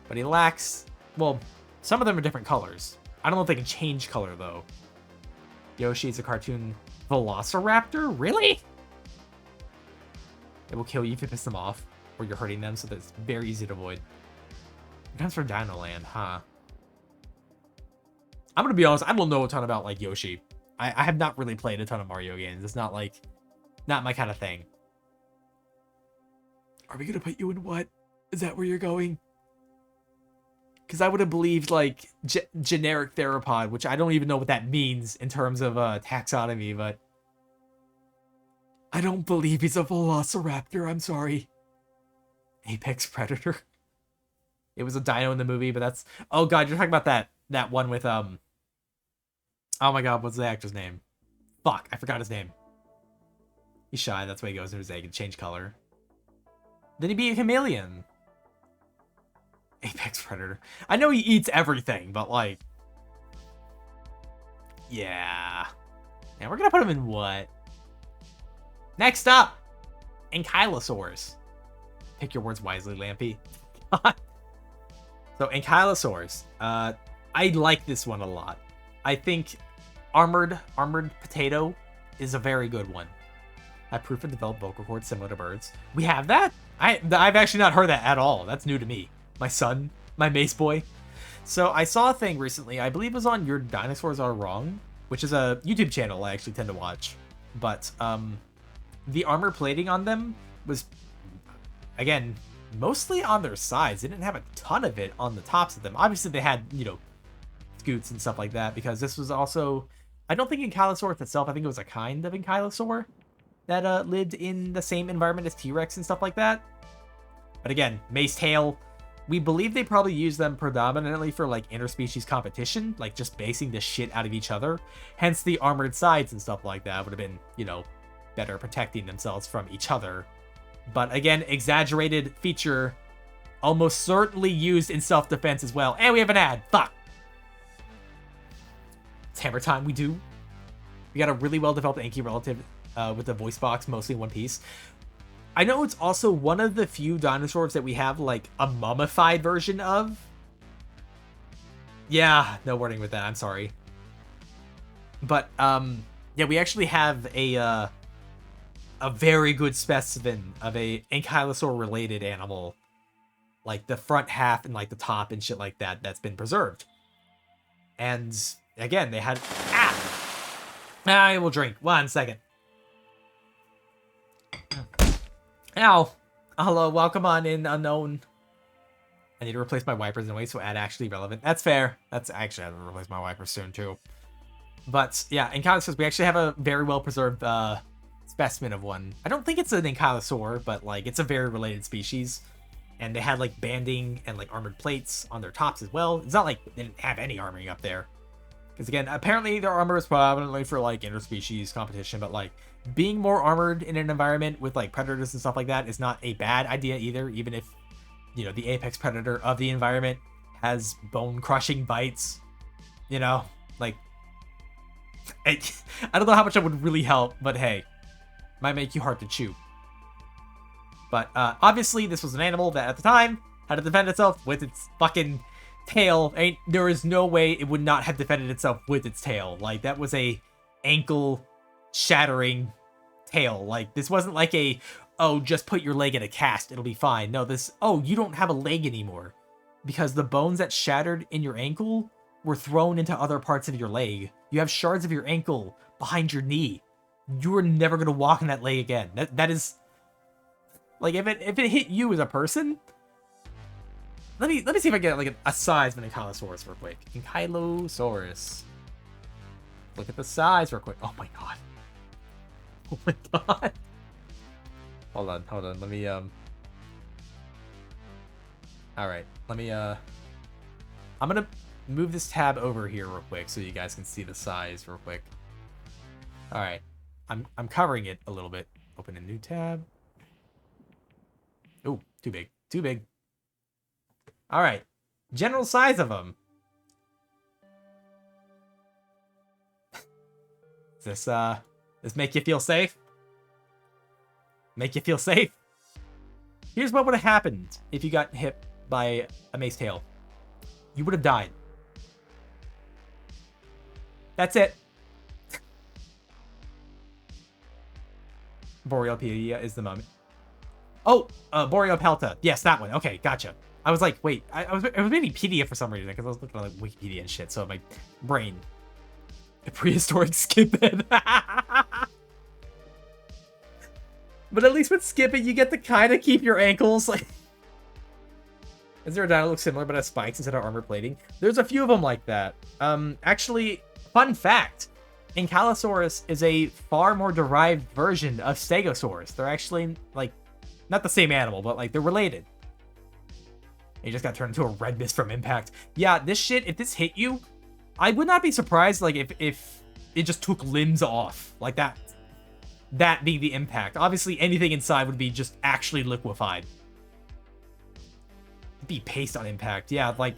But he lacks... Well, some of them are different colors. I don't know if they can change color, though. Yoshi's a cartoon velociraptor? Really? It will kill you if you piss them off, or you're hurting them, so that's very easy to avoid. It comes from Dino Land, huh? I'm gonna be honest, I don't know a ton about, like, Yoshi. I have not really played a ton of Mario games. It's not, like, not my kind of thing. Are we gonna put you in what? Is that where you're going? Because I would have believed, like, generic theropod, which I don't even know what that means in terms of taxonomy, but... I don't believe he's a velociraptor, I'm sorry. Apex predator. It was a dino in the movie, but that's... Oh god, you're talking about that one with, Oh my god, what's the actor's name? Fuck, I forgot his name. He's shy, that's why he goes into his egg and change color. Then he be a chameleon. Apex predator. I know he eats everything, but like... Yeah. Now we're gonna put him in what? Next up! Ankylosaurs. Pick your words wisely, Lampy. So, Ankylosaurs. I like this one a lot. I think Armored Potato is a very good one. I proof and develop vocal cords similar to birds. We have that? I've actually not heard that at all. That's new to me. My son, my mace boy. So I saw a thing recently, I believe it was on Your Dinosaurs Are Wrong, which is a YouTube channel I actually tend to watch. But the armor plating on them was, again, mostly on their sides. They didn't have a ton of it on the tops of them. Obviously they had, you know, scoots and stuff like that, because this was also, I don't think Ankylosaurus itself, I think it was a kind of Ankylosaur that lived in the same environment as T-Rex and stuff like that. But again, mace tail, we believe they probably use them predominantly for like interspecies competition, like just basing the shit out of each other. Hence the armored sides and stuff like that would have been, you know, better protecting themselves from each other. But again, exaggerated feature, almost certainly used in self-defense as well. And we have an ad. Fuck. It's hammer time. We do. We got a really well-developed Anki relative with the voice box, mostly in one piece. I know it's also one of the few dinosaurs that we have like a mummified version of. Yeah, no wording with that. I'm sorry. But yeah, we actually have a very good specimen of a Ankylosaur related animal, like the front half and like the top and shit like that, that's been preserved. And again, they had I will drink 1 second. Ow. Hello, welcome on in, unknown. I need to replace my wipers anyway, so ad actually relevant. That's fair. That's actually, I have to replace my wipers soon too. But yeah, Ankylosaurs, we actually have a very well preserved specimen of one. I don't think it's an Ankylosaur, but like it's a very related species. And they had like banding and like armored plates on their tops as well. It's not like they didn't have any armoring up there. Because again, apparently their armor is prominently for like interspecies competition, but like being more armored in an environment with like predators and stuff like that is not a bad idea either, even if, you know, the apex predator of the environment has bone-crushing bites, you know? Like, I don't know how much that would really help, but hey, might make you hard to chew. But obviously this was an animal that at the time had to defend itself with its fucking tail. There is no way it would not have defended itself with its tail. Like, that was a ankle shattering tail. Like, this wasn't like a, oh, just put your leg in a cast, it'll be fine. No, this, oh, you don't have a leg anymore because the bones that shattered in your ankle were thrown into other parts of your leg. You have shards of your ankle behind your knee. You are never going to walk in that leg again. That is, like, if it hit you as a person. Let me see if I get like a size of an Ankylosaurus real quick. Ankylosaurus. Look at the size real quick. Oh my god. Oh my god. Hold on. Let me All right. Let me I'm gonna move this tab over here real quick so you guys can see the size real quick. All right. I'm covering it a little bit. Open a new tab. Oh, too big. Too big. All right. General size of them. Does this make you feel safe? Make you feel safe? Here's what would have happened if you got hit by a mace tail. You would have died. That's it. Boreopedia is the moment. Oh, Boreopelta. Yes, that one. Okay, gotcha. I was like, wait, I was reading Pedia for some reason because I was looking at like Wikipedia and shit. So my brain, a prehistoric skiphead. But at least with Skip-It, you get to kind of keep your ankles like. Is there a dino that looks similar but has spikes instead of armor plating? There's a few of them like that. Actually, fun fact: Ankylosaurus is a far more derived version of Stegosaurus. They're actually like not the same animal, but like they're related. He just got turned into a red mist from impact. Yeah, this shit, if this hit you, I would not be surprised, like, if it just took limbs off. Like that. that being the impact. Obviously, anything inside would be just actually liquefied. It'd be paste on impact. Yeah, like,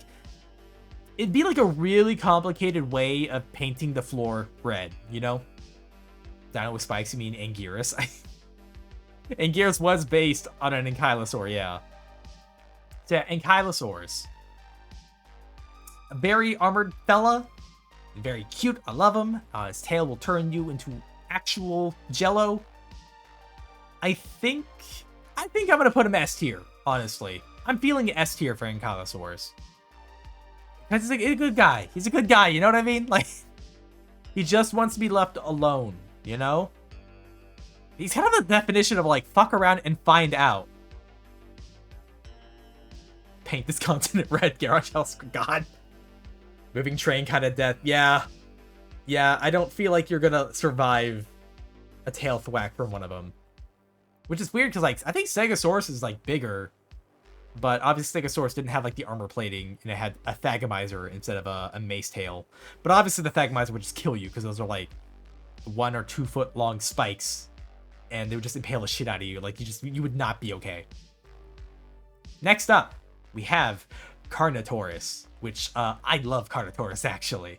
it'd be like a really complicated way of painting the floor red, you know? Dino with spikes, you mean Anguirus? Anguirus was based on an Ankylosaur, yeah. So yeah, Ankylosaurs. A very armored fella. Very cute, I love him. His tail will turn you into actual jello. I think I'm gonna put him S tier, honestly. I'm feeling S tier for Ankylosaurs. Because he's a good guy. He's a good guy, you know what I mean? Like, he just wants to be left alone, you know? He's kind of the definition of, like, fuck around and find out. Paint this continent red, Garage House, God. Moving train kind of death. Yeah. Yeah, I don't feel like you're gonna survive a tail thwack from one of them. Which is weird, because, like, I think Stegosaurus is, like, bigger. But obviously Stegosaurus didn't have, like, the armor plating, and it had a Thagomizer instead of a mace tail. But obviously the Thagomizer would just kill you, because those are, like, 1 or 2 foot long spikes. And they would just impale the shit out of you. Like, you would not be okay. Next up, we have Carnotaurus, which, I love Carnotaurus, actually.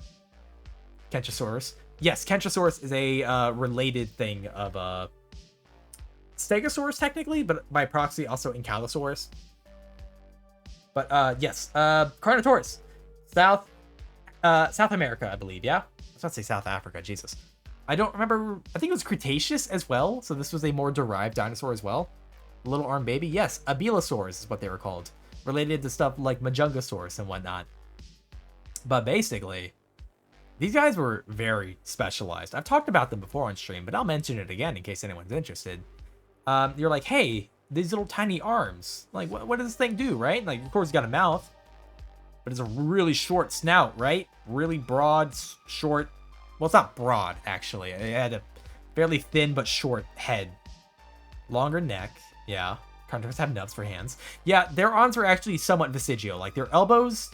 Kentrosaurus. Yes, Kentrosaurus is a, related thing of, Stegosaurus, technically, but by proxy, also Ankylosaurus. But, yes, Carnotaurus. South America, I believe, yeah? I was about to say South Africa, Jesus. I don't remember, I think it was Cretaceous as well, so this was a more derived dinosaur as well. Little arm baby, yes, Abelosaurs is what they were called. Related to stuff like Majungasaurus and whatnot. But basically, these guys were very specialized. I've talked about them before on stream, but I'll mention it again in case anyone's interested. You're like, hey, these little tiny arms. Like, what does this thing do, right? Like, of course, it's got a mouth, but it's a really short snout, right? Really broad, short. Well, it's not broad, actually. It had a fairly thin but short head. Longer neck, yeah. Carnivores have nubs for hands. Yeah, their arms are actually somewhat vestigial. Like, their elbows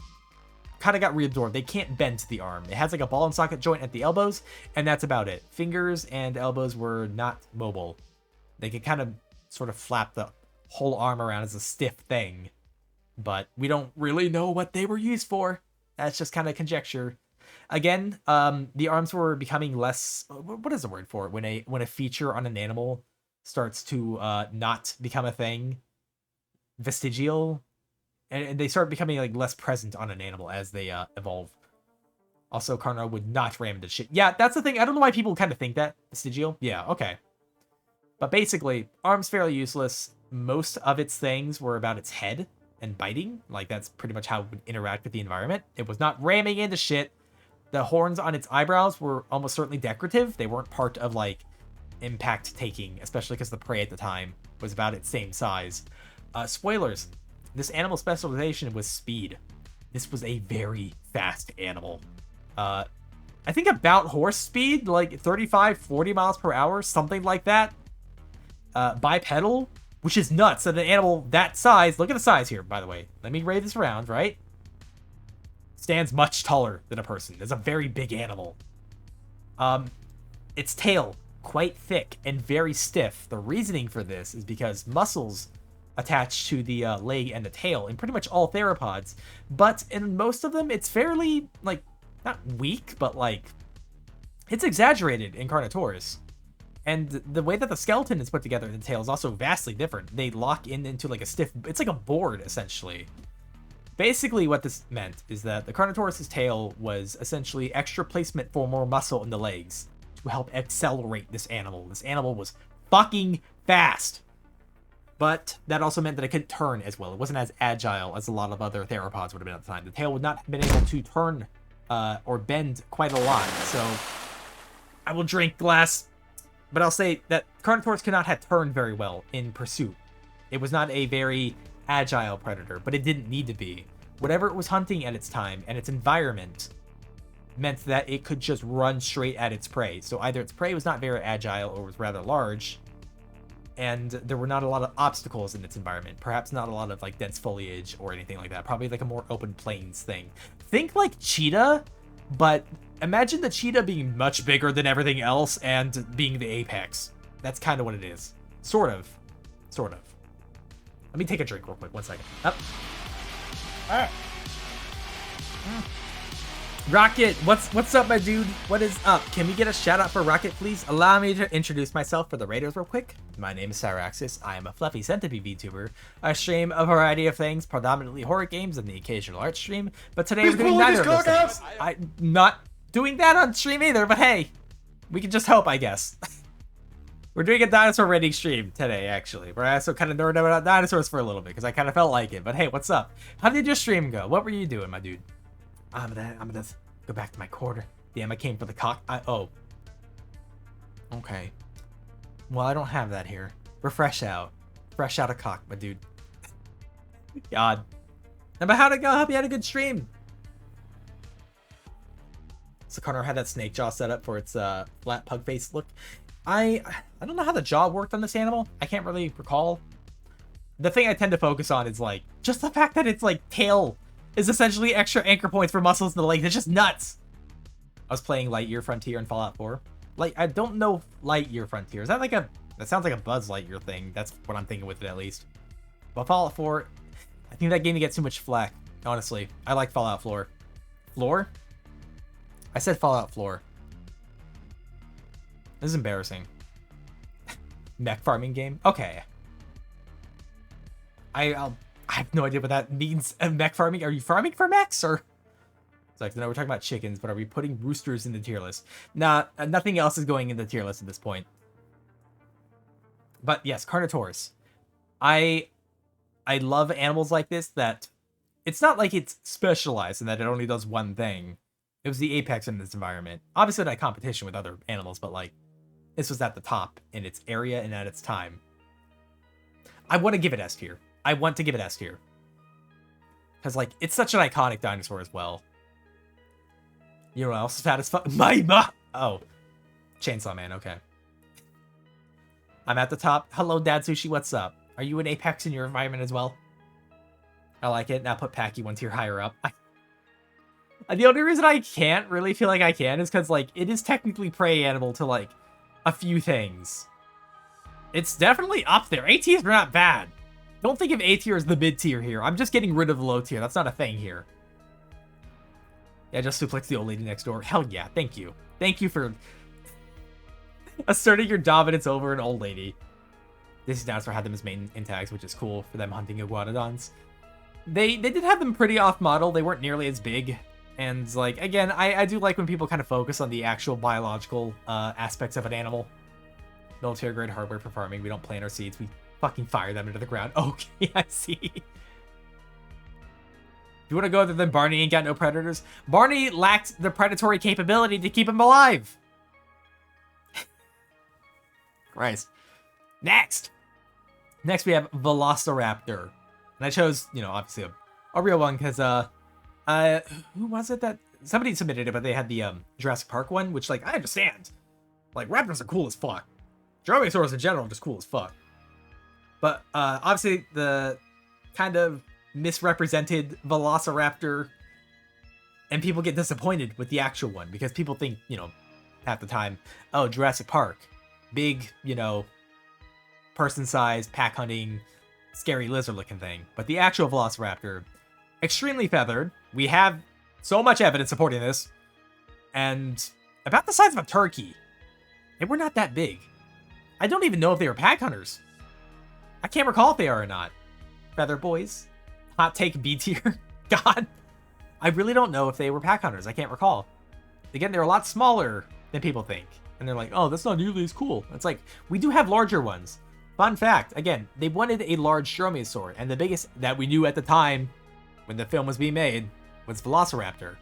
kind of got reabsorbed. They can't bend to the arm. It has, like, a ball and socket joint at the elbows, and that's about it. Fingers and elbows were not mobile. They could kind of sort of flap the whole arm around as a stiff thing. But we don't really know what they were used for. That's just kind of conjecture. Again, the arms were becoming less... What is the word for it? When a feature on an animal starts to not become a thing. Vestigial. And they start becoming like less present on an animal as they evolve. Also, Carno would not ram into shit. Yeah, that's the thing. I don't know why people kind of think that. Vestigial? Yeah, okay. But basically, arms fairly useless. Most of its things were about its head and biting. Like, that's pretty much how it would interact with the environment. It was not ramming into shit. The horns on its eyebrows were almost certainly decorative. They weren't part of, like, impact taking, especially because the prey at the time was about its same size. Spoilers. This animal specialization was speed. This was a very fast animal. I think about horse speed, like 35, 40 miles per hour, something like that. Bipedal, which is nuts that an animal that size, look at the size here, by the way. Let me raise this around, right? Stands much taller than a person. It's a very big animal. Its tail, quite thick and very stiff. The reasoning for this is because muscles attached to the leg and the tail in pretty much all theropods, but in most of them, it's fairly, like, not weak, but, like, it's exaggerated in Carnotaurus. And the way that the skeleton is put together in the tail is also vastly different. They lock into, like, a stiff... It's like a board, essentially. Basically, what this meant is that the Carnotaurus' tail was essentially extra placement for more muscle in the legs to help accelerate this animal. This animal was fucking fast. But that also meant that it couldn't turn as well. It wasn't as agile as a lot of other theropods would have been at the time. The tail would not have been able to turn or bend quite a lot. So I will drink glass. But I'll say that Carnotaurus could not have turned very well in pursuit. It was not a very agile predator, but it didn't need to be. Whatever it was hunting at its time and its environment meant that it could just run straight at its prey. So either its prey was not very agile or was rather large, and there were not a lot of obstacles in its environment. Perhaps not a lot of, like, dense foliage or anything like that. Probably like a more open plains thing. Think like cheetah, but imagine the cheetah being much bigger than everything else and being the apex. That's kind of what it is. Sort of. Sort of. Let me take a drink real quick. 1 second. Up. Alright. Rocket, what's up, my dude? What is up? Can we get a shout out for Rocket, please? Allow me to introduce myself for the Raiders real quick. My name is Cyraxis. I am a fluffy centipede VTuber. I stream a variety of things, predominantly horror games and the occasional art stream. But today we're doing neither of those things. I'm not doing that on stream either, but hey, we can just hope, I guess. We're doing a dinosaur rating stream today, actually. Where I also kind of nerded about dinosaurs for a little bit because I kind of felt like it. But hey, what's up? How did your stream go? What were you doing, my dude? I'm gonna go back to my quarter. Damn, I came for the cock. Oh. Okay. Well, I don't have that here. Refresh out. Fresh out of cock, my dude. God. But how'd it go? I hope you had a good stream. So Connor had that snake jaw set up for its flat pug face look. I don't know how the jaw worked on this animal. I can't really recall. The thing I tend to focus on is like just the fact that it's like tail is essentially extra anchor points for muscles in the legs. It's just nuts. I was playing Lightyear Frontier in Fallout 4. Like, I don't know Lightyear Frontier. Is that like a... That sounds like a Buzz Lightyear thing. That's what I'm thinking with it, at least. But Fallout 4... I think that game gets too much flack, honestly. I like Fallout 4. Floor? I said Fallout 4. This is embarrassing. Mech farming game? Okay. I have no idea what that means. Mech farming? Are you farming for mechs or? It's like, no, we're talking about chickens, but are we putting roosters in the tier list? Nah, nothing else is going in the tier list at this point. But yes, Carnotaurus. I love animals like this that it's not like it's specialized in that it only does one thing. It was the apex in this environment. Obviously not competition with other animals, but like this was at the top in its area and at its time. I want to give it S tier. I want to give it S tier. Because, like, it's such an iconic dinosaur as well. You know what else is satisfying? Oh. Chainsaw Man, okay. I'm at the top. Hello, Dad Sushi, what's up? Are you an apex in your environment as well? I like it. Now put Packy 1 tier higher up. The only reason I can't really feel like I can is because, like, it is technically prey animal to, like, a few things. It's definitely up there. A tiers are not bad. Don't think of A tier as the mid tier here. I'm just getting rid of the low tier. That's not a thing here. Yeah, just suplex the old lady next door. Hell yeah, thank you. Thank you for asserting your dominance over an old lady. This dinosaur had them as main in tags, which is cool for them hunting iguanodons. They did have them pretty off model. They weren't nearly as big. And like, again, I do like when people kind of focus on the actual biological aspects of an animal. Military grade hardware for farming. We don't plant our seeds. We fucking fire them into the ground. Okay, I see. If you want to go other than Barney ain't got no predators? Barney lacked the predatory capability to keep him alive. Christ. Next we have Velociraptor. And I chose, you know, obviously a real one because, who was it that... Somebody submitted it, but they had the Jurassic Park one, which, like, I understand. Like, raptors are cool as fuck. Dromaeosaurs in general are just cool as fuck. But obviously the kind of misrepresented Velociraptor, and people get disappointed with the actual one because people think, you know, half the time, oh, Jurassic Park, big, you know, person-sized, pack hunting, scary lizard-looking thing. But the actual Velociraptor, extremely feathered. We have so much evidence supporting this, and about the size of a turkey. They were not that big. I don't even know if they were pack hunters. I can't recall if they are or not. Feather boys. Hot take B tier. God. I really don't know if they were pack hunters. I can't recall. Again, they're a lot smaller than people think. And they're like, oh, that's not nearly as cool. It's like, we do have larger ones. Fun fact, again, they wanted a large dromaeosaur. And the biggest that we knew at the time, when the film was being made, was Velociraptor.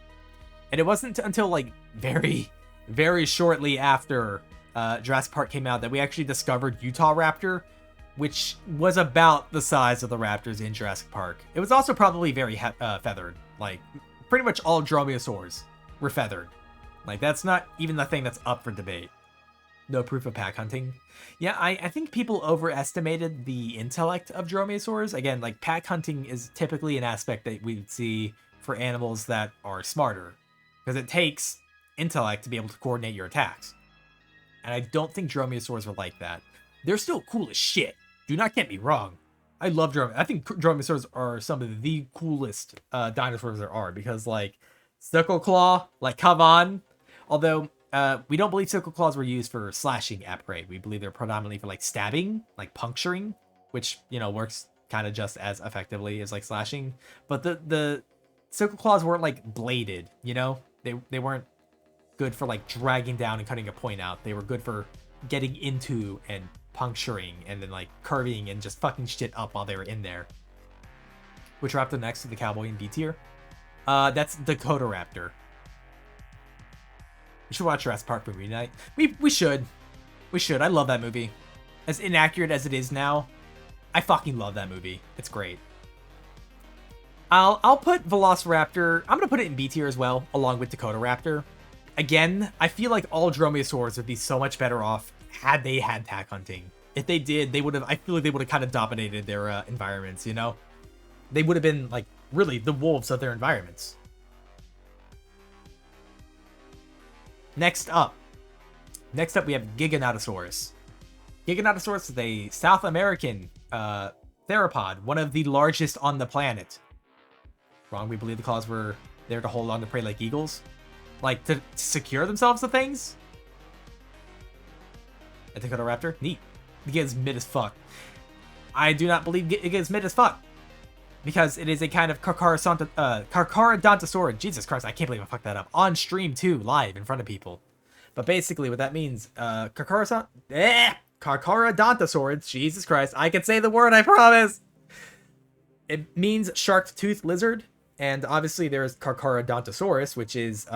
And it wasn't until like very, very shortly after Jurassic Park came out that we actually discovered Utah Raptor, which was about the size of the raptors in Jurassic Park. It was also probably very feathered. Like, pretty much all dromaeosaurs were feathered. Like, that's not even the thing that's up for debate. No proof of pack hunting. Yeah, I think people overestimated the intellect of dromaeosaurs. Again, like, pack hunting is typically an aspect that we'd see for animals that are smarter, because it takes intellect to be able to coordinate your attacks. And I don't think dromaeosaurs were like that. They're still cool as shit. Do not get me wrong. I love dromaeosaurs. I think dromaeosaurs are some of the coolest dinosaurs there are because, like, Sickle Claw, like, come on. Although, we don't believe Sickle Claws were used for slashing at prey. We believe they're predominantly for, like, stabbing, like, puncturing, which, you know, works kind of just as effectively as, like, slashing. But the Sickle Claws weren't, like, bladed, you know? They weren't good for, like, dragging down and cutting a point out. They were good for getting into and puncturing and then, like, curving and just fucking shit up while they were in there. Which raptor next to the cowboy in B tier? That's Dakota Raptor. We should watch Jurassic Park movie tonight. We should. We should. I love that movie. As inaccurate as it is now, I fucking love that movie. It's great. I'll put Velociraptor. I'm gonna put it in B tier as well, along with Dakota Raptor. Again, I feel like all dromaeosaurs would be so much better off had they had tack hunting. If they did, they would have. I feel like they would have kind of dominated their environments. You know, they would have been like really the wolves of their environments. Next up we have Giganotosaurus. Giganotosaurus is a South American theropod, one of the largest on the planet. Wrong, we believe the claws were there to hold on to prey like eagles. Like, to secure themselves to things? A Dakota Raptor? Neat. Giga is mid as fuck. I do not believe Giga is mid as fuck. Because it is a kind of Carcharodontosaurus. Jesus Christ, I can't believe I fucked that up. On stream too, live in front of people. But basically what that means, Carcharodontosaurus, Jesus Christ, I can say the word, I promise! It means shark-toothed lizard. And obviously there's Carcharodontosaurus, which is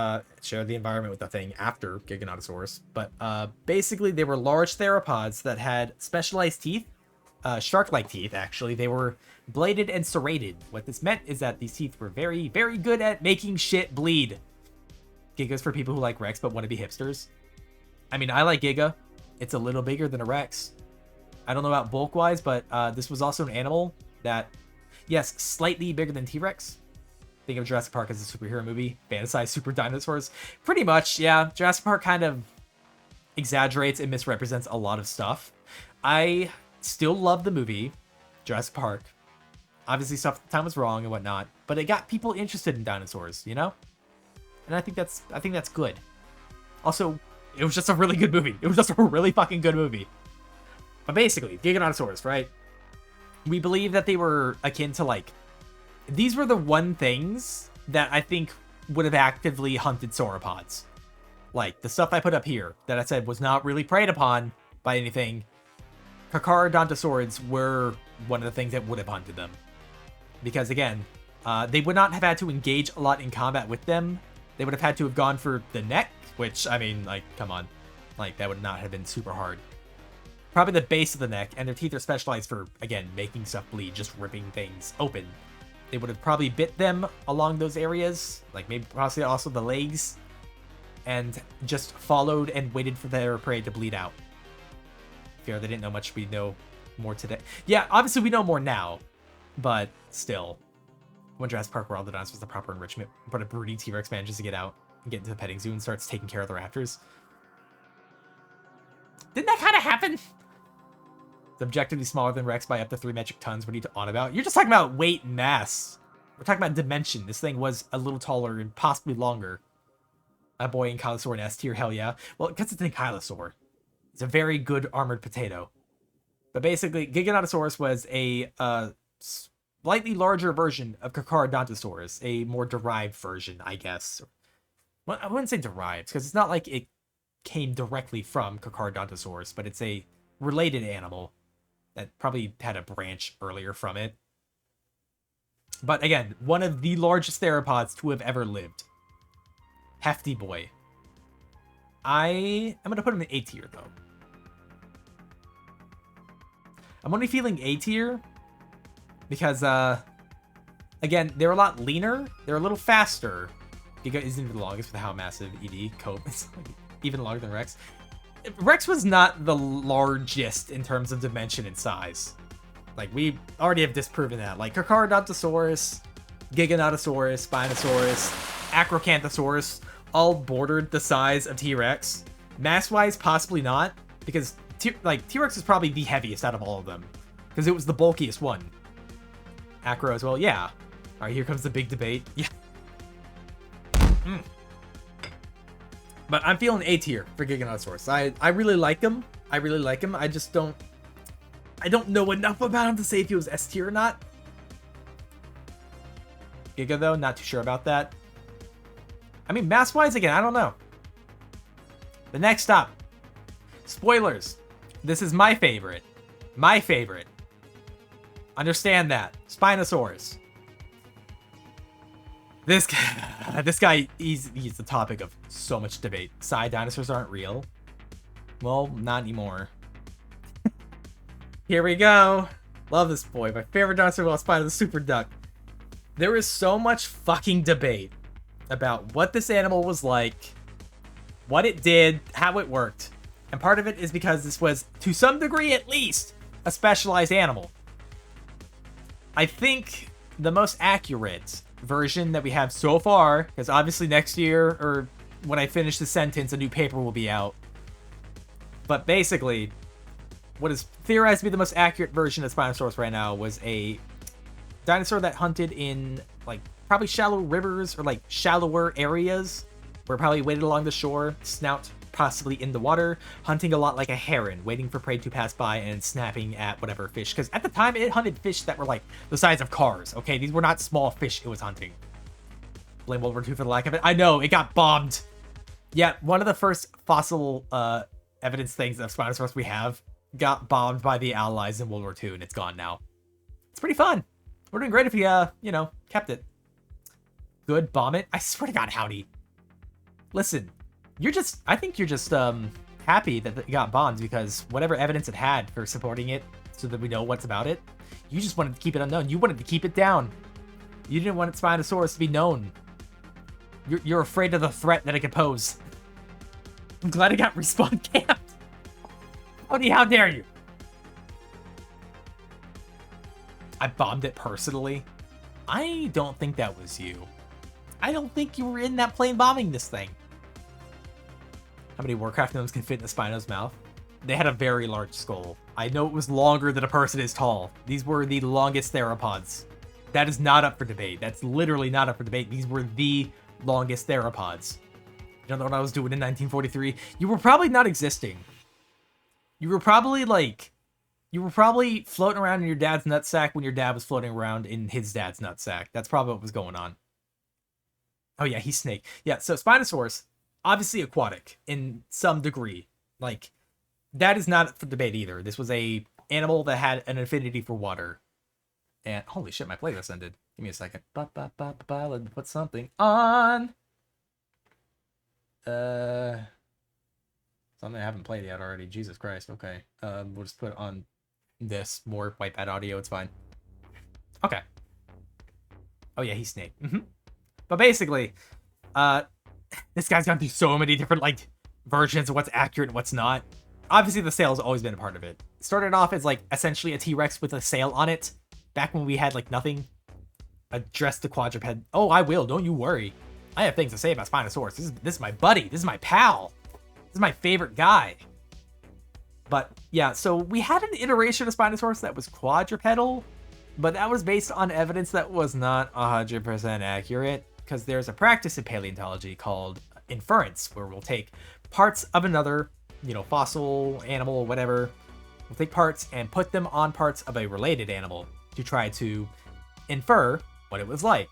share the environment with the thing after Giganotosaurus. But basically they were large theropods that had specialized teeth, shark-like teeth actually. They were bladed and serrated. What this meant is that these teeth were very, very good at making shit bleed. Giga's for people who like Rex but want to be hipsters. I mean, I like Giga. It's a little bigger than a Rex. I don't know about bulk-wise, but this was also an animal that, yes, slightly bigger than T-Rex. Think of Jurassic Park as a superhero movie, fantasized super dinosaurs. Pretty much, yeah. Jurassic Park kind of exaggerates and misrepresents a lot of stuff. I still love the movie, Jurassic Park. Obviously, stuff at the time was wrong and whatnot, but it got people interested in dinosaurs, you know? And I think that's good. Also, it was just a really good movie. It was just a really fucking good movie. But basically, Giganotosaurus, right? We believe that they were akin to, like, these were the one things that I think would have actively hunted sauropods. Like, the stuff I put up here that I said was not really preyed upon by anything. Carcharodontosaurids were one of the things that would have hunted them. Because, again, they would not have had to engage a lot in combat with them. They would have had to have gone for the neck, which, I mean, like, come on. Like, that would not have been super hard. Probably the base of the neck, and their teeth are specialized for, again, making stuff bleed, just ripping things open. They would have probably bit them along those areas, like maybe possibly also the legs, and just followed and waited for their prey to bleed out. Fair, they didn't know much. We know more today. Yeah, obviously we know more now, but still. When Jurassic Park, where all the dinosaurs the proper enrichment, but a broody T-Rex manages to get out and get into the petting zoo and starts taking care of the raptors. Didn't that kind of happen? It's objectively smaller than Rex by up to 3 metric tons. What are you on about? You're just talking about weight and mass. We're talking about dimension. This thing was a little taller and possibly longer. A boy in Ankylosaur in S tier, hell yeah. Well, because it's an Ankylosaur. It's a very good armored potato. But basically, Giganotosaurus was a slightly larger version of Carcharodontosaurus. A more derived version, I guess. Well, I wouldn't say derived, because it's not like it came directly from Carcharodontosaurus, but it's a related animal that probably had a branch earlier from it. But again, one of the largest theropods to have ever lived. Hefty boy. I'm going to put him in A tier, though. I'm only feeling A tier because, again, they're a lot leaner. They're a little faster. Giga isn't even the longest with how massive ED cope is. Even longer than Rex. Rex was not the largest in terms of dimension and size. Like, we already have disproven that. Like, Carcharodontosaurus, Giganotosaurus, Spinosaurus, Acrocanthosaurus all bordered the size of T-Rex. Mass-wise, possibly not, because T-Rex is probably the heaviest out of all of them because it was the bulkiest one. Acro as well, yeah. All right, here comes the big debate. Yeah. But I'm feeling A tier for Giganotosaurus. I really like him. I just don't know enough about him to say if he was S tier or not. Giga though, not too sure about that. I mean, mass-wise, again, I don't know. The next stop. Spoilers. This is my favorite. My favorite. Understand that. Spinosaurus. This guy, he's the topic of so much debate. Dinosaurs aren't real. Well, not anymore. Here we go. Love this boy. My favorite dinosaur of all, Spino the Super Duck. There is so much fucking debate about what this animal was like, what it did, how it worked. And part of it is because this was, to some degree at least, a specialized animal. I think the most accurate version that we have so far, because obviously next year, or when I finish the sentence, a new paper will be out. But basically, what is theorized to be the most accurate version of Spinosaurus right now was a dinosaur that hunted in, like, probably shallow rivers or, like, shallower areas where it probably waded along the shore, snout possibly in the water, hunting a lot like a heron, waiting for prey to pass by and snapping at whatever fish. Because at the time, it hunted fish that were, like, the size of cars, okay? These were not small fish it was hunting. Blame World War II for the lack of it. I know, it got bombed. Yeah, one of the first fossil evidence things of Spinosaurus we have got bombed by the Allies in World War II, and it's gone now. It's pretty fun. We're doing great if we, you know, kept it. Good, bomb it. I swear to God, Howdy. Listen, I think you're just, happy that it got bombed because whatever evidence it had for supporting it so that we know what's about it, you just wanted to keep it unknown. You wanted to keep it down. You didn't want Spinosaurus to be known. You're afraid of the threat that it could pose. I'm glad it got respawn camped. Howdy, how dare you? I bombed it personally. I don't think that was you. I don't think you were in that plane bombing this thing. How many Warcraft gnomes can fit in a Spino's mouth? They had a very large skull. I know it was longer than a person is tall. These were the longest theropods. That is not up for debate. That's literally not up for debate. These were the longest theropods. You don't know what I was doing in 1943? You were probably not existing. You were probably floating around in your dad's nutsack when your dad was floating around in his dad's nutsack. That's probably what was going on. Oh yeah, he's Snake. Yeah, so Spinosaurus, obviously aquatic in some degree. Like, that is not for debate either. This was a animal that had an affinity for water. And holy shit, my playlist ended. Give me a second. Let me put something on. Something I haven't played yet already. Jesus Christ. Okay. We'll just put on this. More white bad audio. It's fine. Okay. Oh yeah, he's Snake. But basically, this guy's gone through so many different, like, versions of what's accurate and what's not. Obviously, the sail has always been a part of it. It started off as, like, essentially a T-Rex with a sail on it. Back when we had, like, nothing. Address the quadruped. Oh, I will. Don't you worry. I have things to say about Spinosaurus. This is my buddy. This is my pal. This is my favorite guy. But, yeah, so we had an iteration of Spinosaurus that was quadrupedal, but that was based on evidence that was not 100% accurate, because there's a practice in paleontology called inference, where we'll take parts of another, you know, fossil, animal, whatever. We'll take parts and put them on parts of a related animal to try to infer what it was like.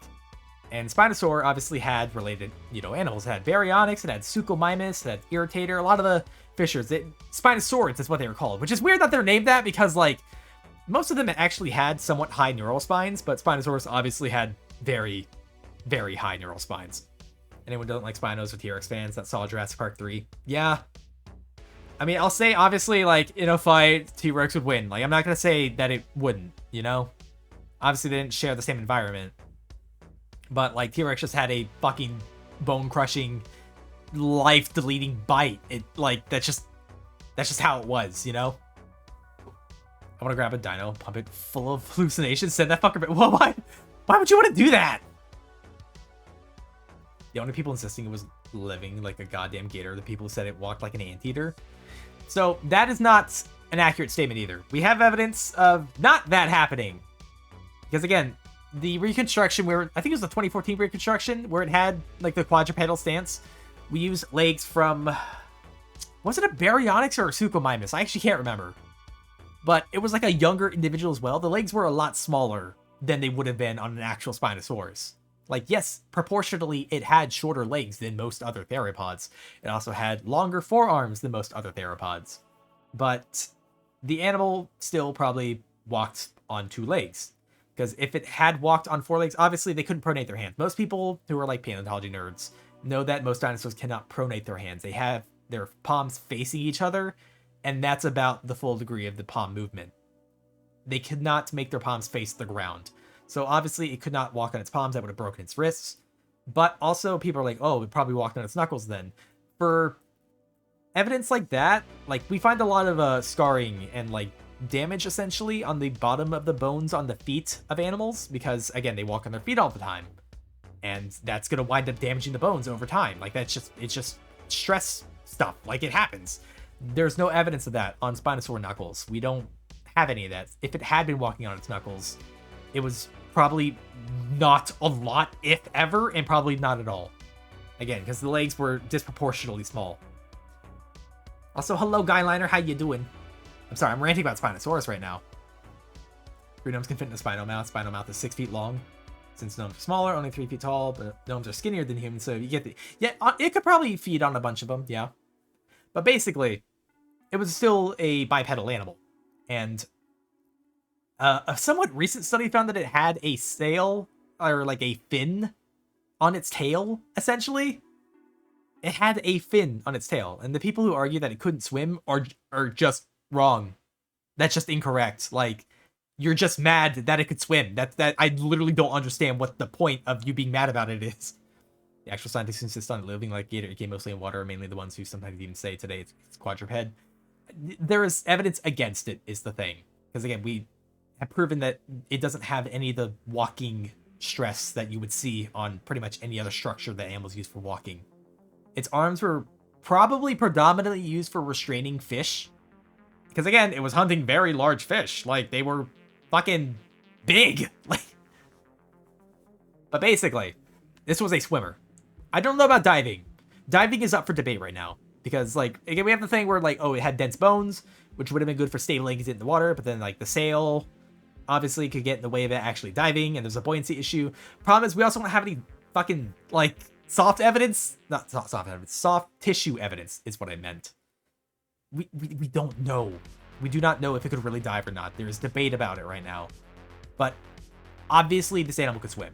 And Spinosaur obviously had related, you know, animals. It had baryonyx, it had Suchomimus, it had Irritator, a lot of the fishers. Spinosaurids is what they were called, which is weird that they're named that because, like, most of them actually had somewhat high neural spines, but Spinosaurus obviously had very, very high neural spines. Anyone who doesn't like Spinos or T-Rex fans that saw Jurassic Park 3? Yeah. I mean, I'll say, obviously, like, in a fight, T-Rex would win. Like, I'm not going to say that it wouldn't, you know? Obviously, they didn't share the same environment. But, like, T-Rex just had a fucking bone-crushing, life-deleting bite. Like, that's just how it was, you know? I want to grab a dino, pump it full of hallucinations, send that fucker... Well, why would you want to do that? The only people insisting it was living like a goddamn gator, the people who said it walked like an anteater. So that is not an accurate statement either. We have evidence of not that happening. Because again, the reconstruction where, I think it was the 2014 reconstruction, where it had like the quadrupedal stance, we used legs from, was it a Baryonyx or a Suchomimus? I actually can't remember. But it was like a younger individual as well. The legs were a lot smaller than they would have been on an actual Spinosaurus. Like, yes, proportionally, it had shorter legs than most other theropods. It also had longer forearms than most other theropods. But the animal still probably walked on 2 legs. Because if it had walked on 4 legs, obviously they couldn't pronate their hands. Most people who are like paleontology nerds know that most dinosaurs cannot pronate their hands. They have their palms facing each other, and that's about the full degree of the palm movement. They could not make their palms face the ground. So obviously it could not walk on its palms. That would have broken its wrists. But also people are like, oh, it probably walked on its knuckles then. For evidence like that, like we find a lot of scarring and like damage essentially on the bottom of the bones on the feet of animals, because again, they walk on their feet all the time. And that's going to wind up damaging the bones over time. Like it's just stress stuff. Like it happens. There's no evidence of that on Spinosaur knuckles. We don't have any of that. If it had been walking on its knuckles, it was probably not a lot, if ever, and probably not at all. Again, because the legs were disproportionately small. Also, hello, Guyliner, how you doing? I'm sorry, I'm ranting about Spinosaurus right now. Gnomes can fit in a Spino mouth. Spino mouth is 6 feet long. Since gnomes are smaller, only 3 feet tall, but gnomes are skinnier than humans, so you get the... Yeah, it could probably feed on a bunch of them, yeah. But basically, it was still a bipedal animal. And a somewhat recent study found that it had a sail, or like a fin, on its tail, essentially. It had a fin on its tail, and the people who argue that it couldn't swim are just wrong. That's just incorrect. Like, you're just mad that it could swim. That I literally don't understand what the point of you being mad about it is. The actual scientists insist on it living like gator. It came mostly in water, mainly the ones who sometimes even say today it's quadruped. There is evidence against it, is the thing. Because again, we have proven that it doesn't have any of the walking stress that you would see on pretty much any other structure that animals use for walking. Its arms were probably predominantly used for restraining fish. Because again, it was hunting very large fish. Like, they were fucking big. Like, but basically, this was a swimmer. I don't know about diving. Diving is up for debate right now. Because, like, again, we have the thing where, like, oh, it had dense bones, which would have been good for stabilizing it in the water. But then, like, the sail obviously could get in the way of it actually diving. And there's a buoyancy issue. Problem is, we also don't have any fucking, like, soft evidence. Not soft evidence. Soft tissue evidence is what I meant. We don't know. We do not know if it could really dive or not. There's debate about it right now. But obviously this animal could swim.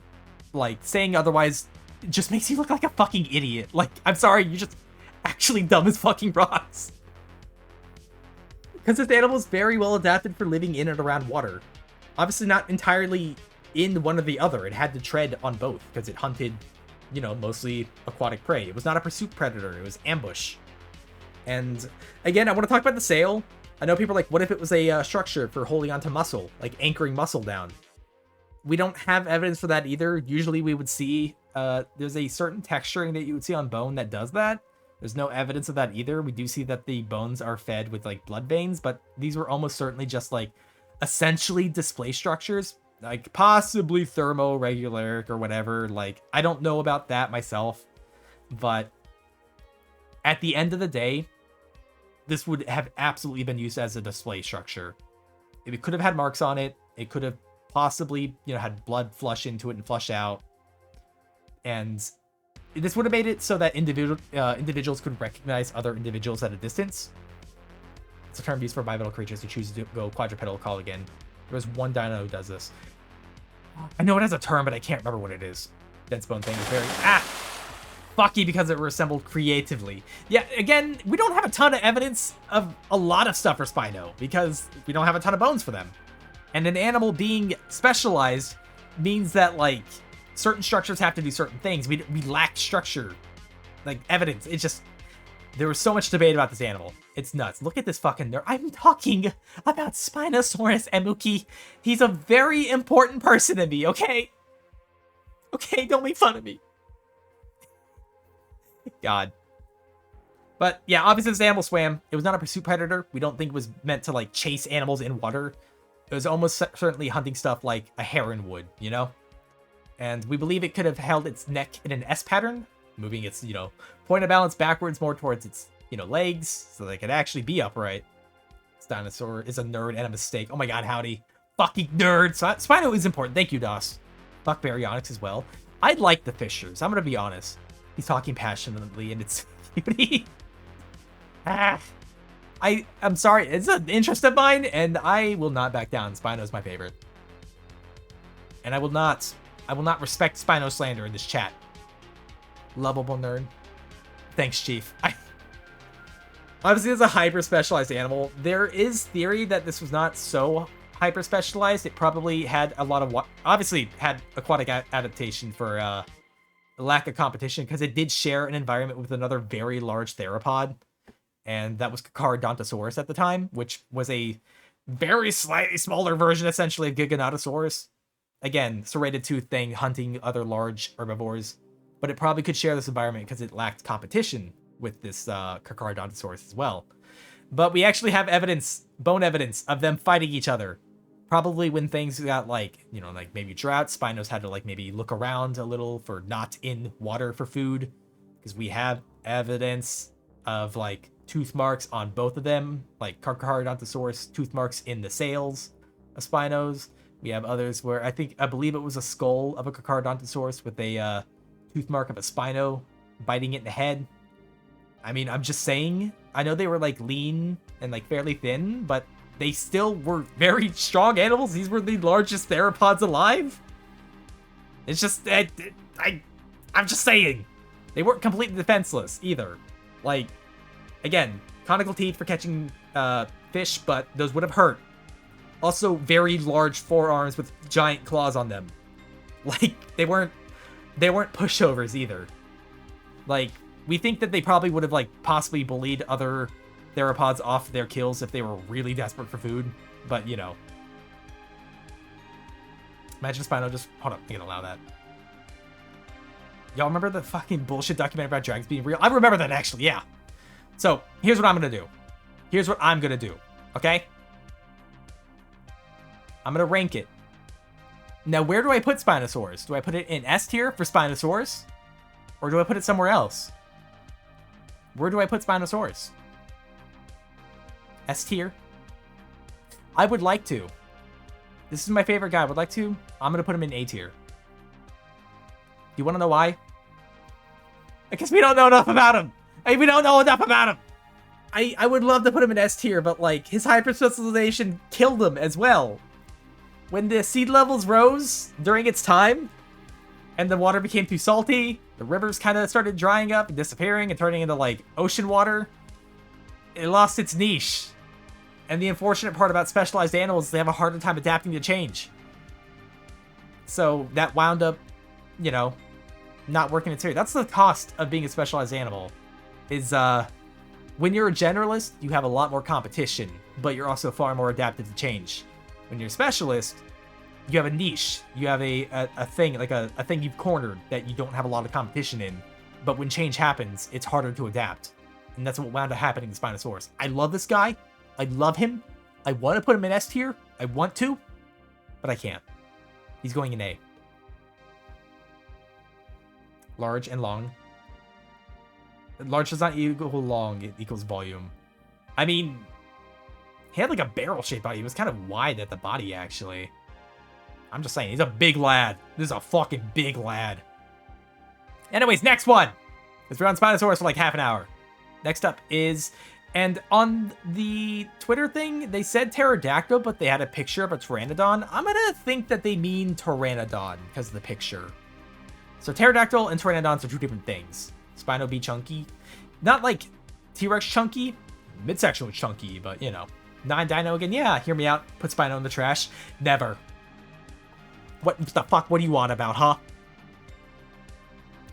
Like, saying otherwise just makes you look like a fucking idiot. Like, I'm sorry, you're just actually dumb as fucking rocks. Because this animal is very well adapted for living in and around water. Obviously not entirely in one or the other. It had to tread on both because it hunted, you know, mostly aquatic prey. It was not a pursuit predator. It was ambush. And again, I want to talk about the sail. I know people are like, what if it was a structure for holding onto muscle, like anchoring muscle down? We don't have evidence for that either. Usually we would see there's a certain texturing that you would see on bone that does that. There's no evidence of that either. We do see that the bones are fed with like blood veins, but these were almost certainly just like essentially display structures, like possibly thermoregularic or whatever. Like, I don't know about that myself, but at the end of the day, this would have absolutely been used as a display structure. It could have had marks on it. It could have possibly, you know, had blood flush into it and flush out. And this would have made it so that individuals could recognize other individuals at a distance. It's a term used for bipedal creatures who choose to go quadrupedal call again. There was one dino who does this. I know it has a term, but I can't remember what it is. Dense bone thing is very... fucky because it were assembled creatively. Yeah, again, we don't have a ton of evidence of a lot of stuff for Spino because we don't have a ton of bones for them. And an animal being specialized means that, like, certain structures have to do certain things. We lack structure, like, evidence. It's just, there was so much debate about this animal. It's nuts. Look at this fucking nerd. I'm talking about Spinosaurus Emuki. He's a very important person to me, okay? Okay, don't make fun of me. God. But yeah, obviously this animal swam. It was not a pursuit predator. We don't think it was meant to like chase animals in water. It was almost certainly hunting stuff like a heron would, you know? And we believe it could have held its neck in an S pattern, moving its, point of balance backwards more towards its, legs, so they could actually be upright. This dinosaur is a nerd and a mistake. Oh my god, howdy. Fucking nerd. Spino is important. Thank you, DOS. Fuck Baryonyx as well. I like the Fishers. I'm gonna be honest. He's talking passionately and it's cutie. I'm sorry. It's an interest of mine and I will not back down. Spino is my favorite. And I will not respect Spino slander in this chat. Lovable nerd. Thanks, Chief. Obviously, it's a hyper-specialized animal. There is theory that this was not so hyper-specialized. It probably had a lot of... Obviously, had aquatic adaptation for lack of competition, because it did share an environment with another very large theropod. And that was Dinosaur at the time, which was a very slightly smaller version, essentially, of Giganotosaurus. Again, serrated tooth thing, hunting other large herbivores. But it probably could share this environment because it lacked competition with this Dinosaur as well. But we actually have evidence, bone evidence, of them fighting each other. Probably when things got like, like maybe drought, Spinos had to like maybe look around a little for not in water for food. Because we have evidence of like tooth marks on both of them. Like Dinosaurus tooth marks in the sails of Spinos. We have others where I believe it was a skull of a Dinosaurus with a tooth mark of a Spino biting it in the head. I mean, I'm just saying, I know they were like lean and like fairly thin, but they still were very strong animals. These were the largest theropods alive. It's just, I'm just saying, they weren't completely defenseless either. Like, again, conical teeth for catching fish, but those would have hurt. Also, very large forearms with giant claws on them. Like, they weren't pushovers either. Like, we think that they probably would have, like, possibly bullied other theropods off their kills if they were really desperate for food. But, Imagine Spino just... Hold up, I can allow that. Y'all remember the fucking bullshit documentary about dragons being real? I remember that, actually, yeah. So, here's what I'm gonna do. Okay? I'm gonna rank it. Now, where do I put Spinosaurus? Do I put it in S tier for Spinosaurus? Or do I put it somewhere else? Where do I put Spinosaurus? S tier? I would like to. This is my favorite guy. I would like to. I'm going to put him in A tier. Do you want to know why? Because we don't know enough about him. We don't know enough about him. I would love to put him in S tier, but like his hyperspecialization killed him as well. When the seed levels rose during its time, and the water became too salty, the rivers kind of started drying up and disappearing and turning into like ocean water, it lost its niche. And the unfortunate part about specialized animals is they have a harder time adapting to change. So that wound up, not working its way. That's the cost of being a specialized animal. Is when you're a generalist, you have a lot more competition, but you're also far more adaptive to change. When you're a specialist, you have a niche. You have a thing, like a thing you've cornered that you don't have a lot of competition in. But when change happens, it's harder to adapt. And that's what wound up happening to Spinosaurus. I love this guy. I love him. I want to put him in S tier. I want to, but I can't. He's going in A. Large and long. Large does not equal long. It equals volume. I mean, he had like a barrel-shaped body. He was kind of wide at the body, actually. I'm just saying, he's a big lad. This is a fucking big lad. Anyways, next one. Because we're on Spinosaurus for like half an hour. Next up is... And on the Twitter thing, they said pterodactyl, but they had a picture of a pteranodon. I'm going to think that they mean pteranodon because of the picture. So pterodactyl and pteranodons are two different things. Spino be chunky. Not like T-Rex chunky. Midsection was chunky, but, Non-dino again, yeah, hear me out. Put Spino in the trash. Never. What the fuck? What do you want about, huh?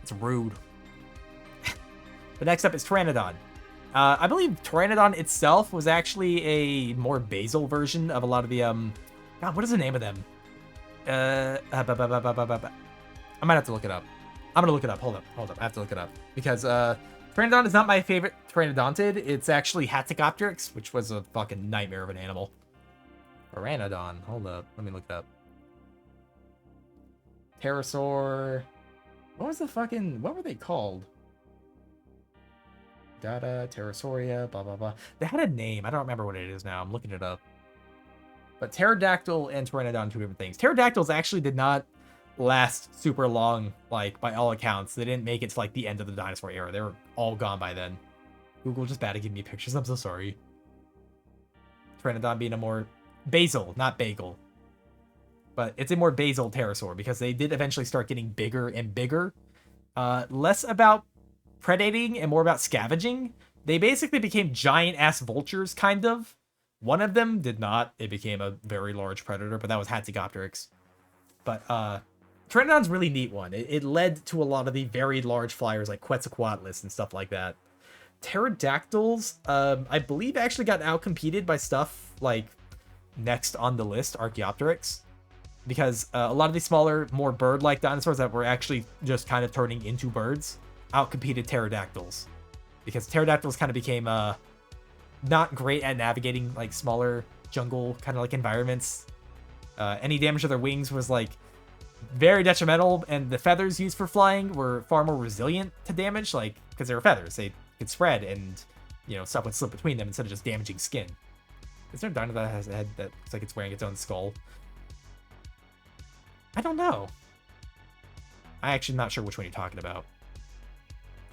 It's rude. But next up is pteranodon. I believe Pteranodon itself was actually a more basal version of a lot of the, God, what is the name of them? I might have to look it up. I'm gonna look it up. Hold up. I have to look it up. Because, Pteranodon is not my favorite Pteranodonted, it's actually Hatzegopteryx, which was a fucking nightmare of an animal. Pteranodon. Hold up. Let me look it up. Pterosaur. What was the fucking... What were they called? Data, Pterosauria, blah, blah, blah. They had a name. I don't remember what it is now. I'm looking it up. But pterodactyl and pteranodon, two different things. Pterodactyls actually did not last super long, like, by all accounts. They didn't make it to, like, the end of the dinosaur era. They were all gone by then. Google just bad at giving me pictures. I'm so sorry. Pteranodon being a more basal, not bagel. But it's a more basal pterosaur because they did eventually start getting bigger and bigger. Less about predating and more about scavenging. They basically became giant-ass vultures, kind of. One of them did not. It became a very large predator, but that was Hatzegopteryx. But Pteranodon's a really neat one. It led to a lot of the very large flyers like Quetzalcoatlus and stuff like that. Pterodactyls, I believe, actually got outcompeted by stuff like next on the list, Archaeopteryx. Because a lot of these smaller, more bird-like dinosaurs that were actually just kind of turning into birds outcompeted pterodactyls. Because pterodactyls kind of became not great at navigating like smaller jungle kind of like environments. Any damage to their wings was like very detrimental, and the feathers used for flying were far more resilient to damage, like because they were feathers. They could spread and, you know, stuff would slip between them instead of just damaging skin. Is there a dino that has a head that looks like it's wearing its own skull? I don't know. I'm actually not sure which one you're talking about.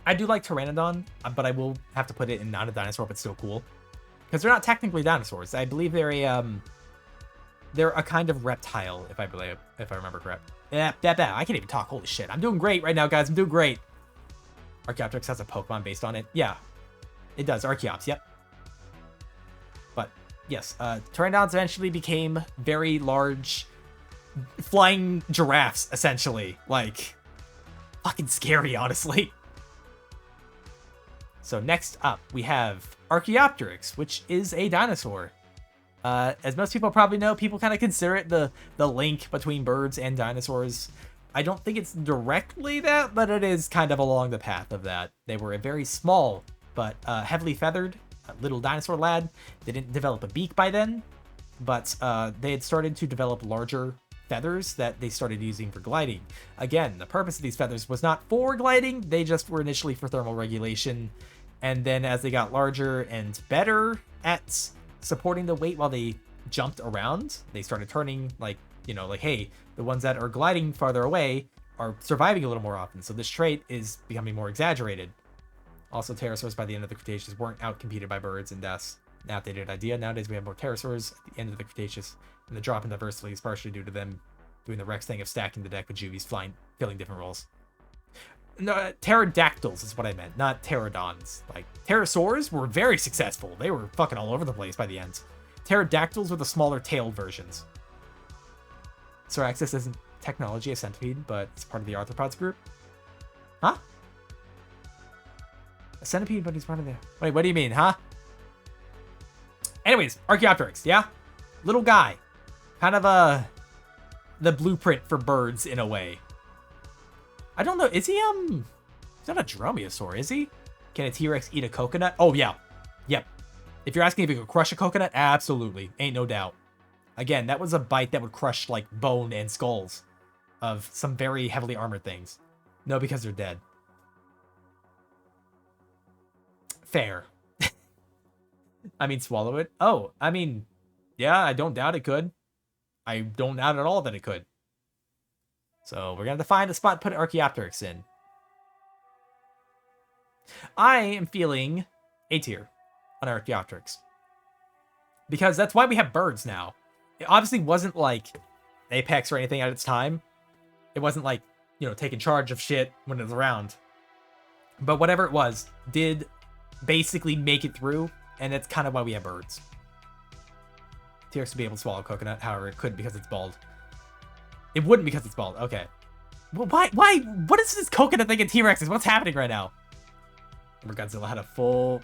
I do like Pteranodon, but I will have to put it in not a dinosaur, but still cool. Because they're not technically dinosaurs. I believe they're a kind of reptile, if I remember correct. Yeah, I can't even talk. Holy shit. I'm doing great right now, guys. I'm doing great. Archaeopteryx has a Pokemon based on it. Yeah, it does. Archaeops, yep. But, yes, Pteranodons eventually became very large flying giraffes, essentially. Like, fucking scary, honestly. So next up, we have Archaeopteryx, which is a dinosaur. As most people probably know, people kind of consider it the link between birds and dinosaurs. I don't think it's directly that, but it is kind of along the path of that. They were a very small, but heavily feathered little dinosaur lad. They didn't develop a beak by then, but they had started to develop larger feathers that they started using for gliding. Again, the purpose of these feathers was not for gliding. They just were initially for thermal regulation. And then as they got larger and better at supporting the weight while they jumped around, they started turning like, you know, like, hey, the ones that are gliding farther away are surviving a little more often. So this trait is becoming more exaggerated. Also, pterosaurs by the end of the Cretaceous weren't outcompeted by birds and thus an outdated idea. Nowadays, we have more pterosaurs at the end of the Cretaceous, and the drop in diversity is partially due to them doing the Rex thing of stacking the deck with juvies filling different roles. No, pterodactyls is what I meant, not pterodons. Like, pterosaurs were very successful. They were fucking all over the place by the end. Pterodactyls were the smaller tailed versions. Soraxis isn't technology a centipede, but it's part of the arthropods group. Huh? A centipede, but he's part of the... Wait, what do you mean, huh? Anyways, Archaeopteryx, yeah? Little guy. Kind of the blueprint for birds in a way. I don't know, is he, he's not a dromaeosaur, is he? Can a T-Rex eat a coconut? Oh, yeah. Yep. If you're asking if he could crush a coconut, absolutely. Ain't no doubt. Again, that was a bite that would crush, like, bone and skulls of some very heavily armored things. No, because they're dead. Fair. I mean, swallow it? Oh, I mean, yeah, I don't doubt it could. I don't doubt at all that it could. So we're going to find a spot to put Archaeopteryx in. I am feeling A tier on Archaeopteryx. Because that's why we have birds now. It obviously wasn't like Apex or anything at its time. It wasn't like, you know, taking charge of shit when it was around. But whatever it was, did basically make it through. And that's kind of why we have birds. T-Rex would be able to swallow coconut. However, it couldn't because it's bald. It wouldn't because it's bald. Okay. Well, why? What is this coconut thing in T-Rexes? What's happening right now? Remember Godzilla had a full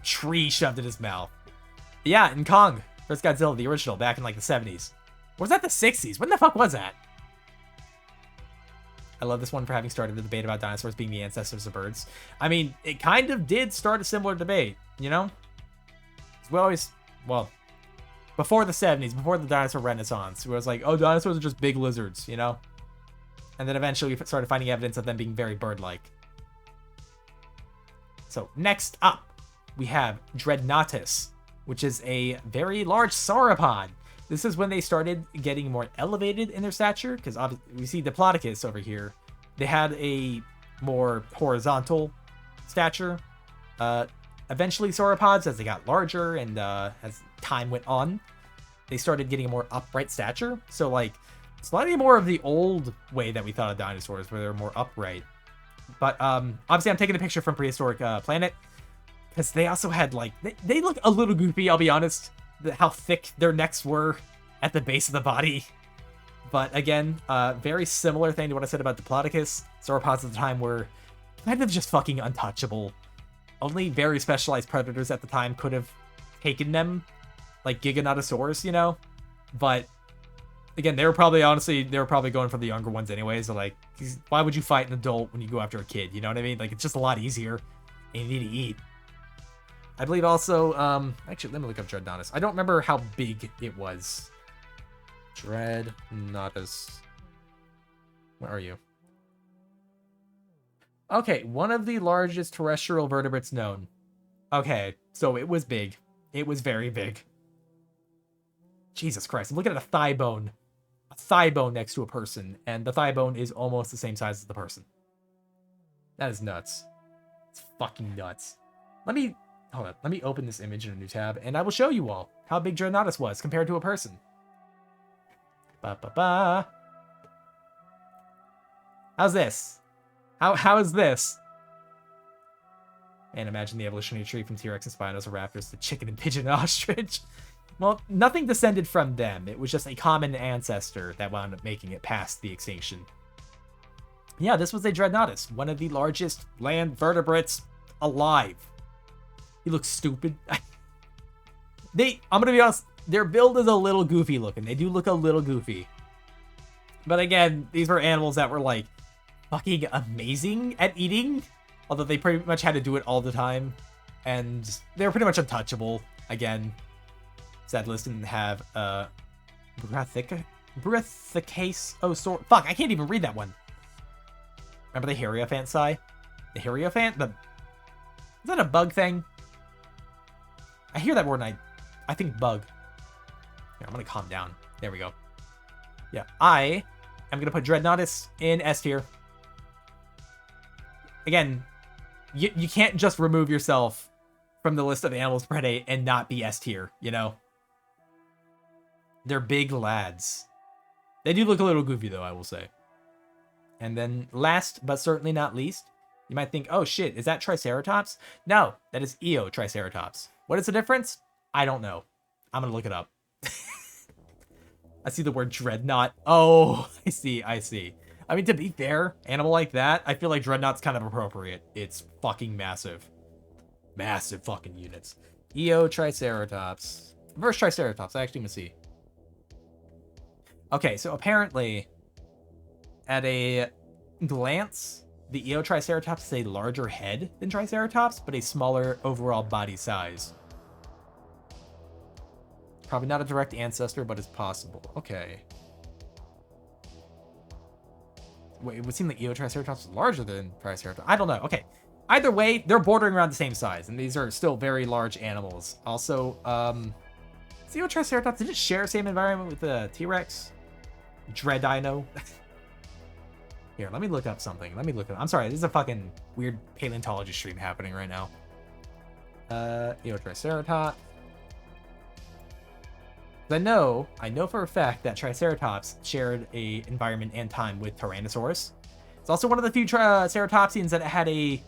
tree shoved in his mouth. Yeah, in Kong vs. Godzilla, the original, back in like the 70s. Or was that the 60s? When the fuck was that? I love this one for having started the debate about dinosaurs being the ancestors of birds. I mean, it kind of did start a similar debate, you know? We always, well, before the 70s, before the dinosaur renaissance, it was like, oh, dinosaurs are just big lizards, you know? And then eventually we started finding evidence of them being very bird-like. So next up, we have Dreadnoughtus, which is a very large sauropod. This is when they started getting more elevated in their stature, because we see Diplodocus over here. They had a more horizontal stature. Eventually, sauropods, as they got larger and as time went on, they started getting a more upright stature. So, like, slightly more of the old way that we thought of dinosaurs, where they're more upright. But obviously, I'm taking a picture from Prehistoric Planet, because they also had, like, they look a little goofy, I'll be honest, how thick their necks were at the base of the body. But again, very similar thing to what I said about Diplodocus. Sauropods at the time were kind of just fucking untouchable. Only very specialized predators at the time could have taken them, like Giganotosaurus, you know? But again, they were probably going for the younger ones anyways. So like, why would you fight an adult when you go after a kid? You know what I mean? Like, it's just a lot easier, and you need to eat. I believe also, actually, let me look up Dreadnoughtus. I don't remember how big it was. Dreadnoughtus. Where are you? Okay, one of the largest terrestrial vertebrates known. Okay, so it was big. It was very big. Jesus Christ, I'm looking at a thigh bone. A thigh bone next to a person, and the thigh bone is almost the same size as the person. That is nuts. It's fucking nuts. Hold on, let me open this image in a new tab, and I will show you all how big Dreadnoughtus was compared to a person. Ba-ba-ba. How's this? How is this? And imagine the evolutionary tree from T-Rex and Spinosaurus to chicken and pigeon and ostrich. Well, nothing descended from them. It was just a common ancestor that wound up making it past the extinction. Yeah, this was a Dreadnoughtus, one of the largest land vertebrates alive. He looks stupid. I'm gonna be honest, their build is a little goofy looking. They do look a little goofy. But again, these were animals that were like fucking amazing at eating. Although they pretty much had to do it all the time. And they were pretty much untouchable. Again, sad list didn't have Brachycephalosaurus. Fuck, I can't even read that one. Remember the Hierophant? The Hierophant? Is that a bug thing? I hear that word and I think bug. Here, I'm gonna calm down. There we go. Yeah, I am gonna put Dreadnoughtus in S tier. Again, you can't just remove yourself from the list of animals to predate and not be S tier, you know? They're big lads. They do look a little goofy though, I will say. And then last, but certainly not least, you might think, oh shit, is that Triceratops? No, that is Eotriceratops. What is the difference? I don't know. I'm gonna look it up. I see the word dreadnought. Oh, I see. I mean, to be fair, animal like that, I feel like dreadnought's kind of appropriate. It's fucking massive. Massive fucking units. Eotriceratops. Versus Triceratops, I actually want to see. Okay, so apparently, at a glance, the Eotriceratops is a larger head than Triceratops, but a smaller overall body size. Probably not a direct ancestor, but it's possible. Okay. Wait, it would seem like Eotriceratops is larger than Triceratops. I don't know. Okay. Either way, they're bordering around the same size, and these are still very large animals. Also, Eotriceratops, did it share the same environment with the T-Rex? Dreadino? Here, let me look up something. I'm sorry, this is a fucking weird paleontology stream happening right now. Eotriceratops. I know for a fact that Triceratops shared a environment and time with Tyrannosaurus. It's also one of the few Ceratopsians that had a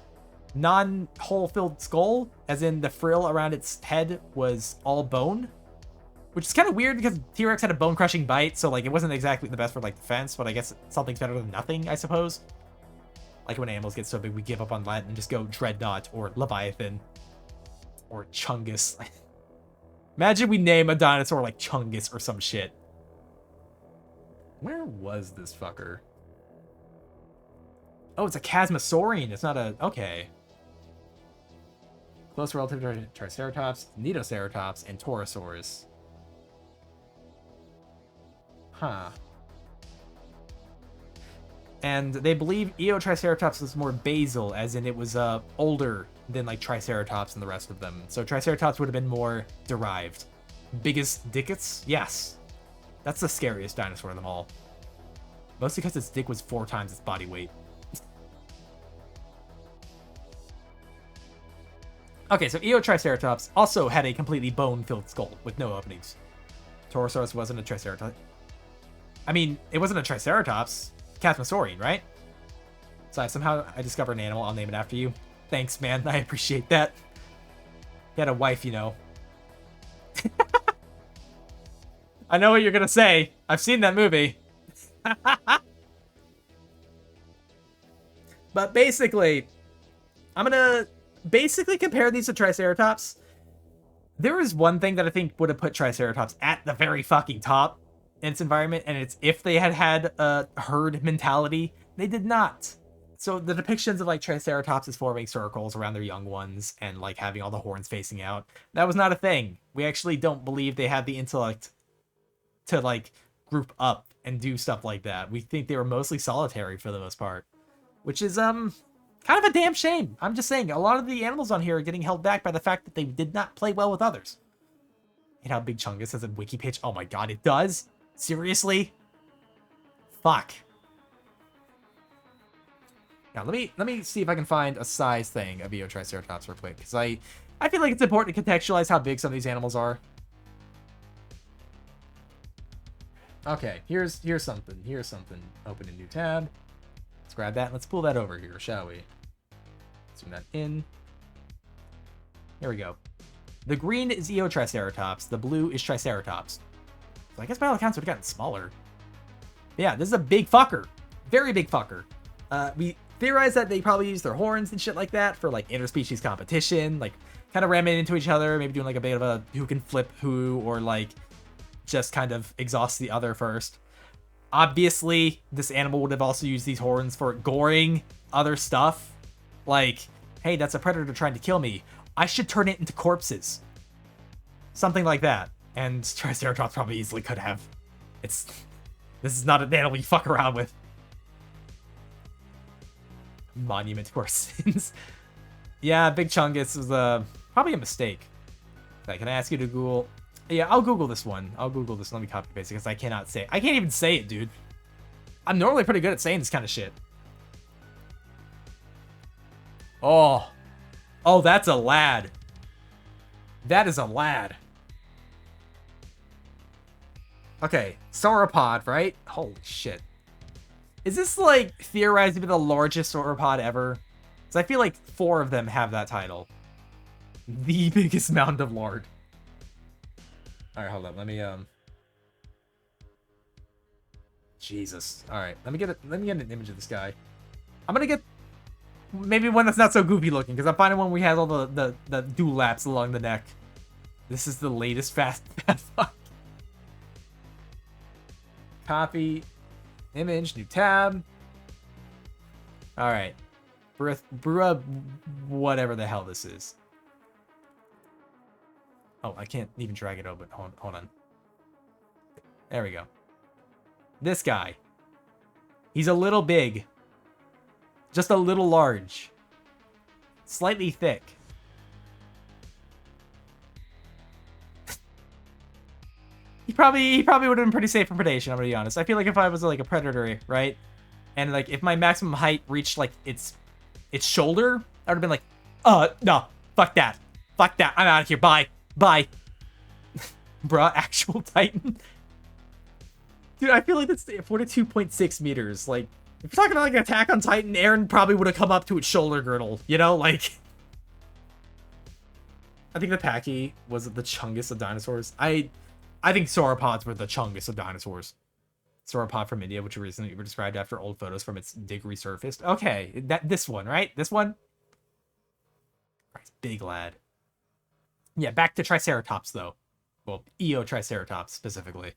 non-hole filled skull, as in the frill around its head was all bone, which is kind of weird because T-Rex had a bone-crushing bite, so like it wasn't exactly the best for like defense, but I guess something's better than nothing, I suppose. Like when animals get so big, we give up on that and just go Dreadnought or Leviathan or Chungus. Imagine we name a dinosaur like Chungus or some shit. Where was this fucker? Oh, it's a Chasmosaurian. It's not a... Okay. Close relative to Triceratops, Nitoceratops, and Torosaurus. Huh. And they believe Eotriceratops was more basal, as in it was older than like Triceratops and the rest of them. So Triceratops would have been more derived. Biggest dickets? Yes. That's the scariest dinosaur of them all. Mostly because its dick was 4 times its body weight. Okay, so Eotriceratops also had a completely bone-filled skull with no openings. Torosaurus wasn't a Triceratops. I mean, it wasn't a Triceratops. Chasmosaurian, right? So if somehow I discover an animal, I'll name it after you. Thanks, man. I appreciate that. He had a wife, you know. I know what you're gonna say. I've seen that movie. But basically, I'm gonna basically compare these to Triceratops. There is one thing that I think would have put Triceratops at the very fucking top in its environment, and it's if they had had a herd mentality. They did not. So the depictions of like Triceratops as forming circles around their young ones and like having all the horns facing out, that was not a thing. We actually don't believe they had the intellect to like group up and do stuff like that. We think they were mostly solitary for the most part, which is kind of a damn shame. I'm just saying, a lot of the animals on here are getting held back by the fact that they did not play well with others. And how Big Chungus has a wiki page. Oh my god, it does? Seriously? Fuck. Now let me see if I can find a size thing of Eotriceratops real quick, because I feel like it's important to contextualize how big some of these animals are. Okay, here's something. Here's something. Open a new tab. Let's grab that and let's pull that over here, shall we? Zoom that in. Here we go. The green is Eotriceratops. The blue is Triceratops. So I guess by all accounts it would have gotten smaller. But yeah, this is a big fucker. Very big fucker. We theorize that they probably use their horns and shit like that for like interspecies competition, like kind of ramming into each other, maybe doing like a bit of a who can flip who, or like just kind of exhaust the other first. Obviously, this animal would have also used these horns for goring other stuff. Like, hey, that's a predator trying to kill me. I should turn it into corpses. Something like that. And Triceratops probably easily could have. This is not an animal you fuck around with. Monument to our sins. Yeah, Big Chungus was probably a mistake. Like, can I ask you to Google? Yeah, I'll Google this one. I'll Google this. Let me copy paste it because I cannot say it. I can't even say it, dude. I'm normally pretty good at saying this kind of shit. Oh. Oh, that's a lad. That is a lad. Okay, sauropod, right? Holy shit. Is this, like, theorized to be the largest sauropod ever? Because I feel like 4 of them have that title. The biggest mound of lard. Alright, hold up. Let me, Jesus. Alright, let me get an image of this guy. I'm gonna get maybe one that's not so goofy looking, because I'm finding one where he has all the dewlaps along the neck. This is the latest fast fuck. Copy. Image, new tab. Alright. Brua, whatever the hell this is. Oh, I can't even drag it open. Hold on. There we go. This guy. He's a little big. Just a little large. Slightly thick. He probably would have been pretty safe for predation, I'm gonna be honest. I feel like if I was like a predator, right? And like if my maximum height reached like its shoulder, I would have been like, no, fuck that. Fuck that. I'm out of here. Bye. Bye. Bruh, actual Titan. Dude, I feel like that's 42.6 meters. Like, if you're talking about like an Attack on Titan, Aaron probably would have come up to its shoulder girdle, you know? Like, I think the Pachy was the chungus of dinosaurs. I think sauropods were the chungus of dinosaurs. Sauropod from India, which recently were described after old photos from its dig resurfaced. Okay, this one, right? This one? Right, big lad. Yeah, back to Triceratops, though. Well, Eotriceratops, specifically.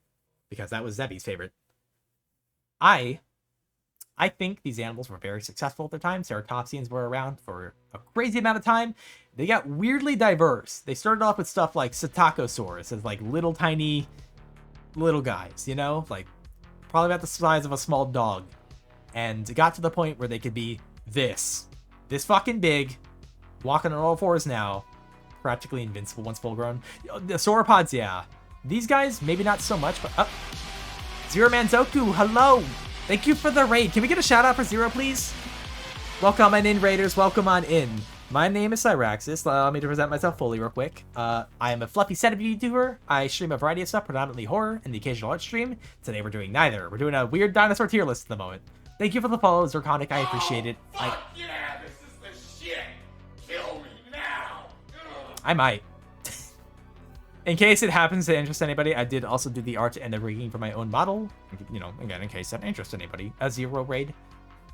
Because that was Zebby's favorite. I I think these animals were very successful at the time. Ceratopsians were around for a crazy amount of time. They got weirdly diverse. They started off with stuff like Psittacosaurus as like little tiny little guys, you know, like probably about the size of a small dog, and it got to the point where they could be this fucking big, walking on all fours now, practically invincible once full grown. The sauropods, yeah, these guys maybe not so much, but Zero Manzoku, hello, thank you for the raid. Can we get a shout out for Zero, please? Welcome on in, raiders, welcome on in. My name is Cyraxis. Allow me to present myself fully real quick. I am a fluffy centipede YouTuber. I stream a variety of stuff, predominantly horror and the occasional art stream. Today we're doing neither. We're doing a weird dinosaur tier list at the moment. Thank you for the follow, Zirconic. I appreciate it. Fuck yeah, this is the shit. Kill me now. Ugh. I might. In case it happens to interest anybody, I did also do the art and the rigging for my own model. You know, again, in case that interests anybody. A Zero raid.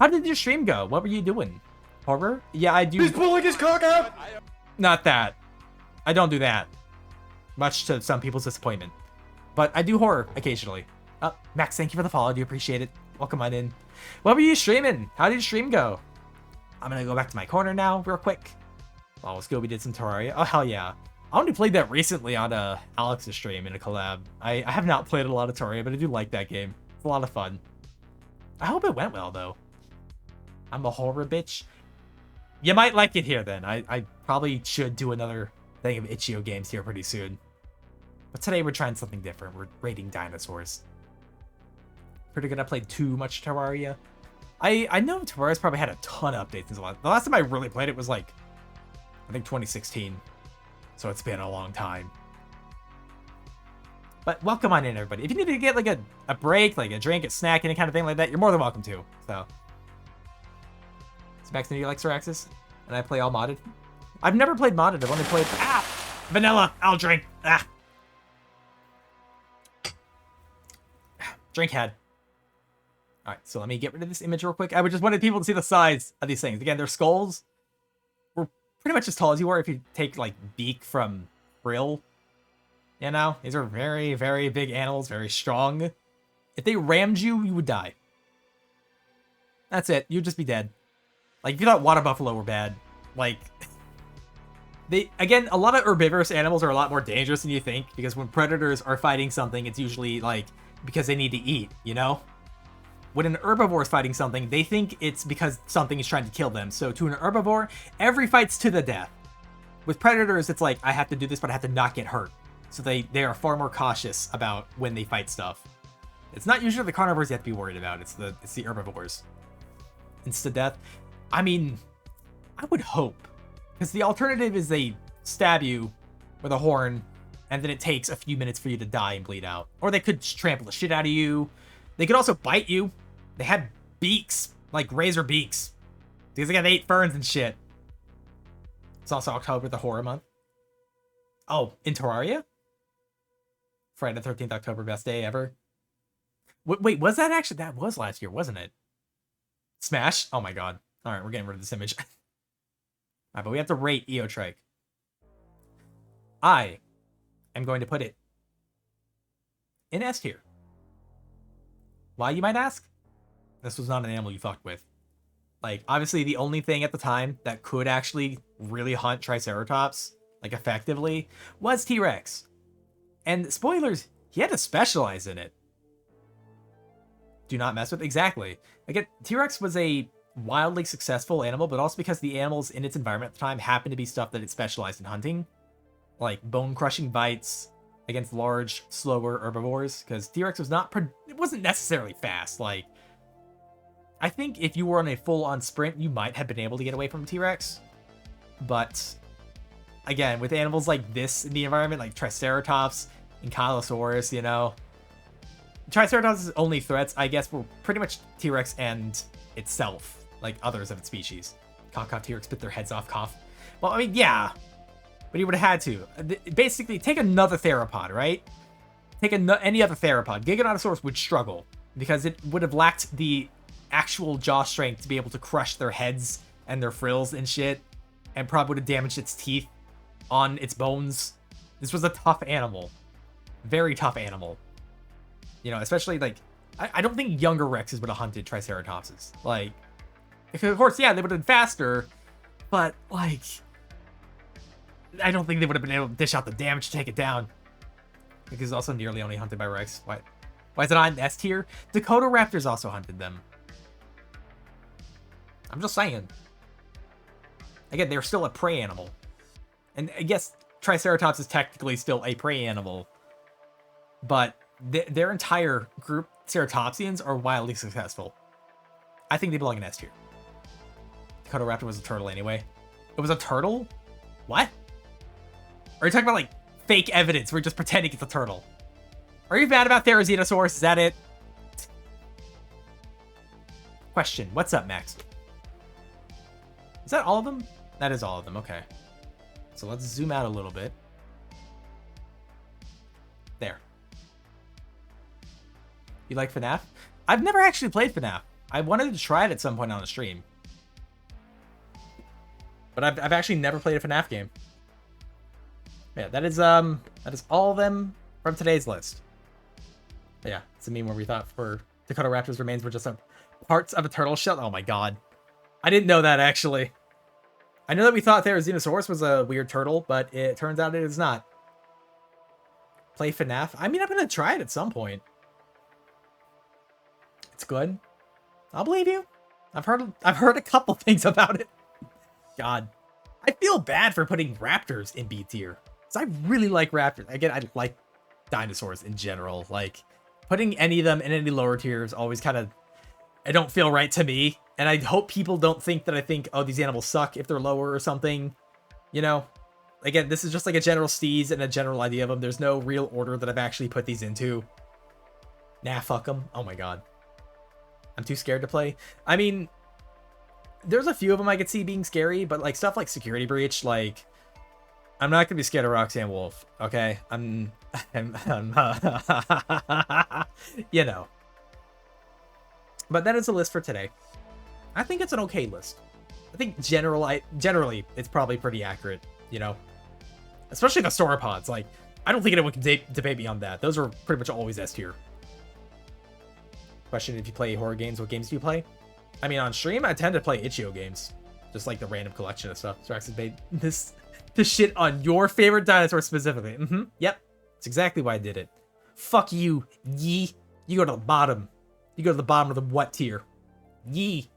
How did your stream go? What were you doing? Horror? Yeah, I do. He's pulling his cock out! Not that. I don't do that. Much to some people's disappointment. But I do horror occasionally. Max, thank you for the follow. I do appreciate it. Welcome on in. What were you streaming? How did your stream go? I'm gonna go back to my corner now real quick. Oh, Scooby did some Terraria. Oh, hell yeah. I only played that recently on Alex's stream in a collab. I have not played a lot of Terraria, but I do like that game. It's a lot of fun. I hope it went well, though. I'm a horror bitch. You might like it here, then. I probably should do another thing of Itch.io games here pretty soon. But today we're trying something different. We're raiding dinosaurs. Pretty good. I played too much Terraria. I know Terraria's probably had a ton of updates. The last time I really played it was like, I think 2016. So it's been a long time. But welcome on in, everybody. If you need to get like a break, like a drink, a snack, any kind of thing like that, you're more than welcome to. So Max and you like Cyraxis, and I play all modded. I've never played modded. I've only played vanilla. I'll drink. Drink head. All right, so let me get rid of this image real quick. I would just wanted people to see the size of these things. Again, their skulls were pretty much as tall as you are if you take like beak from Brill. You know, these are very, very big animals, very strong. If they rammed you, you would die. That's it. You'd just be dead. Like, if you thought water buffalo were bad, like, again, a lot of herbivorous animals are a lot more dangerous than you think, because when predators are fighting something, it's usually, like, because they need to eat, you know? When an herbivore is fighting something, they think it's because something is trying to kill them. So to an herbivore, every fight's to the death. With predators, it's like, I have to do this, but I have to not get hurt. So they are far more cautious about when they fight stuff. It's not usually the carnivores you have to be worried about, it's the herbivores. Insta-death. I mean, I would hope. Because the alternative is they stab you with a horn, and then it takes a few minutes for you to die and bleed out. Or they could just trample the shit out of you. They could also bite you. They had beaks, like razor beaks. Because they ate ferns and shit. It's also October, the horror month. Oh, in Terraria? Friday the 13th October, best day ever. Wait, was that actually? That was last year, wasn't it? Smash? Oh my god. Alright, we're getting rid of this image. Alright, but we have to rate Eotrike. I am going to put it in S tier. Why, you might ask? This was not an animal you fucked with. Like, obviously the only thing at the time that could actually really hunt Triceratops, like, effectively, was T-Rex. And spoilers, he had to specialize in it. Do not mess with, exactly. Again, T-Rex was a wildly successful animal, but also because the animals in its environment at the time happened to be stuff that it specialized in hunting. Like bone-crushing bites against large, slower herbivores, because T-Rex was it wasn't necessarily fast. Like, I think if you were on a full-on sprint, you might have been able to get away from T-Rex. But, again, with animals like this in the environment, like Triceratops and Ankylosaurus, you know, Triceratops' only threats, I guess, were pretty much T-Rex and itself. Like others of its species. Cough, cough, T-Rex bit their heads off, cough. Well, I mean, yeah. But he would have had to. Basically, take another theropod, right? Take any other theropod. Giganotosaurus would struggle. Because it would have lacked the actual jaw strength to be able to crush their heads and their frills and shit. And probably would have damaged its teeth on its bones. This was a tough animal. Very tough animal. You know, especially, like, I don't think younger Rexes would have hunted Triceratopses. Like, of course, yeah, they would have been faster, but, like, I don't think they would have been able to dish out the damage to take it down. Because it's also nearly only hunted by Rex. Why is it on S tier? Dakota Raptors also hunted them. I'm just saying. Again, they're still a prey animal. And I guess Triceratops is technically still a prey animal. But their entire group, Ceratopsians, are wildly successful. I think they belong in S tier. Dakota Raptor was a turtle anyway. It was a turtle? What? Are you talking about, like, fake evidence? We're just pretending it's a turtle. Are you mad about Therizinosaurus? Is that it? Question. What's up, Max? Is that all of them? That is all of them. Okay. So let's zoom out a little bit. There. You like FNAF? I've never actually played FNAF. I wanted to try it at some point on the stream. But I've actually never played a FNAF game. Yeah, that is all of them from today's list. But yeah, it's a meme where we thought for Dakota Raptor's remains were just parts of a turtle shell. Oh my god. I didn't know that, actually. I know that we thought Therizinosaurus was a weird turtle, but it turns out it is not. Play FNAF? I mean, I'm gonna try it at some point. It's good. I'll believe you. I've heard a couple things about it. God. I feel bad for putting raptors in B tier. I really like raptors. Again, I like dinosaurs in general. Like, putting any of them in any lower tiers always kind of, it don't feel right to me. And I hope people don't think that I think, oh, these animals suck if they're lower or something. You know? Again, this is just like a general steez and a general idea of them. There's no real order that I've actually put these into. Nah, fuck them. Oh my god. I'm too scared to play. I mean, there's a few of them I could see being scary, but like stuff like Security Breach, like, I'm not gonna be scared of Roxanne Wolf, okay? I'm you know. But that is a list for today. I think it's an okay list. I think generally it's probably pretty accurate, you know? Especially the sauropods. Like, I don't think anyone can debate me on that. Those are pretty much always S tier. Question, if you play horror games, what games do you play? I mean, on stream, I tend to play itch.io games. Just like the random collection of stuff. Strax has made this shit on your favorite dinosaur specifically. Yep. That's exactly why I did it. Fuck you, Yee. You go to the bottom. You go to the bottom of the what tier. Yee.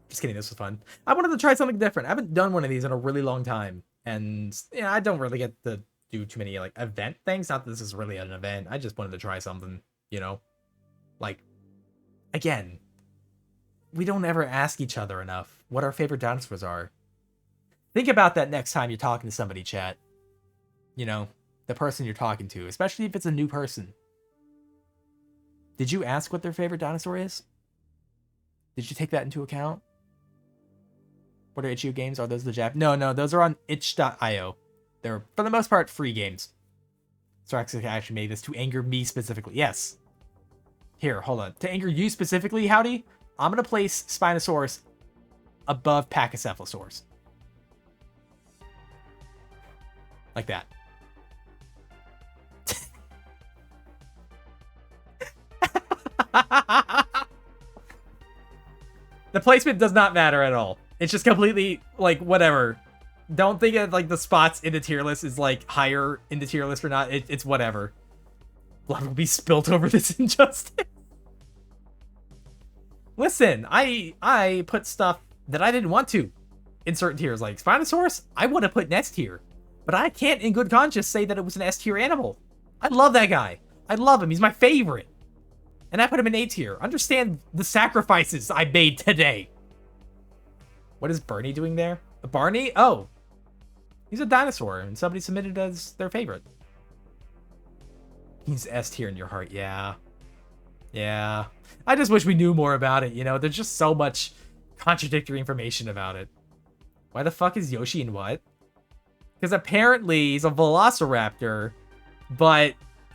Just kidding, this was fun. I wanted to try something different. I haven't done one of these in a really long time. And, yeah, I don't really get to do too many, like, event things. Not that this is really an event. I just wanted to try something, you know? Like, again, we don't ever ask each other enough what our favorite dinosaurs are. Think about that next time you're talking to somebody, chat. You know, the person you're talking to, especially if it's a new person. Did you ask what their favorite dinosaur is? Did you take that into account? What are itch.io games? Are those the Jap? No, those are on itch.io. They're, for the most part, free games. Strax actually made this to anger me specifically. Yes. Here, hold on. To anger you specifically, Howdy, I'm going to place Spinosaurus above Pachycephalosaurus. Like that. The placement does not matter at all. It's just completely, like, whatever. Don't think of, like, the spots in the tier list is, like, higher in the tier list or not. It's whatever. Blood will be spilt over this injustice. Listen, I put stuff that I didn't want to in certain tiers. Like, Spinosaurus, I would have put in S tier. But I can't in good conscience say that it was an S tier animal. I love that guy. I love him. He's my favorite. And I put him in A tier. Understand the sacrifices I made today. What is Bernie doing there? Barney? Oh. He's a dinosaur, and somebody submitted as their favorite. He's S tier in your heart. Yeah. Yeah. I just wish we knew more about it, you know? There's just so much contradictory information about it. Why the fuck is Yoshi in what? Because apparently he's a velociraptor, but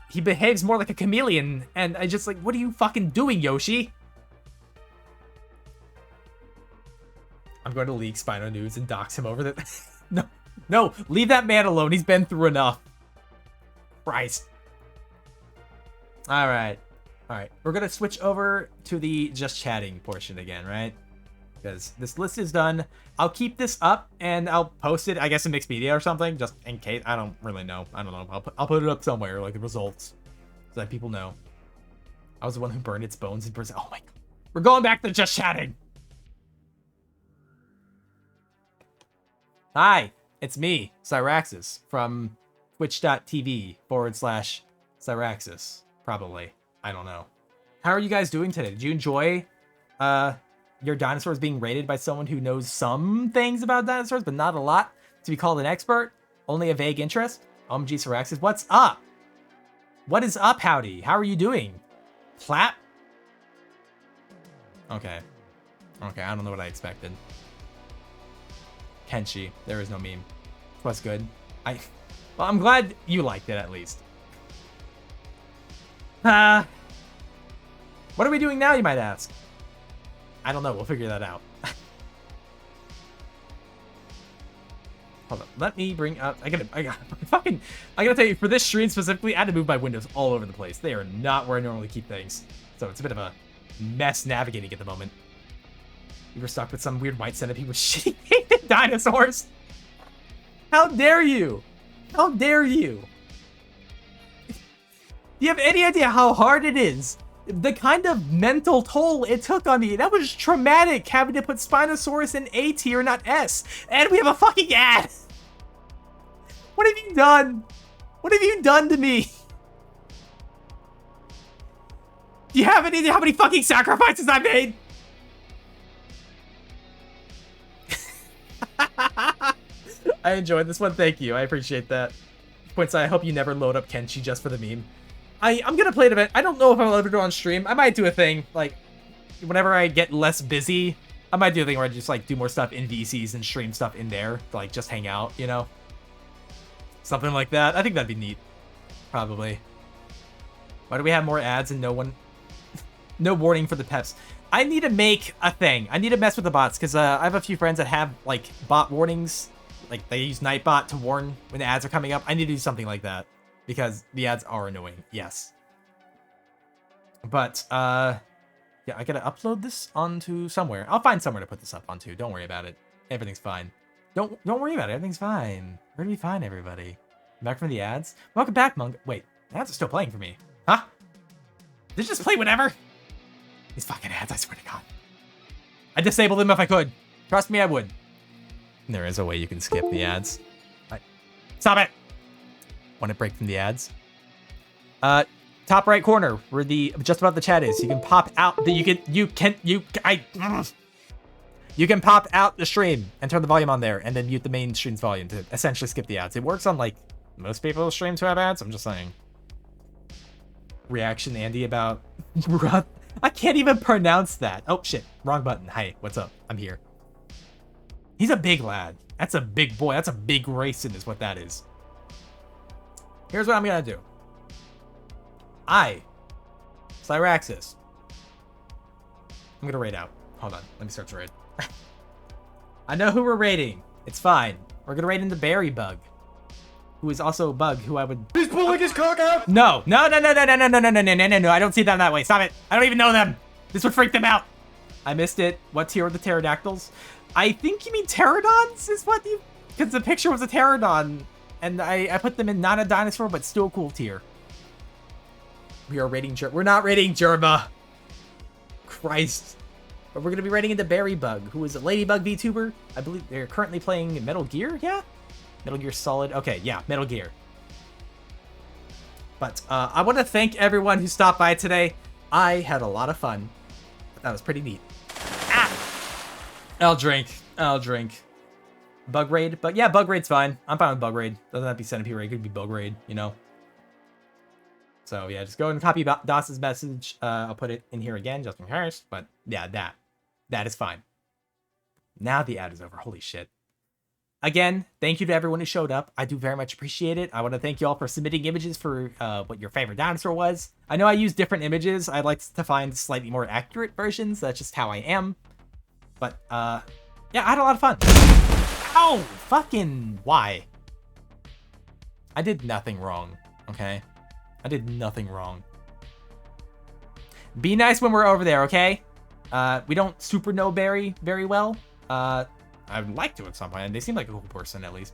he behaves more like a chameleon, and I just like, what are you fucking doing, Yoshi? I'm going to leak Spino news and dox him over that. No, leave that man alone. He's been through enough. Christ. All right. All right, we're gonna switch over to the just chatting portion again, right? Because this list is done. I'll keep this up and I'll post it, I guess, in mixed media or something, just in case. I don't really know. I don't know. I'll put it up somewhere, like the results, so that people know. I was the one who burned its bones in Brazil. Oh my god. We're going back to just chatting. Hi, it's me, Cyraxis, from twitch.tv/Cyraxis. Probably. I don't know. How are you guys doing today? Did you enjoy your dinosaurs being rated by someone who knows some things about dinosaurs, but not a lot? To be called an expert? Only a vague interest? OMG Cyraxis, what's up? What is up, Howdy? How are you doing? Clap? Okay. Okay, I don't know what I expected. Kenshi, there is no meme. What's good? Well, I'm glad you liked it at least. What are we doing now, you might ask? I don't know, we'll figure that out. Hold on, let me bring up, I gotta tell you, for this stream specifically, I had to move my windows all over the place. They are not where I normally keep things. So it's a bit of a mess navigating at the moment. You were stuck with some weird white centipede with shitty dinosaurs. How dare you? How dare you? Do you have any idea how hard it is? The kind of mental toll it took on me. That was traumatic, having to put Spinosaurus in A tier, not S. And we have a fucking ad. What have you done? What have you done to me? Do you have any idea how many fucking sacrifices I made? I enjoyed this one. Thank you. I appreciate that. Points, I hope you never load up Kenshi just for the meme. I'm gonna play it a bit. I don't know if I'll ever do it on stream. I might do a thing, like, whenever I get less busy, I might do a thing where I just, like, do more stuff in VCs and stream stuff in there to, like, just hang out, you know? Something like that. I think that'd be neat. Probably. Why do we have more ads and no one... no warning for the peps? I need to make a thing. I need to mess with the bots, because I have a few friends that have, like, bot warnings. Like, they use Nightbot to warn when the ads are coming up. I need to do something like that. Because the ads are annoying, yes. But, yeah, I gotta upload this onto somewhere. I'll find somewhere to put this up onto. Don't worry about it. Everything's fine. Don't worry about it. Everything's fine. We're gonna be fine, everybody. Back from the ads. Welcome back, Monk. Wait, the ads are still playing for me. Huh? Did it just play whenever? These fucking ads, I swear to God. I'd disable them if I could. Trust me, I would. There is a way you can skip the ads. Stop it! Want to break from the ads? Top right corner, where the just above the chat is. You can pop out. You can pop out the stream and turn the volume on there, and then mute the main stream's volume to essentially skip the ads. It works on like most people's streams who have ads. I'm just saying. Reaction Andy about I can't even pronounce that. Oh shit, wrong button. Hi, what's up? I'm here. He's a big lad. That's a big boy. That's a big racing is what that is. Here's what I'm gonna do. Cyraxis. I'm gonna raid out. Hold on, let me start to raid. I know who we're raiding. It's fine. We're gonna raid into Berry Bug, who is also a bug who I would. He's pulling his cock out. No. I don't see them that way. Stop it. I don't even know them. This would freak them out. I missed it. What tier are the pterodactyls? I think you mean pterodons is what you, because the picture was a pterodon. And I put them in not a dinosaur, but still cool tier. We are raiding we're not raiding Germa. Christ. But we're going to be raiding into Berry Bug, who is a Ladybug VTuber. I believe they're currently playing Metal Gear, yeah? Metal Gear Solid. Okay, yeah, Metal Gear. But I want to thank everyone who stopped by today. I had a lot of fun. That was pretty neat. Ah! I'll drink. Bug raid, but yeah, bug raid's fine. I'm fine with bug raid. Doesn't have to be centipede raid, it could be bug raid, you know. So yeah, just go and copy Doss's message. I'll put it in here again, just in case. But yeah, that is fine. Now the ad is over. Holy shit. Again, thank you to everyone who showed up. I do very much appreciate it. I want to thank you all for submitting images for what your favorite dinosaur was. I know I use different images. I'd like to find slightly more accurate versions. That's just how I am. But yeah, I had a lot of fun. Ow! Fucking why? I did nothing wrong, okay? I did nothing wrong. Be nice when we're over there, okay? We don't super know Barry very well. I would like to at some point. They seem like a cool person, at least.